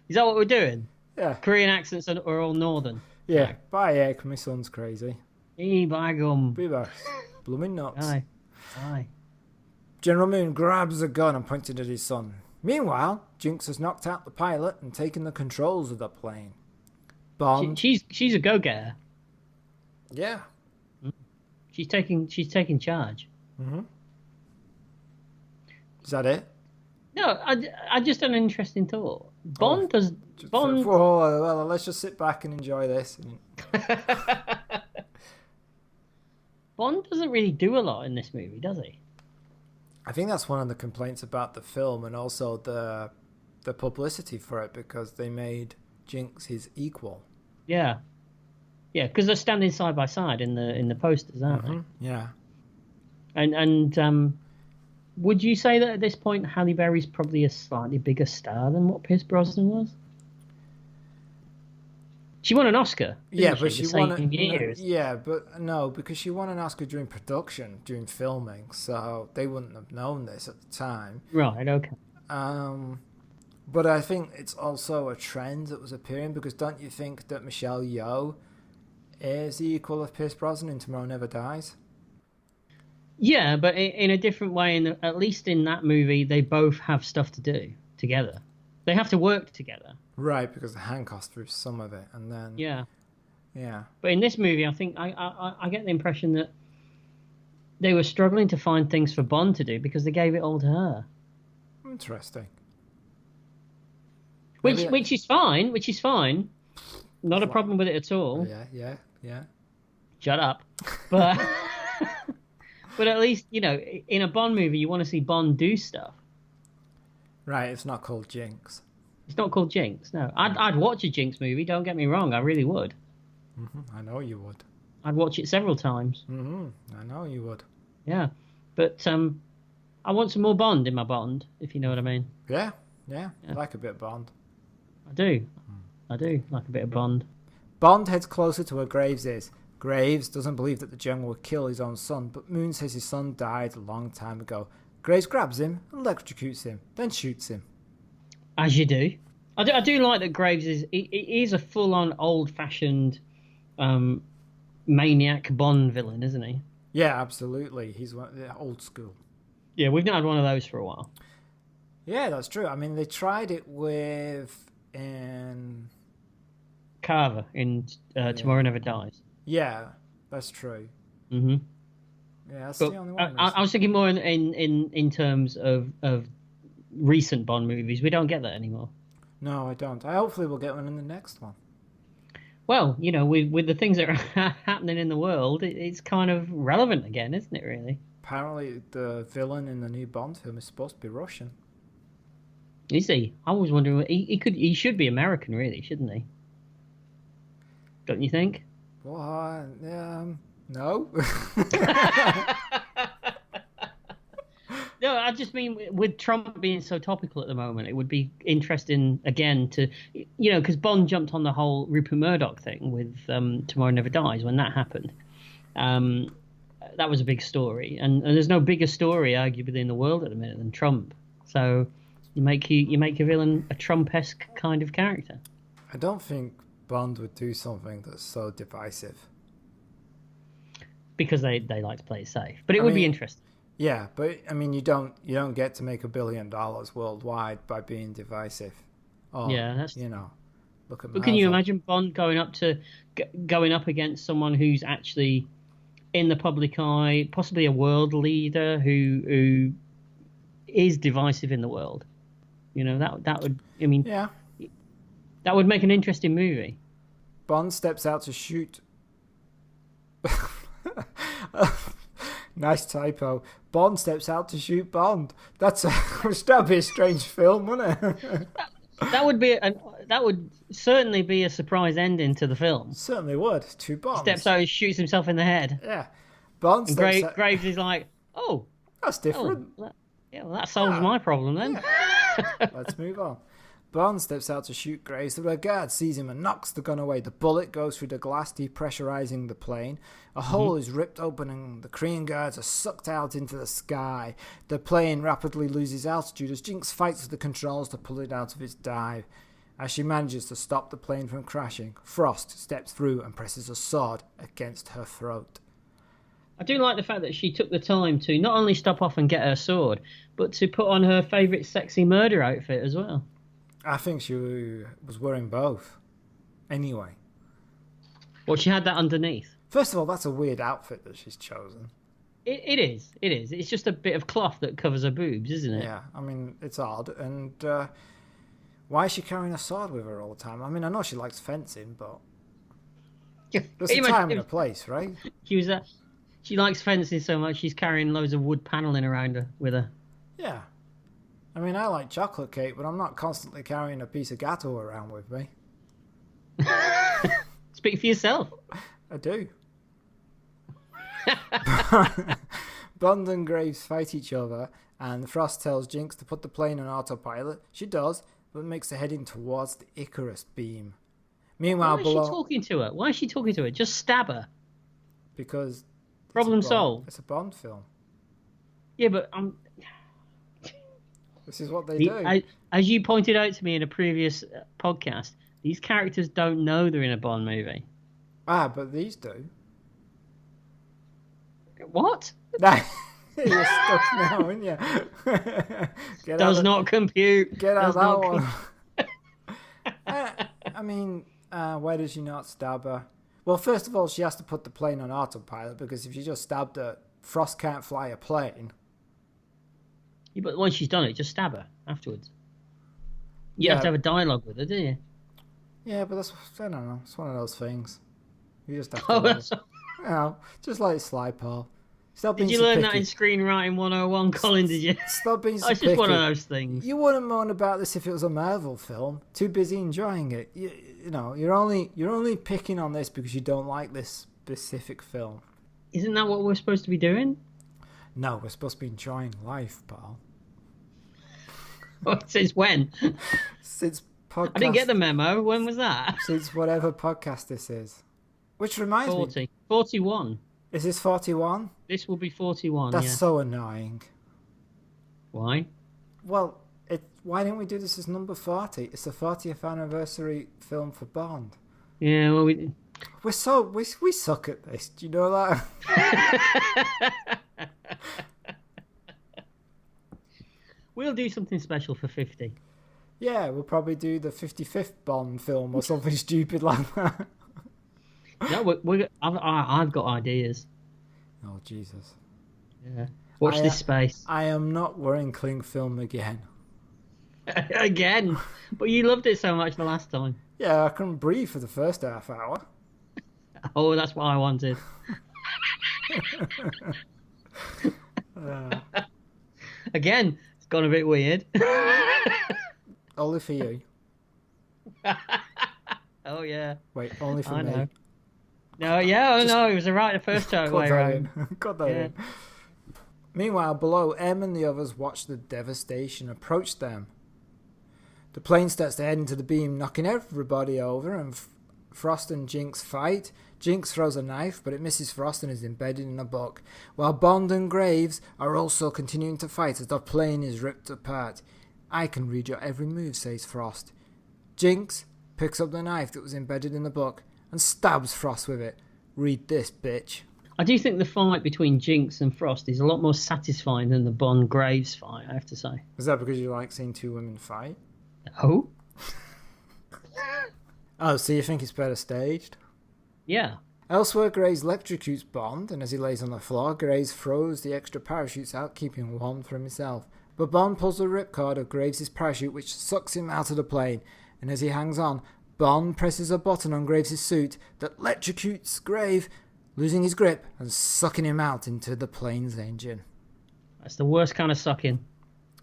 Is that what we're doing? Yeah. Korean accents are all northern. Yeah. By heck, my son's crazy. By gum. Beaver. Blooming nuts. Aye. General Moon grabs a gun and points it at his son. Meanwhile, Jinx has knocked out the pilot and taken the controls of the plane. Bond. She's a go-getter. Yeah. She's taking charge. Mm-hmm. Is that it? No, I just had an interesting thought. Bond. Well, let's just sit back and enjoy this. Bond doesn't really do a lot in this movie, does he? I think that's one of the complaints about the film, and also the publicity for it, because they made Jinx his equal. Yeah, because they're standing side by side in the posters, aren't they? Yeah. And would you say that at this point Halle Berry's probably a slightly bigger star than what Pierce Brosnan was? She won an Oscar. Yeah, but she won because she won an Oscar during production, during filming, so they wouldn't have known this at the time. Right, okay. But I think it's also a trend that was appearing, because don't you think that Michelle Yeoh is the equal of Pierce Brosnan in Tomorrow Never Dies? Yeah, but in a different way. At least in that movie, they both have stuff to do together. They have to work together. Right, because the handcuffs through some of it, and then... Yeah. Yeah. But in this movie, I think I get the impression that they were struggling to find things for Bond to do because they gave it all to her. Interesting. Which is fine. Not a problem with it at all. Yeah. Shut up. But but at least, in a Bond movie, you want to see Bond do stuff. Right, it's not called Jinx. It's not called Jinx, no. I'd watch a Jinx movie, don't get me wrong, I really would. Mm-hmm. I know you would. I'd watch it several times. Mm-hmm. I know you would. Yeah. But I want some more Bond in my Bond, if you know what I mean. Yeah. I like a bit of Bond. I do like a bit of Bond. Bond heads closer to where Graves is. Graves doesn't believe that the general would kill his own son, but Moon says his son died a long time ago. Graves grabs him and electrocutes him, then shoots him. As you do. I do like that Graves is a full-on old-fashioned maniac Bond villain, isn't he? Yeah, absolutely. He's old school. Yeah, we've not had one of those for a while. Yeah, that's true. I mean, they tried it with... Carver in Tomorrow Never Dies. Yeah, that's true. Mm-hmm. Yeah, that's the only one. I was thinking more in terms of recent Bond movies. We don't get that anymore. No, I don't. Hopefully we'll get one in the next one. Well, with the things that are happening in the world, it's kind of relevant again, isn't it, really? Apparently the villain in the new Bond film is supposed to be Russian. Is he? I was wondering, he should be American, really, shouldn't he? Don't you think? Well, no. No, I just mean with Trump being so topical at the moment, it would be interesting again to, because Bond jumped on the whole Rupert Murdoch thing with Tomorrow Never Dies when that happened. That was a big story, and there's no bigger story arguably in the world at the minute than Trump. So You make your villain a Trump-esque kind of character. I don't think Bond would do something that's so divisive. Because they like to play it safe. But it would be interesting. Yeah, but I mean, you don't get to make $1 billion worldwide by being divisive. Yeah, that's look at. But can you imagine Bond going up against someone who's actually in the public eye, possibly a world leader who is divisive in the world? That would. I mean, yeah, that would make an interesting movie. Bond steps out to shoot. Nice typo. Bond steps out to shoot Bond. That'd be a strange film, wouldn't it? That would certainly be a surprise ending to the film. Certainly would. Two Bonds. Steps out and shoots himself in the head. Yeah. Bond and steps out. Graves is like, oh, that's different. That solves my problem then. Yeah. Let's move on. Bond steps out to shoot Graves. The guard sees him and knocks the gun away. The bullet goes through the glass, depressurizing the plane. A hole is ripped open and the Korean guards are sucked out into the sky. The plane rapidly loses altitude as Jinx fights with the controls to pull it out of its dive. As she manages to stop the plane from crashing, Frost steps through and presses a sword against her throat. I do like the fact that she took the time to not only stop off and get her sword, but to put on her favourite sexy murder outfit as well. I think she was wearing both. Anyway. Well, she had that underneath. First of all, that's a weird outfit that she's chosen. It is. It's just a bit of cloth that covers her boobs, isn't it? Yeah, I mean, it's odd. And why is she carrying a sword with her all the time? I mean, I know she likes fencing, but there's a time and a place, right? She likes fencing so much, she's carrying loads of wood paneling around her with her. Yeah. I mean, I like chocolate cake, but I'm not constantly carrying a piece of gateau around with me. Speak for yourself. I do. Bond and Graves fight each other, and Frost tells Jinx to put the plane on autopilot. She does, but makes her heading towards the Icarus beam. Meanwhile, Why is she talking to her? Why is she talking to her? Just stab her. Because problem solved. It's a Bond film. Yeah, but this is what they do. As you pointed out to me in a previous podcast, these characters don't know they're in a Bond movie. But these do. What? You're stuck now, aren't you? Does not compute. Get out of that one. I mean, why does she not stab her? Well, first of all, she has to put the plane on autopilot, because if you just stabbed her, Frost can't fly a plane. Yeah, but once she's done it, just stab her afterwards. You have to have a dialogue with her, do you? Yeah, but I don't know. It's one of those things. You just have to just like Sly Paul. Did you learn that in Screenwriting 101, Colin, did you? Stop being so picky. It's just one of those things. You wouldn't moan about this if it was a Marvel film. Too busy enjoying it. You're only picking on this because you don't like this specific film. Isn't that what we're supposed to be doing? No, we're supposed to be enjoying life, pal. Since when? Since podcast. I didn't get the memo. When was that? Since whatever podcast this is. Which reminds me. 41. Is this 41? This will be 41, That's so annoying. Why? Well, why didn't we do this as number 40? It's the 40th anniversary film for Bond. Yeah, well, we suck at this. Do you know that? We'll do something special for 50. Yeah, we'll probably do the 55th Bond film or something stupid like that. No, I've got ideas. Oh, Jesus. Yeah. Watch this space. I am not wearing cling film again. Again? But you loved it so much the last time. Yeah, I couldn't breathe for the first half hour. Oh, that's what I wanted. Again, it's gone a bit weird. Only for you. Oh, yeah. Wait, only for me. Know. No, it was right the first time way around. Got that in. Meanwhile, below, M and the others watch the devastation approach them. The plane starts to head into the beam, knocking everybody over, and Frost and Jinx fight. Jinx throws a knife, but it misses Frost and is embedded in a book, while Bond and Graves are also continuing to fight as the plane is ripped apart. I can read your every move, says Frost. Jinx picks up the knife that was embedded in the book and stabs Frost with it. Read this, bitch. I do think the fight between Jinx and Frost is a lot more satisfying than the Bond Graves fight, I have to say. Is that because you like seeing two women fight? Oh? Oh, so you think it's better staged? Yeah. Elsewhere, Graves electrocutes Bond, and as he lays on the floor, Graves throws the extra parachutes out, keeping one for himself. But Bond pulls the ripcord of Graves' parachute, which sucks him out of the plane, and as he hangs on, Bond presses a button on Graves' suit that electrocutes Graves, losing his grip and sucking him out into the plane's engine. That's the worst kind of sucking.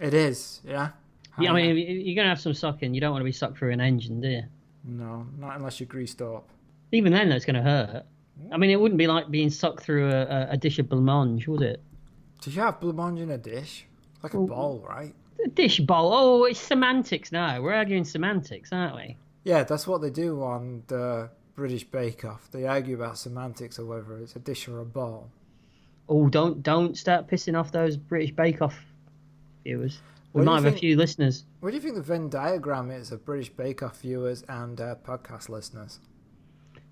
It is, yeah? Yeah, I mean, if you're going to have some sucking, you don't want to be sucked through an engine, do you? No, not unless you're greased up. Even then, that's going to hurt. I mean, it wouldn't be like being sucked through a dish of blancmange, would it? Did you have blancmange in a dish? Like a bowl, right? A dish bowl? Oh, it's semantics now. We're arguing semantics, aren't we? Yeah, that's what they do on the British Bake Off. They argue about semantics or whether it's a dish or a bowl. Oh, don't start pissing off those British Bake Off viewers. We might have a few listeners. What do you think the Venn diagram is of British Bake Off viewers and podcast listeners?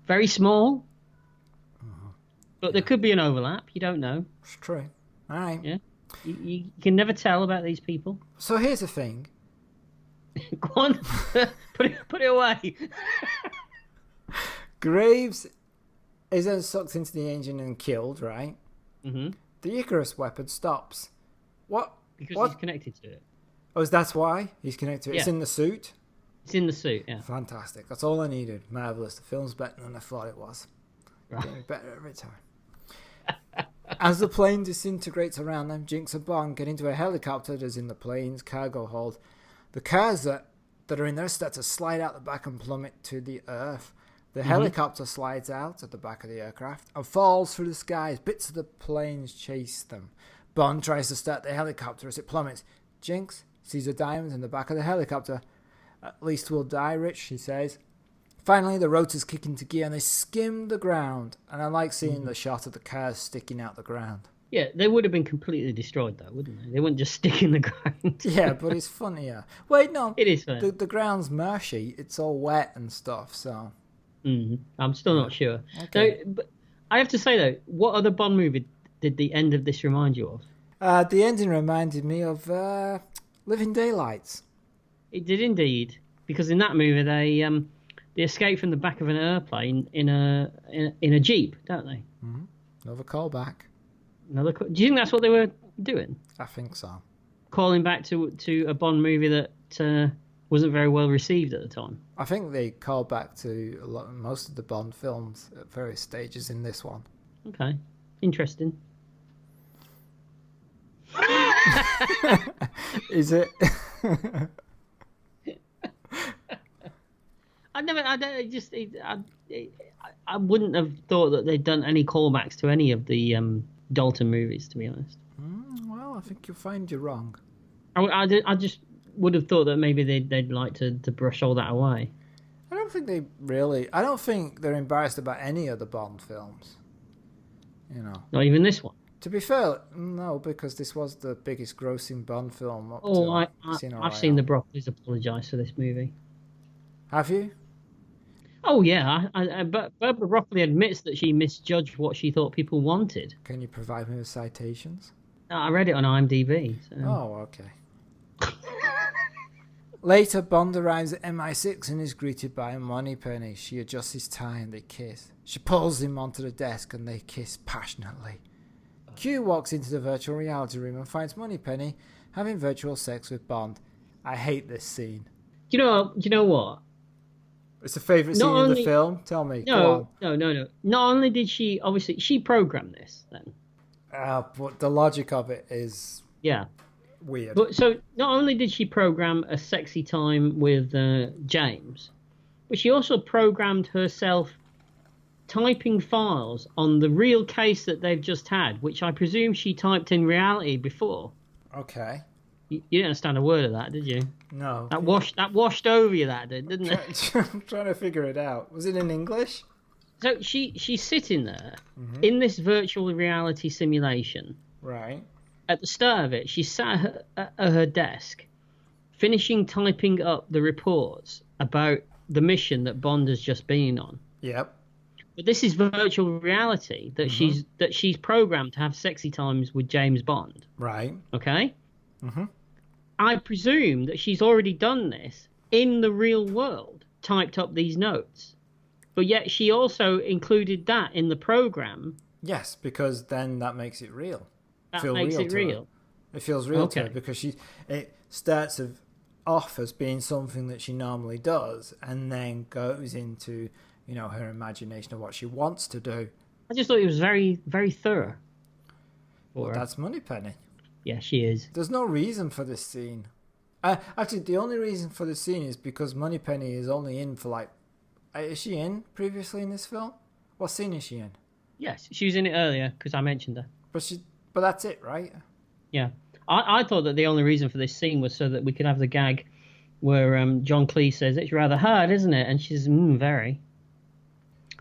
Very small. But there could be an overlap. You don't know. It's true. All right. Yeah. You can never tell about these people. So here's the thing. Go on. Put it away. Graves is then sucked into the engine and killed, right? Mm-hmm. The Icarus weapon stops. What? Because he's connected to it. Oh, that's why he's connected to it? Yeah. It's in the suit? It's in the suit, yeah. Fantastic. That's all I needed. Marvellous. The film's better than I thought it was. Right. Getting better every time. As the plane disintegrates around them, Jinx and Bond get into a helicopter that is in the plane's cargo hold. The cars that are in there start to slide out the back and plummet to the earth. The helicopter slides out at the back of the aircraft and falls through the skies. Bits of the planes chase them. Bond tries to start the helicopter as it plummets. Jinx sees a diamond in the back of the helicopter. At least we'll die rich, she says. Finally, the rotors kick into gear and they skim the ground. And I like seeing the shot of the cars sticking out the ground. Yeah, they would have been completely destroyed, though, wouldn't they? They wouldn't just stick in the ground. Yeah, but it's funnier. Wait, no. It is funny. The ground's marshy. It's all wet and stuff, so... I'm still not sure. Okay. So, but I have to say, though, what other Bond movie did the end of this remind you of? The ending reminded me of Living Daylights. It did indeed, because in that movie they escape from the back of an airplane in a jeep, don't they? Mm-hmm. Another callback. Do you think that's what they were doing? I think so. Calling back to a Bond movie that wasn't very well received at the time. I think they called back to most of the Bond films at various stages in this one. Okay, interesting. Is it? I wouldn't have thought that they'd done any callbacks to any of the Dalton movies, to be honest. Well, I think you'll find you're wrong. I just would have thought that maybe they'd like to brush all that away. I don't think they're embarrassed about any of the Bond films. You know. Not even this one. To be fair, no, because this was the biggest grossing Bond film up to I've seen the Broccolis apologise for this movie. Have you? Oh yeah, but Barbara Broccoli admits that she misjudged what she thought people wanted. Can you provide me with citations? I read it on IMDb. So. Oh, okay. Later, Bond arrives at MI6 and is greeted by a Moneypenny. She adjusts his tie and they kiss. She pulls him onto the desk and they kiss passionately. Q walks into the virtual reality room and finds Moneypenny having virtual sex with Bond. I hate this scene. Do you know what? It's a favourite scene in the film? Tell me. No. Not only did she programmed this then. But the logic of it is weird. But so not only did she program a sexy time with James, but she also programmed herself typing files on the real case that they've just had, which I presume she typed in reality before. Okay. You didn't understand a word of that, did you? No. That washed over you, that did, didn't it? I'm trying to figure it out. Was it in English? So she's sitting there in this virtual reality simulation. Right. At the start of it, she sat at her desk, finishing typing up the reports about the mission that Bond has just been on. Yep. But this is virtual reality that she's programmed to have sexy times with James Bond. Right. Okay? I presume that she's already done this in the real world, typed up these notes. But yet she also included that in the program. Yes, because then that makes it real. That makes it real. It feels real to her because it starts off as being something that she normally does and then goes into, her imagination of what she wants to do. I just thought it was very, very thorough. Well, that's Moneypenny. Yeah, she is. There's no reason for this scene. Actually, the only reason for this scene is because Moneypenny is only in for is she in previously in this film? What scene is she in? Yes, she was in it earlier because I mentioned her. But that's it, right? Yeah. I thought that the only reason for this scene was so that we could have the gag where John Cleese says, "It's rather hard, isn't it?" And she's, very.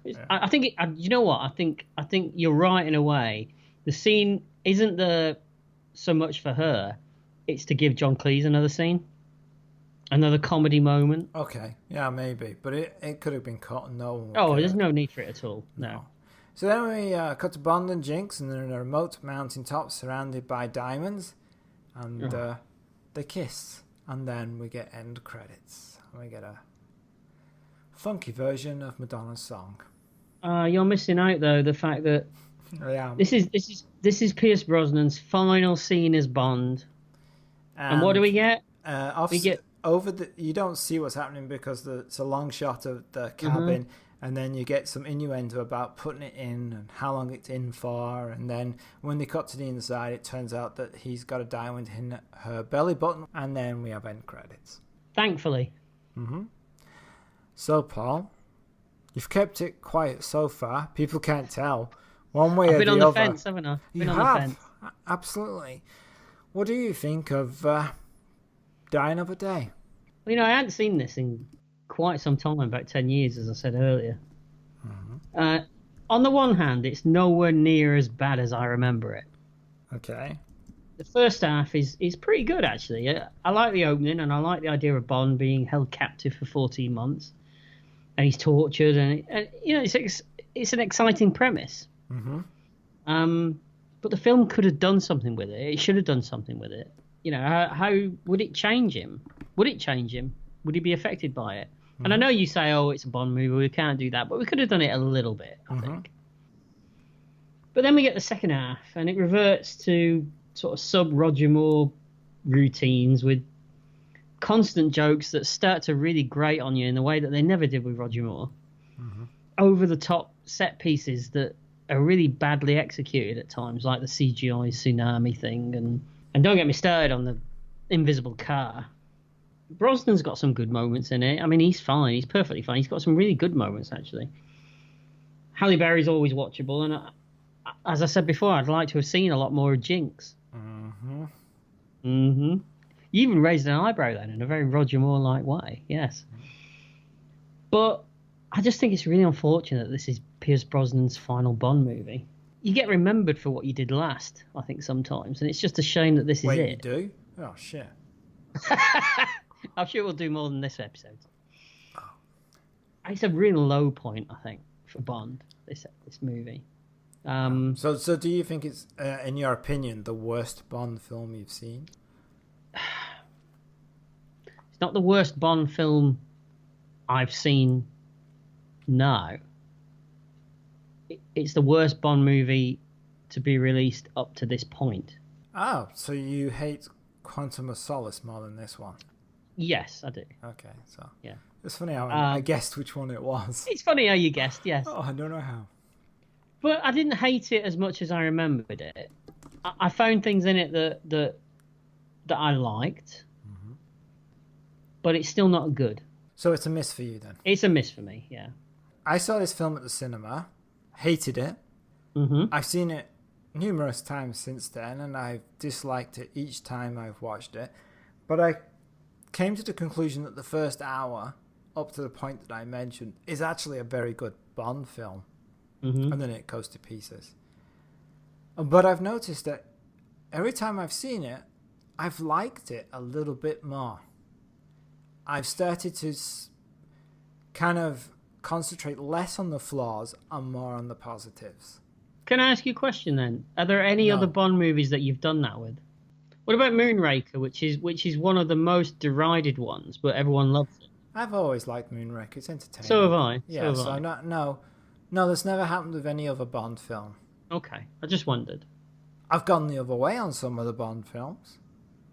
Yeah. I think, you know what? I think you're right in a way. The scene isn't so much for her. It's to give John Cleese another scene. Another comedy moment. Okay, yeah, maybe. But it could have been cut and no one would care. There's no need for it at all. No. So then we cut to Bond and Jinx, and they're in a remote mountaintop surrounded by diamonds. And they kiss. And then we get end credits. And we get a funky version of Madonna's song. You're missing out, though, the fact that this is Pierce Brosnan's final scene as Bond. And what do we get? You don't see what's happening because it's a long shot of the cabin, and then you get some innuendo about putting it in and how long it's in for, and then when they cut to the inside, it turns out that he's got a diamond in her belly button, and then we have end credits. Thankfully. So, Paul, you've kept it quiet so far. People can't tell. One way I've or been the on other. The fence, haven't I? You have. Absolutely. What do you think of Die Another Day? Well, I hadn't seen this in quite some time, about 10 years, as I said earlier. On the one hand, it's nowhere near as bad as I remember it. Okay. The first half is pretty good, actually. I like the opening, and I like the idea of Bond being held captive for 14 months, and he's tortured, and it's an exciting premise. But the film could have done something with it. It should have done something with it. How would it change him? Would it change him? Would he be affected by it? And I know you say, it's a Bond movie, we can't do that, but we could have done it a little bit, I think. But then we get the second half, and it reverts to sort of sub-Roger Moore routines with constant jokes that start to really grate on you in the way that they never did with Roger Moore. Over-the-top set pieces that are really badly executed at times, like the CGI tsunami thing, and don't get me started on the invisible car. Brosnan's got some good moments in it. I mean, he's fine. He's perfectly fine. He's got some really good moments, actually. Halle Berry's always watchable, and as I said before, I'd like to have seen a lot more of Jinx. You even raised an eyebrow then in a very Roger Moore-like way, yes. But I just think it's really unfortunate that this is Pierce Brosnan's final Bond movie. You get remembered for what you did last, I think, sometimes, and it's just a shame that this is it. Wait, you do? Oh, shit. I'm sure we'll do more than this episode. It's a real low point, I think, for Bond, this movie. So do you think it's, in your opinion, the worst Bond film you've seen? It's not the worst Bond film I've seen now. It's the worst Bond movie to be released up to this point. Oh, so you hate Quantum of Solace more than this one? Yes, I do. Okay, so yeah, it's funny how I guessed which one it was. It's funny how you guessed, yes. Oh, I don't know how. But I didn't hate it as much as I remembered it. I found things in it that I liked, but it's still not good. So it's a miss for you then? It's a miss for me, yeah. I saw this film at the cinema, hated it. I've seen it numerous times since then, and I've disliked it each time I've watched it. But I came to the conclusion that the first hour, up to the point that I mentioned, is actually a very good Bond film. And then it goes to pieces. But I've noticed that every time I've seen it, I've liked it a little bit more. I've started to kind of concentrate less on the flaws and more on the positives. Can I ask you a question then? Are there any other Bond movies that you've done that with? What about Moonraker, which is one of the most derided ones, but everyone loves it? I've always liked Moonraker. It's entertaining. So have I. Yeah, so no, that's never happened with any other Bond film. Okay, I just wondered. I've gone the other way on some of the Bond films.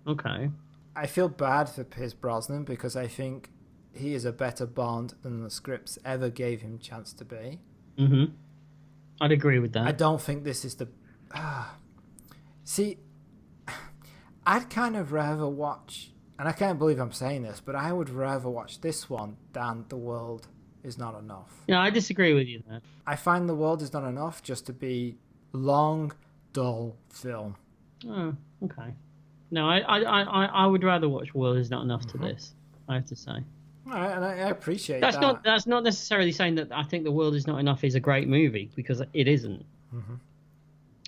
Okay. I feel bad for Pierce Brosnan because I think he is a better Bond than the scripts ever gave him chance to be. Mm-hmm. I'd agree with that. I don't think this is the... See, I'd kind of rather watch... And I can't believe I'm saying this, but I would rather watch this one than The World Is Not Enough. Yeah, I disagree with you there. I find The World Is Not Enough just to be long, dull film. Oh, okay. No, I would rather watch World Is Not Enough to this, I have to say. All right, and I appreciate that. That's not necessarily saying that I think The World Is Not Enough is a great movie, because it isn't. Mm-hmm.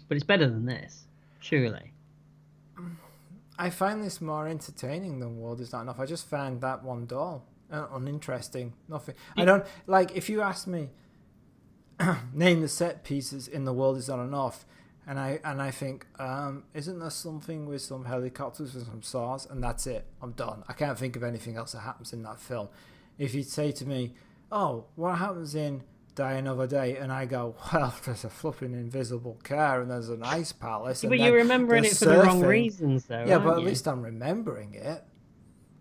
But it's better than this, surely. I find this more entertaining than World Is Not Enough. I just found that one dull, uninteresting, nothing. I don't like. If you ask me, name the set pieces in The World Is Not Enough, and I think, isn't there something with some helicopters and some saws, and that's it. I'm done. I can't think of anything else that happens in that film. If you say to me, oh, what happens in Die Another Day, and I go, well, there's a flipping invisible car and there's an ice palace. But you're remembering it for the wrong reasons, though. Yeah, but at least I'm remembering it.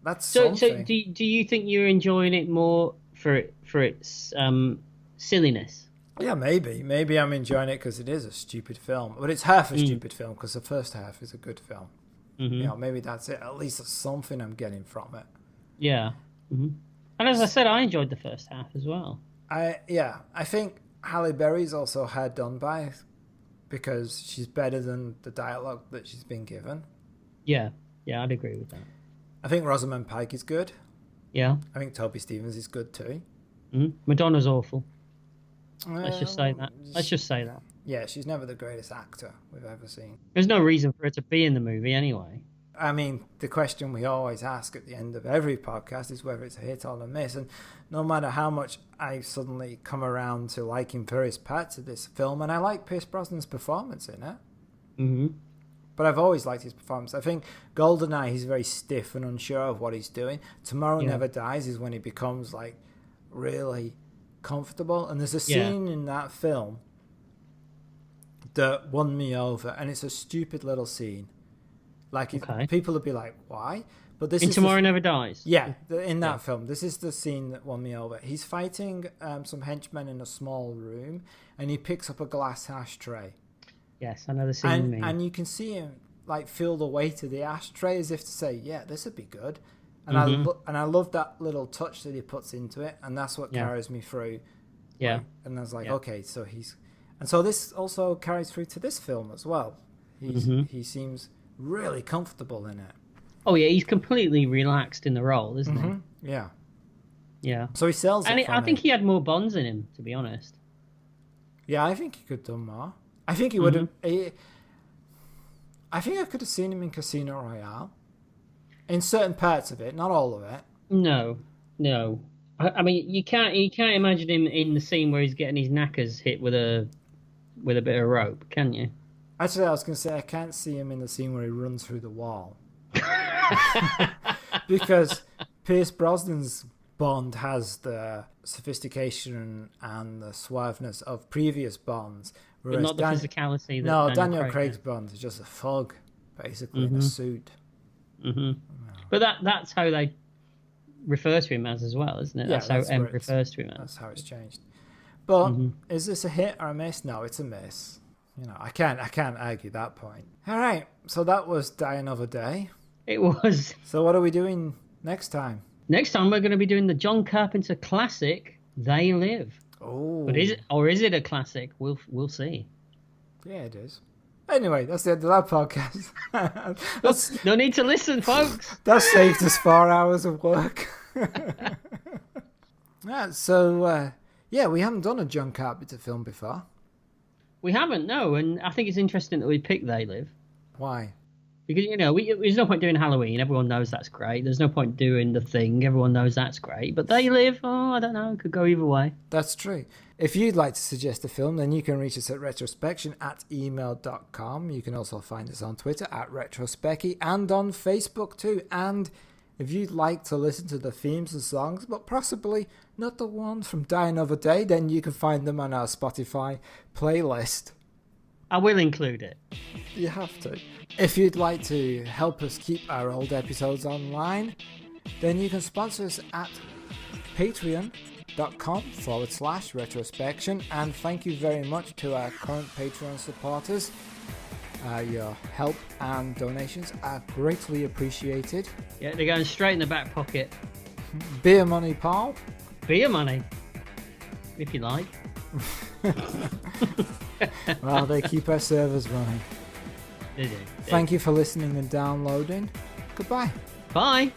That's so. something. So do you think you're enjoying it more for its silliness? Yeah, maybe I'm enjoying it because it is a stupid film, but it's half a stupid film because the first half is a good film. Mm-hmm. You know, maybe that's it. At least there's something I'm getting from it. Yeah. Mm-hmm. And as I said, I enjoyed the first half as well. I think Halle Berry's also hard done by because she's better than the dialogue that she's been given. Yeah, I'd agree with that. I think Rosamund Pike is good. Yeah. I think Toby Stephens is good too. Mm-hmm. Madonna's awful. Let's just say that. Yeah, she's never the greatest actor we've ever seen. There's no reason for her to be in the movie anyway. I mean, the question we always ask at the end of every podcast is whether it's a hit or a miss. And no matter how much I suddenly come around to liking various parts of this film, and I like Pierce Brosnan's performance in it. Mm-hmm. But I've always liked his performance. I think GoldenEye, he's very stiff and unsure of what he's doing. Tomorrow Never Dies is when he becomes like really comfortable. And there's a scene in that film that won me over, and it's a stupid little scene. Like people would be like, "Why?" But this is Tomorrow Never Dies. Yeah, in that film, this is the scene that won me over. He's fighting some henchmen in a small room, and he picks up a glass ashtray. Yes, I know the scene you mean. And you can see him like feel the weight of the ashtray as if to say, "Yeah, this would be good." And I love that little touch that he puts into it, and that's what carries me through. Yeah, like, and I was like, okay, so so this also carries through to this film as well. He seems really comfortable in it. Oh yeah, he's completely relaxed in the role, isn't he? Yeah. Yeah. So he sells it. And I think he had more Bonds in him, to be honest. Yeah, I think he could have done more. I think he would have. I think I could have seen him in Casino Royale. In certain parts of it, not all of it. No. I mean, you can't imagine him in the scene where he's getting his knackers hit with a bit of rope, can you? Actually, I was going to say I can't see him in the scene where he runs through the wall. Because Pierce Brosnan's Bond has the sophistication and the suaveness of previous Bonds. But not the physicality. No, Daniel Craig's Bond is just a thug, basically, in a suit. Mm-hmm. But that's how they refer to him as well, isn't it? That's how M refers to him as. That's how it's changed. But is this a hit or a miss? No, it's a miss. You know, I can't argue that point. All right, so that was Die Another Day. It was. So what are we doing next time? Next time we're going to be doing the John Carpenter classic, They Live. Oh. But is it a classic? We'll see. Yeah, it is. Anyway, that's the end of that podcast. No need to listen, folks. That saved us 4 hours of work. So we haven't done a John Carpenter film before. We haven't, no, and I think it's interesting that we picked They Live. Why? Because, there's no point doing Halloween. Everyone knows that's great. There's no point doing The Thing. Everyone knows that's great. But They Live, I don't know. Could go either way. That's true. If you'd like to suggest a film, then you can reach us at retrospection@email.com. You can also find us on Twitter @retrospecky and on Facebook too. And if you'd like to listen to the themes and songs, but possibly not the ones from Die Another Day, then you can find them on our Spotify playlist. I will include it. You have to. If you'd like to help us keep our old episodes online, then you can sponsor us at patreon.com/retrospection. And thank you very much to our current Patreon supporters. Your help and donations are greatly appreciated. Yeah, they're going straight in the back pocket. Beer money, Paul. Beer money, if you like. Well, they keep our servers running. They do. Thank you for listening and downloading. Goodbye. Bye.